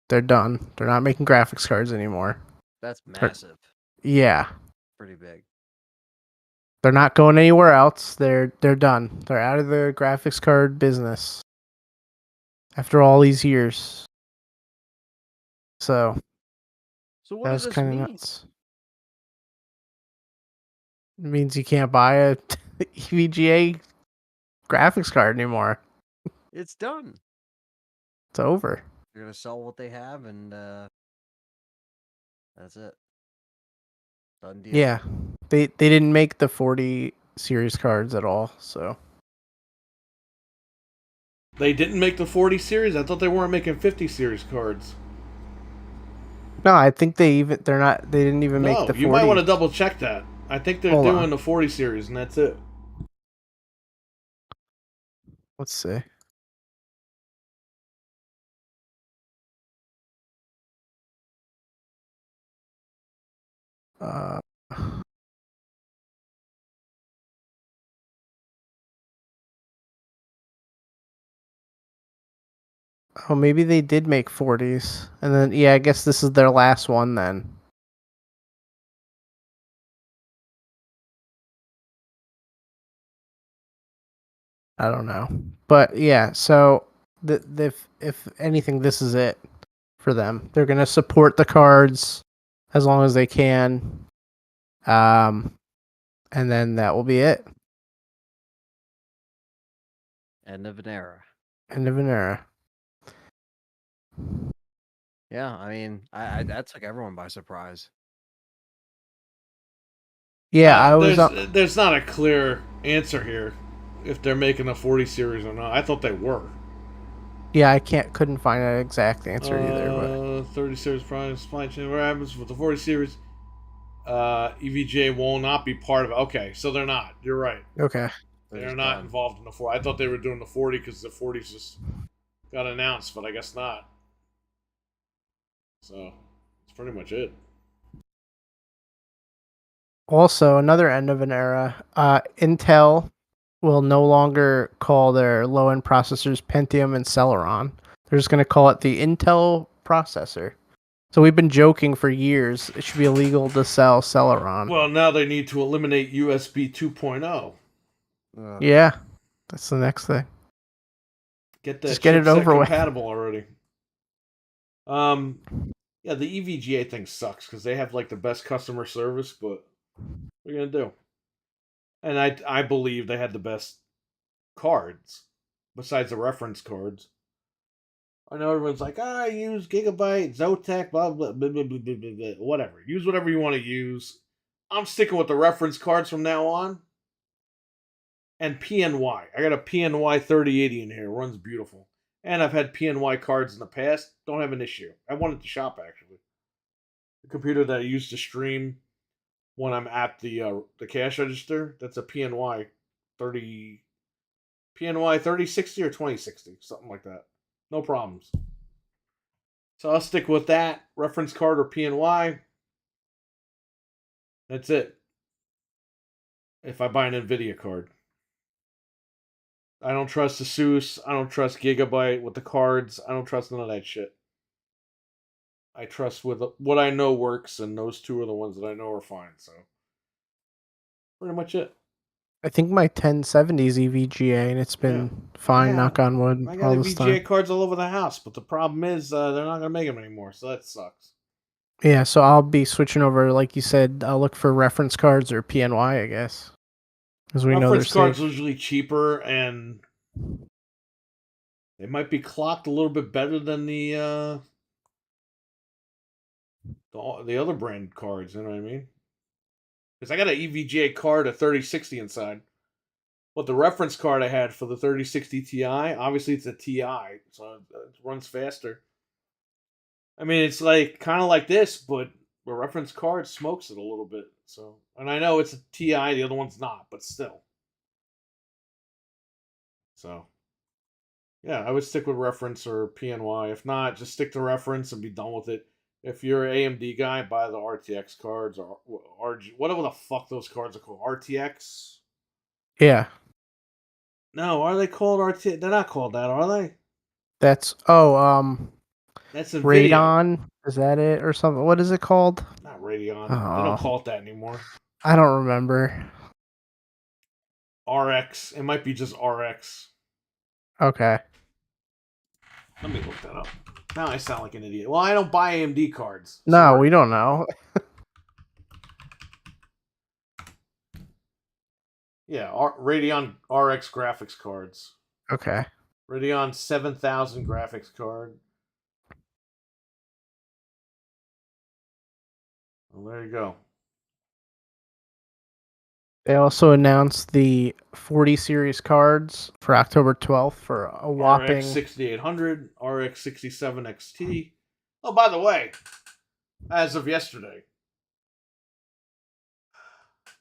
They're done. They're not making graphics cards anymore. That's massive. Yeah. Pretty big. They're not going anywhere else. They're done. They're out of the graphics card business after all these years. So So what that does was this kind of mean? nuts. It means you can't buy a EVGA graphics card anymore. It's done. It's over. They're gonna sell what they have, and that's it. Done deal. Yeah. They didn't make the 40 series cards at all, so They didn't make the 40 series? I thought they weren't making 50 series cards. no, I think they didn't even make No, the 40. you might want to double check that. I think they're Hold doing on. the 40 series, and that's it. Let's see. Uh, oh, maybe they did make 40s. And then, yeah, I guess this is their last one then. I don't know. But yeah, so if anything, this is it for them. They're going to support the cards as long as they can. And then that will be it. End of an era. End of an era. Yeah, I mean, I that took everyone by surprise. Yeah, I was up. There's not a clear answer here if they're making a 40 series or not. I thought they were. Yeah, I couldn't find an exact answer either, but 30 series prime supply chain. What happens with the 40 series? EVGA will not be part of it. Okay, so they're not. You're right. okay. They're not involved in the 40. I thought they were doing the 40 because the 40s just got announced, but I guess not. So that's pretty much it. Also, another end of an era. Intel will no longer call their low-end processors Pentium and Celeron. They're just going to call it the Intel processor. So we've been joking for years it should be illegal to sell Celeron. Well, now they need to eliminate USB 2.0. Yeah, that's the next thing. Get that Just get it chipset over with. compatible already. Yeah, the EVGA thing sucks because they have like the best customer service, but what are you gonna do? And I believe they had the best cards besides the reference cards. I know everyone's like, I use Gigabyte, Zotac, blah blah blah blah blah blah blah, blah. Whatever. Use whatever you want to use. I'm sticking with the reference cards from now on. And PNY. I got a PNY 3080 in here. Runs beautiful. And I've had PNY cards in the past. Don't have an issue. I wanted to shop actually. The computer that I use to stream when I'm at the cash register. That's a PNY 3060 or 2060, something like that. No problems. So I'll stick with that reference card or PNY. That's it. If I buy an Nvidia card, I don't trust Asus. I don't trust Gigabyte with the cards. I don't trust none of that shit. I trust with what I know works, and those two are the ones that I know are fine. So, pretty much it. I think my 1070 is EVGA, and it's been fine, knock on wood, I got all this VGA time. cards all over the house, but the problem is they're not gonna make them anymore, so that sucks. Yeah, so I'll be switching over, like you said. I'll look for reference cards or PNY, I guess, because we know they're Reference cards safe. are usually cheaper, and they might be clocked a little bit better than the other brand cards. You know what I mean? Because I got an EVGA card, a 3060 inside. But the reference card I had for the 3060 Ti, obviously it's a Ti, so it runs faster. I mean, it's like kind of like this, but the reference card smokes it a little bit. So, and I know it's a TI, the other one's not, but still. So, yeah, I would stick with reference or PNY. If not, just stick to reference and be done with it. If you're an AMD guy, buy the RTX cards or RG, whatever the fuck those cards are called. RTX? Yeah. No, are they called RTX? They're not called that, are they? That's That's NVIDIA. Radeon. Is that it or something? What is it called? Not Radeon. They Oh, don't call it that anymore. I don't remember. RX. It might be just RX. Okay. Let me look that up. Now I sound like an idiot. Well, I don't buy AMD cards. No, Sorry. we don't know. Yeah, Radeon RX graphics cards. Okay. Radeon 7000 graphics card. Well, there you go. They also announced the 40 series cards for October 12th for a whopping RX 6800, RX 67 XT. Oh, by the way, as of yesterday,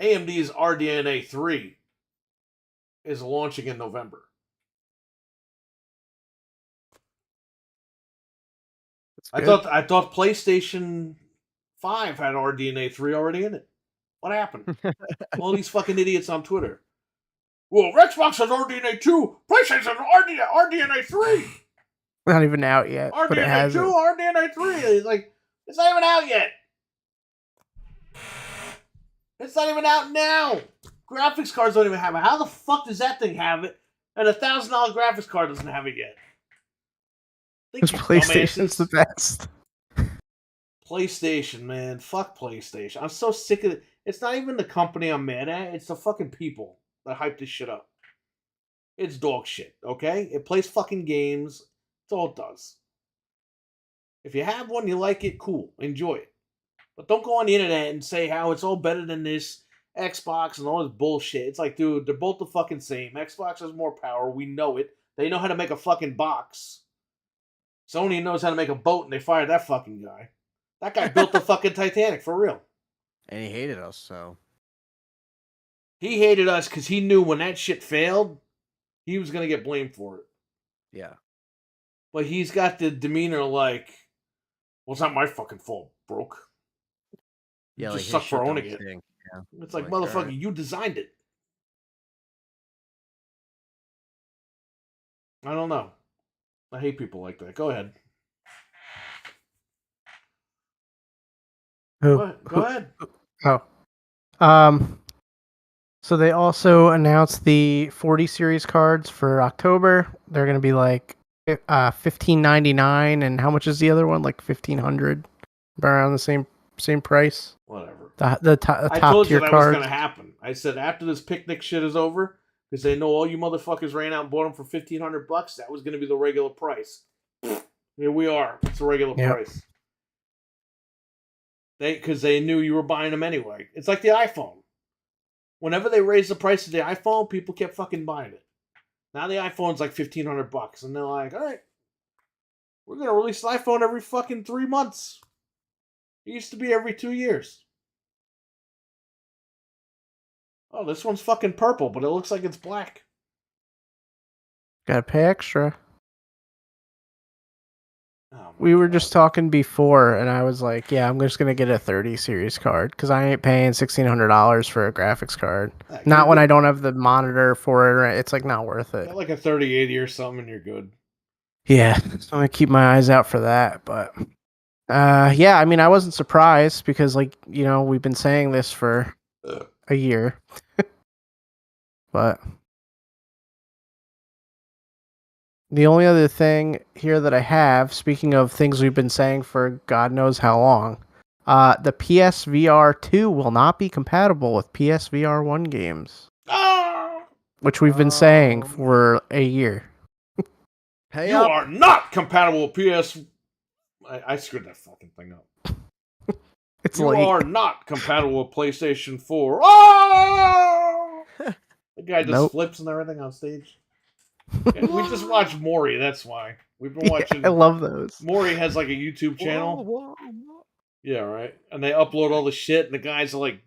AMD's RDNA 3 is launching in November. I thought PlayStation 5 had RDNA 3 already in it. What happened? All these fucking idiots on Twitter. Well, Xbox has RDNA 2, PlayStation has RDNA 3. not even out yet, but it RDNA has 2, RDNA 3. It's like, it's not even out yet. It's not even out now. Graphics cards don't even have it. How the fuck does that thing have it? And $1,000 graphics card doesn't have it yet. Because PlayStation's the best. PlayStation, man. Fuck PlayStation. I'm so sick of it. It's not even the company I'm mad at. It's the fucking people that hype this shit up. It's dog shit, okay? It plays fucking games. That's all it does. If you have one, you like it, cool. Enjoy it. But don't go on the internet and say how it's all better than this Xbox and all this bullshit. It's like, dude, they're both the fucking same. Xbox has more power. We know it. They know how to make a fucking box. Sony knows how to make a boat, and they fired that fucking guy. That guy built the fucking Titanic, for real. And he hated us, so. He hated us because he knew when that shit failed, he was going to get blamed for it. Yeah. But he's got the demeanor like, well, it's not my fucking fault, broke. Yeah, just like suck for owning it. Yeah. It's like motherfucker, right. You designed it. I don't know. I hate people like that. Go ahead. Go ahead. Oh. So they also announced the 40 series cards for October. They're going to be like $15.99, and how much is the other one? Like $1,500, around the same price. Whatever. The top I told tier you that cards. was going to happen. I said after this picnic shit is over, because they know all you motherfuckers ran out and bought them for $1,500. That was going to be the regular price. Here we are. It's the regular price. Because they knew you were buying them anyway. It's like the iPhone. Whenever they raised the price of the iPhone, people kept fucking buying it. Now the iPhone's like $1,500, and they're like, all right, we're going to release an iPhone every fucking 3 months. It used to be every 2 years. Oh, this one's fucking purple, but it looks like it's black. Gotta pay extra. Oh we were just talking before, and I was like, yeah, I'm just going to get a 30 series card, because I ain't paying $1,600 for a graphics card. Not when I don't have the monitor for it. It's like not worth it. Got like a 3080 or something, and you're good. Yeah, so I'm going to keep my eyes out for that, but... yeah, I mean, I wasn't surprised, because, like, you know, we've been saying this for a year. But... the only other thing here that I have, speaking of things we've been saying for God knows how long, the PSVR 2 will not be compatible with PSVR 1 games. Which we've been saying for a year. Hey, you are not compatible with PS... I screwed that fucking thing up. It's you late. are not compatible with PlayStation 4. Oh! The guy just flips and everything on stage. Yeah, we just watched Maury, that's why. We've been watching. I love those. Maury has like a YouTube channel. Whoa. Yeah, right. And they upload all the shit, and the guys are like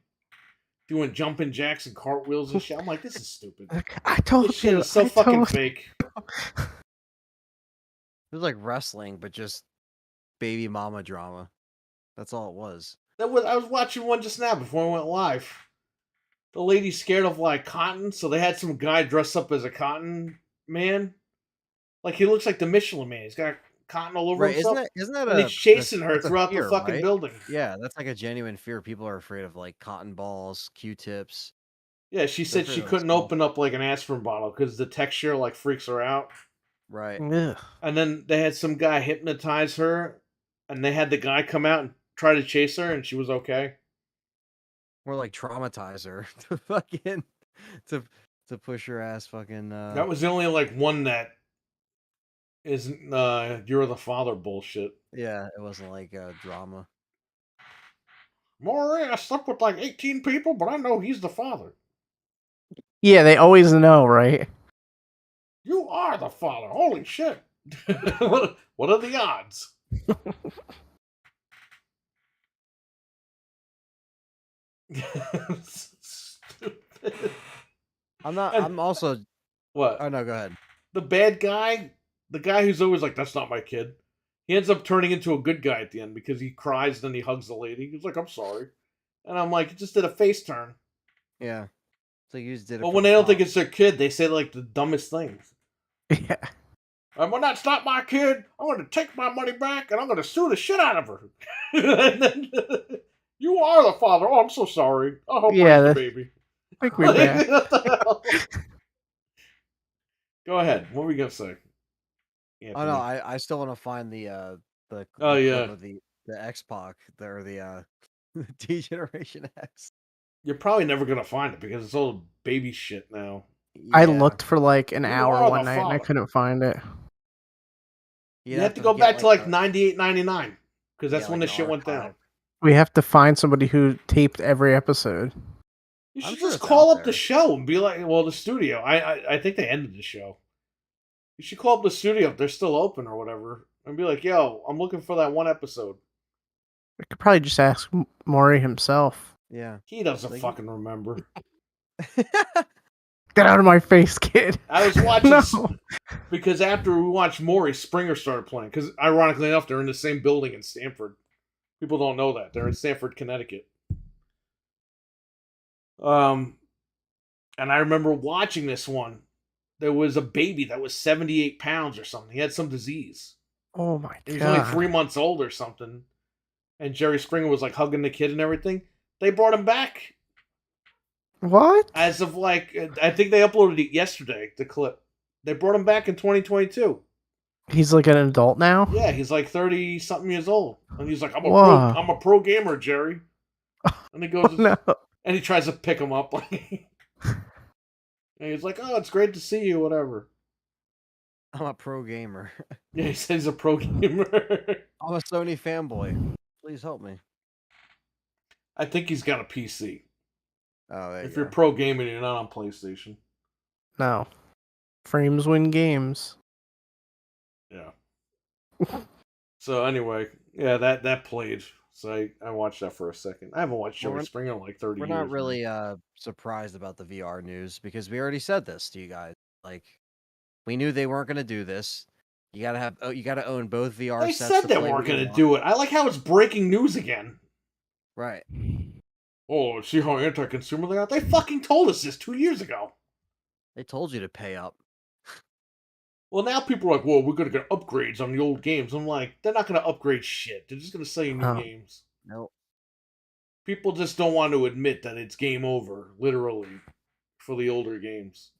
doing jumping jacks and cartwheels and shit. I'm like, this is stupid. I told This shit you. is so I fucking told- fake. It was like wrestling, but just baby mama drama. That's all it was. I was watching one just now before I went live. The lady's scared of like cotton, so they had some guy dress up as a cotton man. Like he looks like the Michelin Man. He's got cotton all over Right? himself. Isn't that And a he's chasing her that's a throughout fear, the fucking right? building. Yeah, that's like a genuine fear. People are afraid of like cotton balls, Q-tips. Yeah, she They're said she afraid of couldn't stuff. open up like an aspirin bottle because the texture like freaks her out. Right. Ugh. And then they had some guy hypnotize her, and they had the guy come out and try to chase her, and she was okay. More like traumatize her to fucking to push her ass fucking That was the only like one that isn't you're the father bullshit. yeah, it wasn't like drama. Maury, I slept with like 18 people, but I know he's the father. Yeah, they always know, right? You are the father. Holy shit. What are the odds? Stupid. And- I'm also What? oh no, go ahead. The bad guy, the guy who's always like, that's not my kid. He ends up turning into a good guy at the end because he cries, then he hugs the lady. He's like, I'm sorry. And I'm like, you just did a face turn. Yeah. So you just did it. But for when the they don't think clout. it's their kid, they say like the dumbest things. Yeah. When that's not my kid, I'm going to take my money back and I'm going to sue the shit out of her. And then, you are the father. Oh, I'm so sorry. I hope Yeah, raise the that- baby. I think we're back. What the hell? Go ahead. What were we going to say? Oh no, I still want to find the Oh, clip yeah. of the X-Pac or the D Generation X. You're probably never going to find it because it's all baby shit now. I Yeah. looked for like an You hour are one the night and I father. couldn't find it. You have to go get, back to like a- 98, 99 because that's yeah, when like this an shit went down. archive. We have to find somebody who taped every episode. You I'm should sure just it's call out up the there. show and be like, well, the studio. I think they ended the show. You should call up the studio if they're still open or whatever and be like, yo, I'm looking for that one episode. I could probably just ask Maury himself. Yeah. He doesn't Like- fucking remember. Get out of my face, kid. I was watching No. because after we watched Maury, Springer started playing. Because ironically enough, they're in the same building in Stamford. People don't know that. They're in Stamford, Connecticut. And I remember watching this one. There was a baby that was 78 pounds or something. He had some disease. Oh my He was only god. 3 months old or something. And Jerry Springer was like hugging the kid and everything. They brought him back What? as of like, I think they uploaded it yesterday, the clip. They brought him back in 2022. He's like an adult now? Yeah, he's like 30 something years old. And he's like, I'm Whoa. a pro gamer, Jerry. And he goes, Oh, no. and he tries to pick him up. And he's like, oh, it's great to see you, whatever. I'm a pro gamer. Yeah, he says he's a pro gamer. I'm a Sony fanboy. Please help me. I think he's got a PC. Oh, there If you you're go. pro gaming, you're not on PlayStation. No. Frames win games. Yeah. So anyway, yeah, that played. So I watched that for a second. I haven't watched Well, Jerry Springer in like 30 We're years. not man. really surprised about the VR news because we already said this to you guys. Like, we knew they weren't going to do this. You gotta own both VR They sets. said to they play weren't what you going to want. do it. I like how it's breaking news again. Right. Oh, see how anti-consumer they are? They fucking told us this 2 years ago. They told you to pay up. Well, now people are like, well, we're going to get upgrades on the old games. I'm like, they're not going to upgrade shit. They're just going to sell you new Oh. games. Nope. People just don't want to admit that it's game over, literally, for the older games.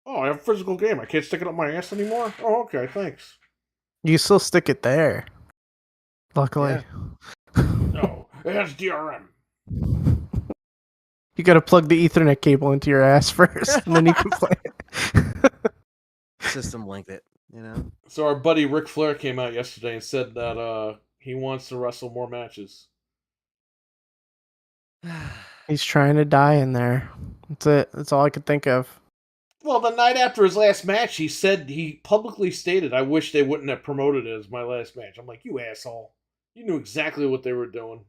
Oh, I have a physical game. I can't stick it up my ass anymore? Oh, okay, thanks. You still stick it there. Luckily. No, it has DRM. You gotta plug the Ethernet cable into your ass first, and then you can play it. System linked it. You know. So our buddy Ric Flair came out yesterday and said that he wants to wrestle more matches. He's trying to die in there. That's it. That's all I could think of. Well, the night after his last match, he publicly stated, "I wish they wouldn't have promoted it as my last match." I'm like, you asshole! You knew exactly what they were doing.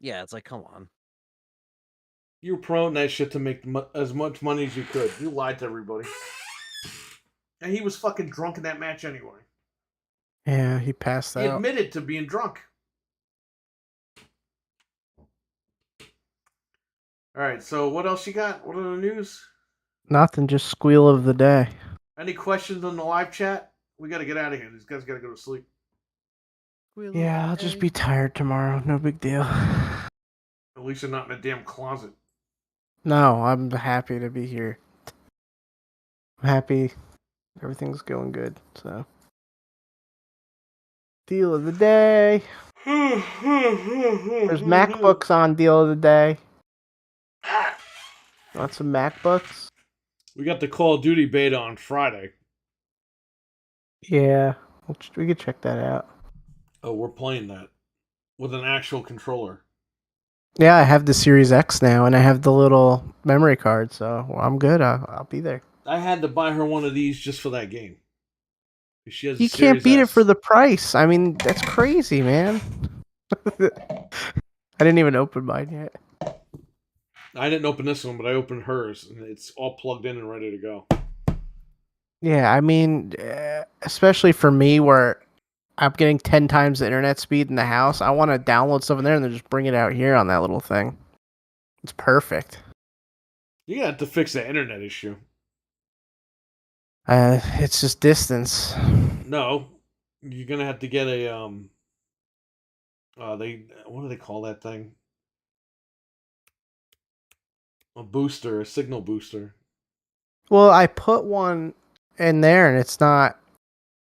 Yeah, it's like, come on. You were promoting that shit to make as much money as you could. You lied to everybody, and he was fucking drunk in that match anyway. Yeah, he passed He out. admitted to being drunk. All right, so what else you got? What are the news? Nothing, just squeal of the day. Any questions on the live chat? We got to get out of here. These guys got to go to sleep. Yeah, I'll just be tired tomorrow. No big deal. At least you're not in a damn closet. No, I'm happy to be here. I'm happy. Everything's going good, so. Deal of the day. There's MacBooks on deal of the day. Want some MacBooks? We got the Call of Duty beta on Friday. Yeah, we could check that out. Oh, we're playing that with an actual controller. Yeah, I have the Series X now, and I have the little memory card, so I'm good. I'll be there. I had to buy her one of these just for that game. She has You a can't Series beat it S. for the price. I mean, that's crazy, man. I didn't even open mine yet. I didn't open this one, but I opened hers, and it's all plugged in and ready to go. Yeah, I mean, especially for me, where I'm getting 10 times the internet speed in the house, I want to download stuff in there and then just bring it out here on that little thing. It's perfect. You're gonna have to fix that internet issue. It's just distance. No, you're gonna have to get a what do they call that thing? A booster, a signal booster. Well, I put one in there and it's not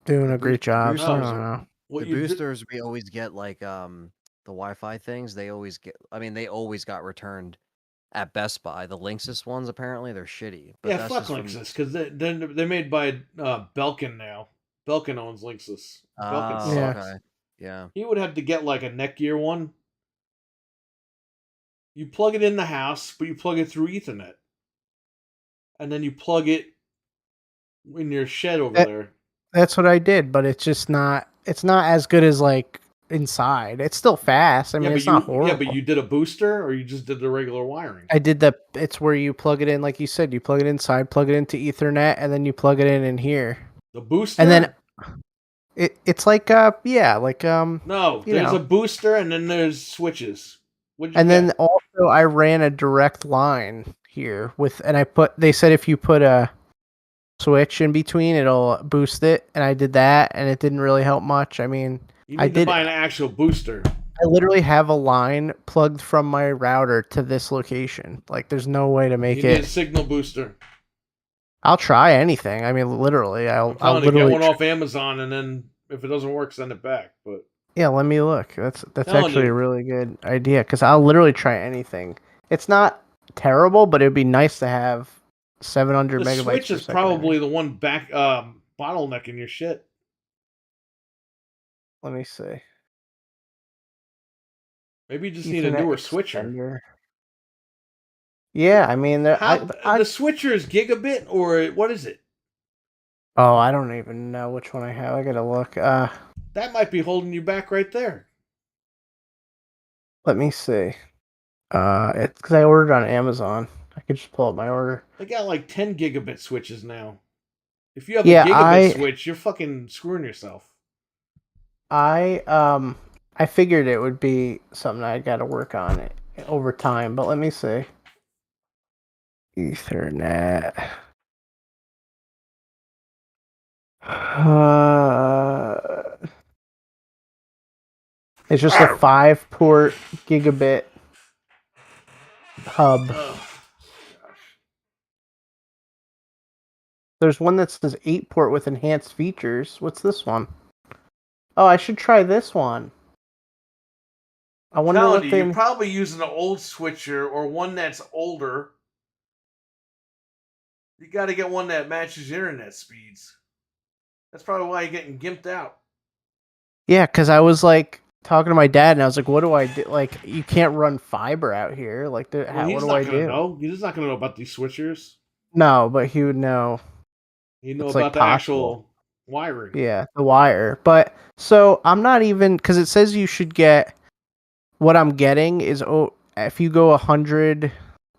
doing a great job. boosters So I don't know. What the you boosters we always get like the Wi-Fi things. They always got returned at Best Buy. The Linksys ones apparently they're shitty. But yeah, that's fuck just from... Linksys because they're made by Belkin now. Belkin owns Linksys. Belkin Oh, sucks. okay. Yeah. He would have to get like a Netgear one. You plug it in the house, but you plug it through Ethernet, and then you plug it in your shed over there. That's what I did, but it's just not. It's not as good as like inside. It's still fast. I mean, it's not horrible. Yeah, but you did a booster, or you just did the regular wiring. I did the. It's where you plug it in, like you said. You plug it inside, plug it into Ethernet, and then you plug it in here. The booster, and then it's like No, there's a booster, and then there's switches. And then also I ran a direct line here they said if you put a switch in between, it'll boost it, and I did that, and it didn't really help much. I mean, you need to buy an actual booster. I literally have a line plugged from my router to this location. Like, there's no way to make you need a signal booster. I'll try anything. I mean, literally, I'll literally get one off Amazon, and then if it doesn't work, send it back. But yeah, let me look. That's actually a really good idea because I'll literally try anything. It's not terrible, but it'd be nice to have 700 megabytes. The Switch is probably the one back bottleneck in your shit. Let me see. Maybe you just need a newer switcher. Yeah, I mean, the switcher is gigabit or what is it? Oh, I don't even know which one I have. I gotta look. That might be holding you back right there. Let me see. It's because I ordered on Amazon. I could just pull up my order. They got like 10 gigabit switches now. If you have a gigabit switch, you're fucking screwing yourself. I figured it would be something I got to work on it over time, but let me see. Ethernet. It's just a 5-port gigabit hub. There's one that says 8-port with enhanced features. What's this one? Oh, I should try this one. I wonder what you're probably using an old switcher or one that's older. You got to get one that matches internet speeds. That's probably why you're getting gimped out. Yeah, because I was like talking to my dad, and I was like, "What do I do? Like, you can't run fiber out here. Like, what do I do?" Know. He's not going to know about these switchers. No, but he would know. You know It's, about like, the possible. actual wiring. Yeah, the wire. But so I'm not even because it says you should get what I'm getting is if you go 100,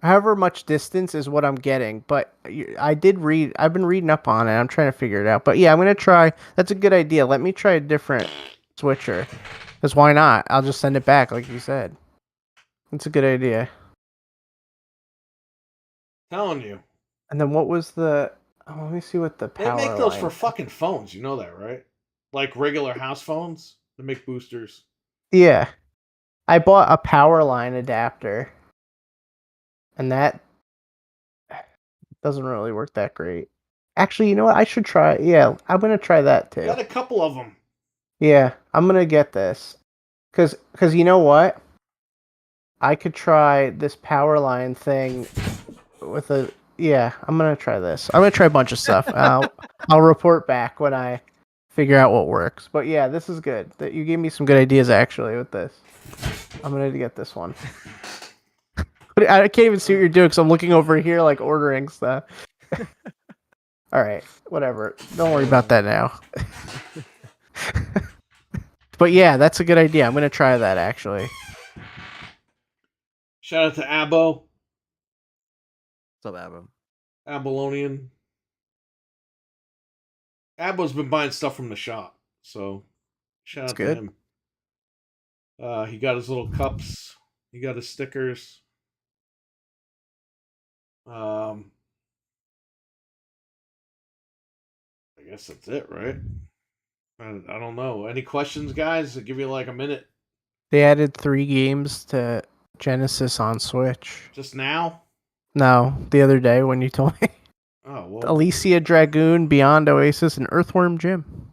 however much distance is what I'm getting. But I've been reading up on it. I'm trying to figure it out. But yeah, I'm gonna try. That's a good idea. Let me try a different switcher. Because why not? I'll just send it back like you said. It's a good idea. Telling you. And then what was the? Oh, let me see what the They power make those line. for fucking phones. You know that, right? Like regular house phones. They make boosters. Yeah, I bought a power line adapter, and that doesn't really work that great. Actually, you know what? I should try. Yeah, I'm gonna try that too. Got a couple of them. Yeah, I'm gonna get this, cause you know what? I could try this power line thing with a. Yeah, I'm gonna try this. I'm gonna try a bunch of stuff. I'll report back when I figure out what works. But yeah, this is good. That you gave me some good ideas actually with this. I'm gonna get this one. But I can't even see what you're doing because I'm looking over here like ordering stuff. All right, whatever. Don't worry about that now. But yeah, that's a good idea. I'm gonna try that actually. Shout out to Abo, What's up, Abba? Abalonian. Abo's been buying stuff from the shop, so shout That's out good. to him. He got his little cups. He got his stickers. I guess that's it, right? I don't know. Any questions, guys? I'll give you like a minute. They added 3 games to Genesis on Switch. Just now? No, the other day when you told me. Oh, well. Alicia Dragoon, Beyond Oasis, and Earthworm Jim.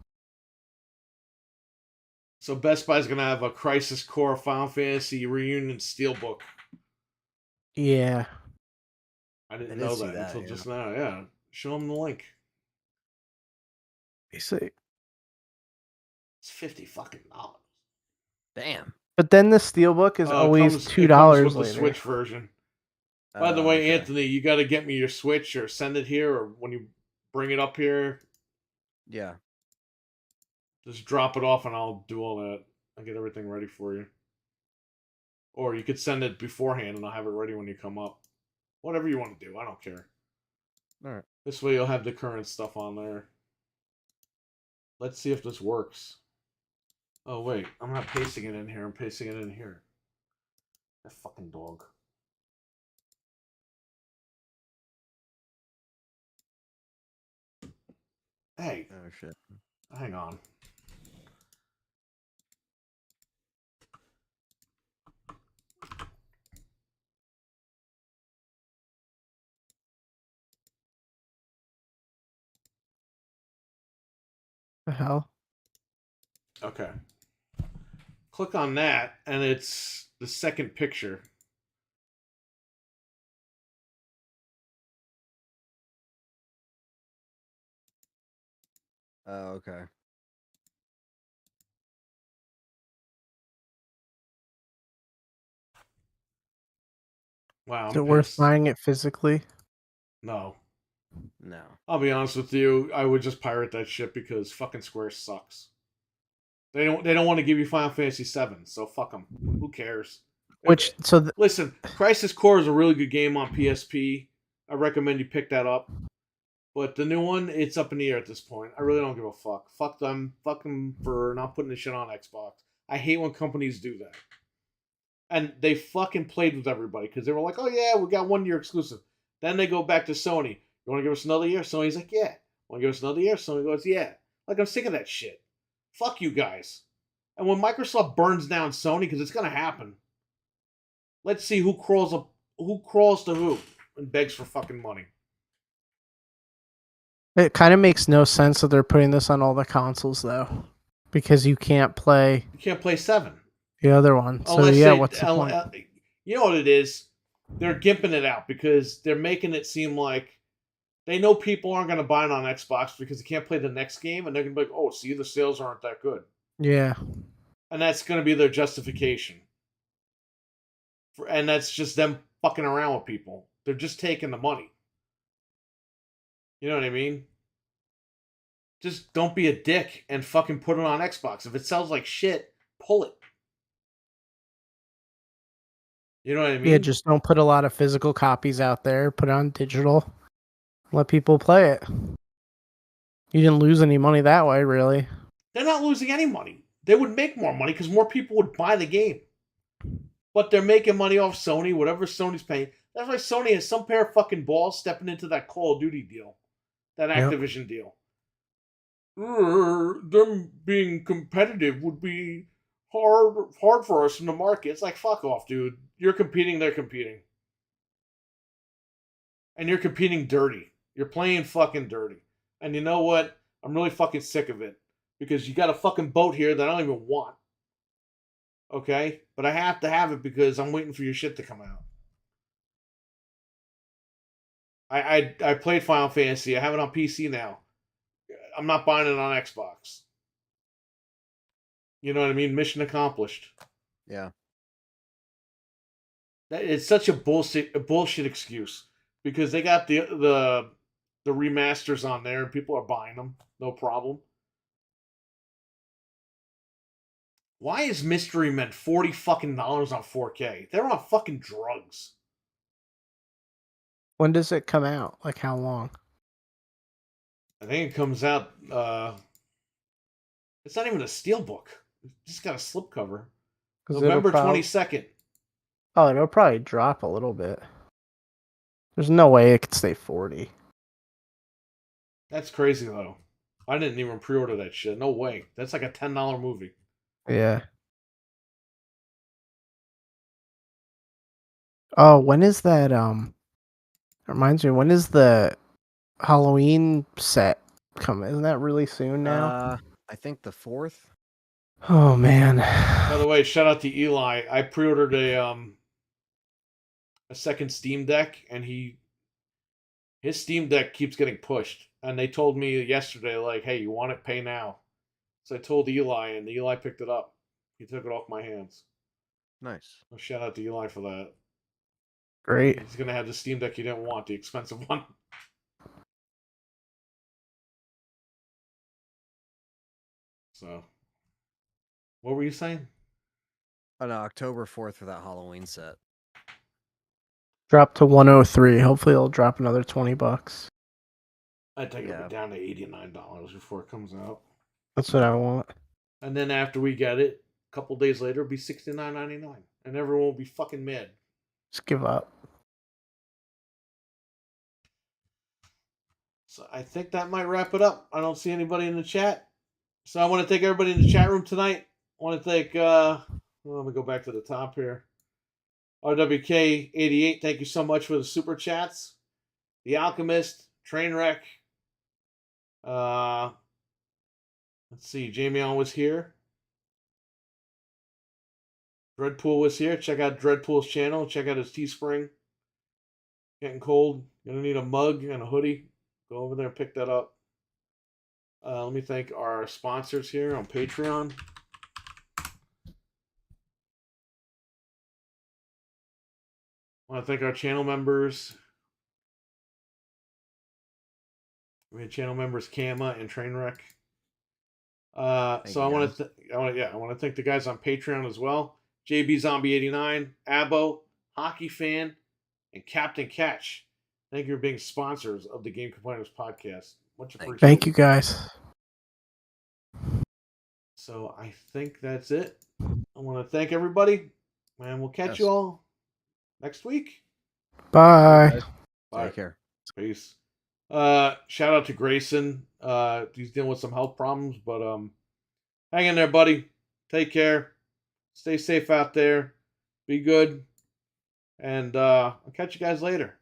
So Best Buy's going to have a Crisis Core Final Fantasy Reunion Steelbook. Yeah. I didn't I did know see that that, until yeah. just now. Yeah. Show them the link. You see. It's $50 fucking dollars. Damn. But then the Steelbook is always It comes $2 with the later. Switch version. By the way, Okay. Anthony, you got to get me your Switch or send it here, or when you bring it up here, Yeah. just drop it off and I'll do all that. I'll get everything ready for you. Or you could send it beforehand and I'll have it ready when you come up. Whatever you want to do, I don't care. All right. This way you'll have the current stuff on there. Let's see if this works. Oh, wait. I'm not pasting it in here. I'm pasting it in here. That fucking dog. Hey, Oh shit. hang on. The hell? Okay. Click on that, and it's the second picture. Oh, okay. Wow, Is I'm it worth pissed. buying it physically? No. No. I'll be honest with you. I would just pirate that shit because fucking Square sucks. They don't want to give you Final Fantasy VII, so fuck them. Who cares? Listen, Crisis Core is a really good game on PSP. I recommend you pick that up. But the new one, it's up in the air at this point. I really don't give a fuck. Fuck them. Fuck them for not putting the shit on Xbox. I hate when companies do that. And they fucking played with everybody because they were like, oh yeah, we got 1 year exclusive. Then they go back to Sony. You want to give us another year? Sony's like, yeah. Want to give us another year? Sony goes, yeah. Like, I'm sick of that shit. Fuck you guys. And when Microsoft burns down Sony, because it's going to happen, let's see who crawls to who and begs for fucking money. It kind of makes no sense that they're putting this on all the consoles though, because you can't play 7. the other one. So Unless yeah, what's the point? You know what it is? They're gimping it out because they're making it seem like they know people aren't going to buy it on Xbox because they can't play the next game, and they're going to be like, oh, see, the sales aren't that good. Yeah. And that's going to be their justification. And that's just them fucking around with people. They're just taking the money. You know what I mean? Just don't be a dick and fucking put it on Xbox. If it sells like shit, pull it. You know what I mean? Yeah, just don't put a lot of physical copies out there. Put it on digital. Let people play it. You didn't lose any money that way, really. They're not losing any money. They would make more money because more people would buy the game. But they're making money off Sony, whatever Sony's paying. That's why Sony has some pair of fucking balls stepping into that Call of Duty deal, that Activision deal. Them being competitive would be hard for us in the market. It's like, fuck off, dude. You're competing, they're competing. And you're competing dirty. You're playing fucking dirty. And you know what? I'm really fucking sick of it. Because you got a fucking boat here that I don't even want. Okay? But I have to have it because I'm waiting for your shit to come out. I played Final Fantasy. I have it on PC now. I'm not buying it on Xbox. You know what I mean? Mission accomplished. Yeah. It's such a bullshit excuse. Because they got the remasters on there and people are buying them. No problem. Why is Mystery Men $40 fucking on 4K? They're on fucking drugs. When does it come out? Like how long? I think it comes out. It's not even a steelbook. It's just got a slipcover. November 22nd. Oh, it'll probably drop a little bit. There's no way it could stay 40. That's crazy though. I didn't even pre-order that shit. No way. That's like a $10 movie. Yeah. Oh, when is that? Reminds me, when is the Halloween set coming? Isn't that really soon now? I think the 4th. Oh man. By the way, shout out to Eli. I pre-ordered a second Steam Deck, and his Steam Deck keeps getting pushed. And they told me yesterday, like, hey, you want it? Pay now. So I told Eli, and Eli picked it up. He took it off my hands. Nice. So shout out to Eli for that. Great. He's gonna have the Steam Deck you didn't want, the expensive one. So, what were you saying? On October 4th for that Halloween set. Drop to 103. Hopefully it'll drop another $20. I think it'll be down to $89 before it comes out. That's what I want. And then after we get it, a couple days later, it'll be $69.99, and everyone will be fucking mad. Just give up. So I think that might wrap it up. I don't see anybody in the chat. So I want to thank everybody in the chat room tonight. I want to thank, let me go back to the top here. RWK88, thank you so much for the super chats. The Alchemist, Trainwreck. Let's see, Jamie Allen was here. Dreadpool was here. Check out Dreadpool's channel. Check out his Teespring. Getting cold. Gonna need a mug and a hoodie. Go over there and pick that up. Let me thank our sponsors here on Patreon. I want to thank our channel members. We had channel members Kama and Trainwreck. So I want to thank the guys on Patreon as well. JB Zombie 89, Abo, Hockey Fan, and Captain Catch. Thank you for being sponsors of the Game Complainers podcast. Much appreciated. Thank you guys. So I think that's it. I want to thank everybody, and we'll catch you all next week. Bye. Bye. Take care. Peace. Shout out to Grayson. He's dealing with some health problems, but hang in there, buddy. Take care. Stay safe out there. Be good. And I'll catch you guys later.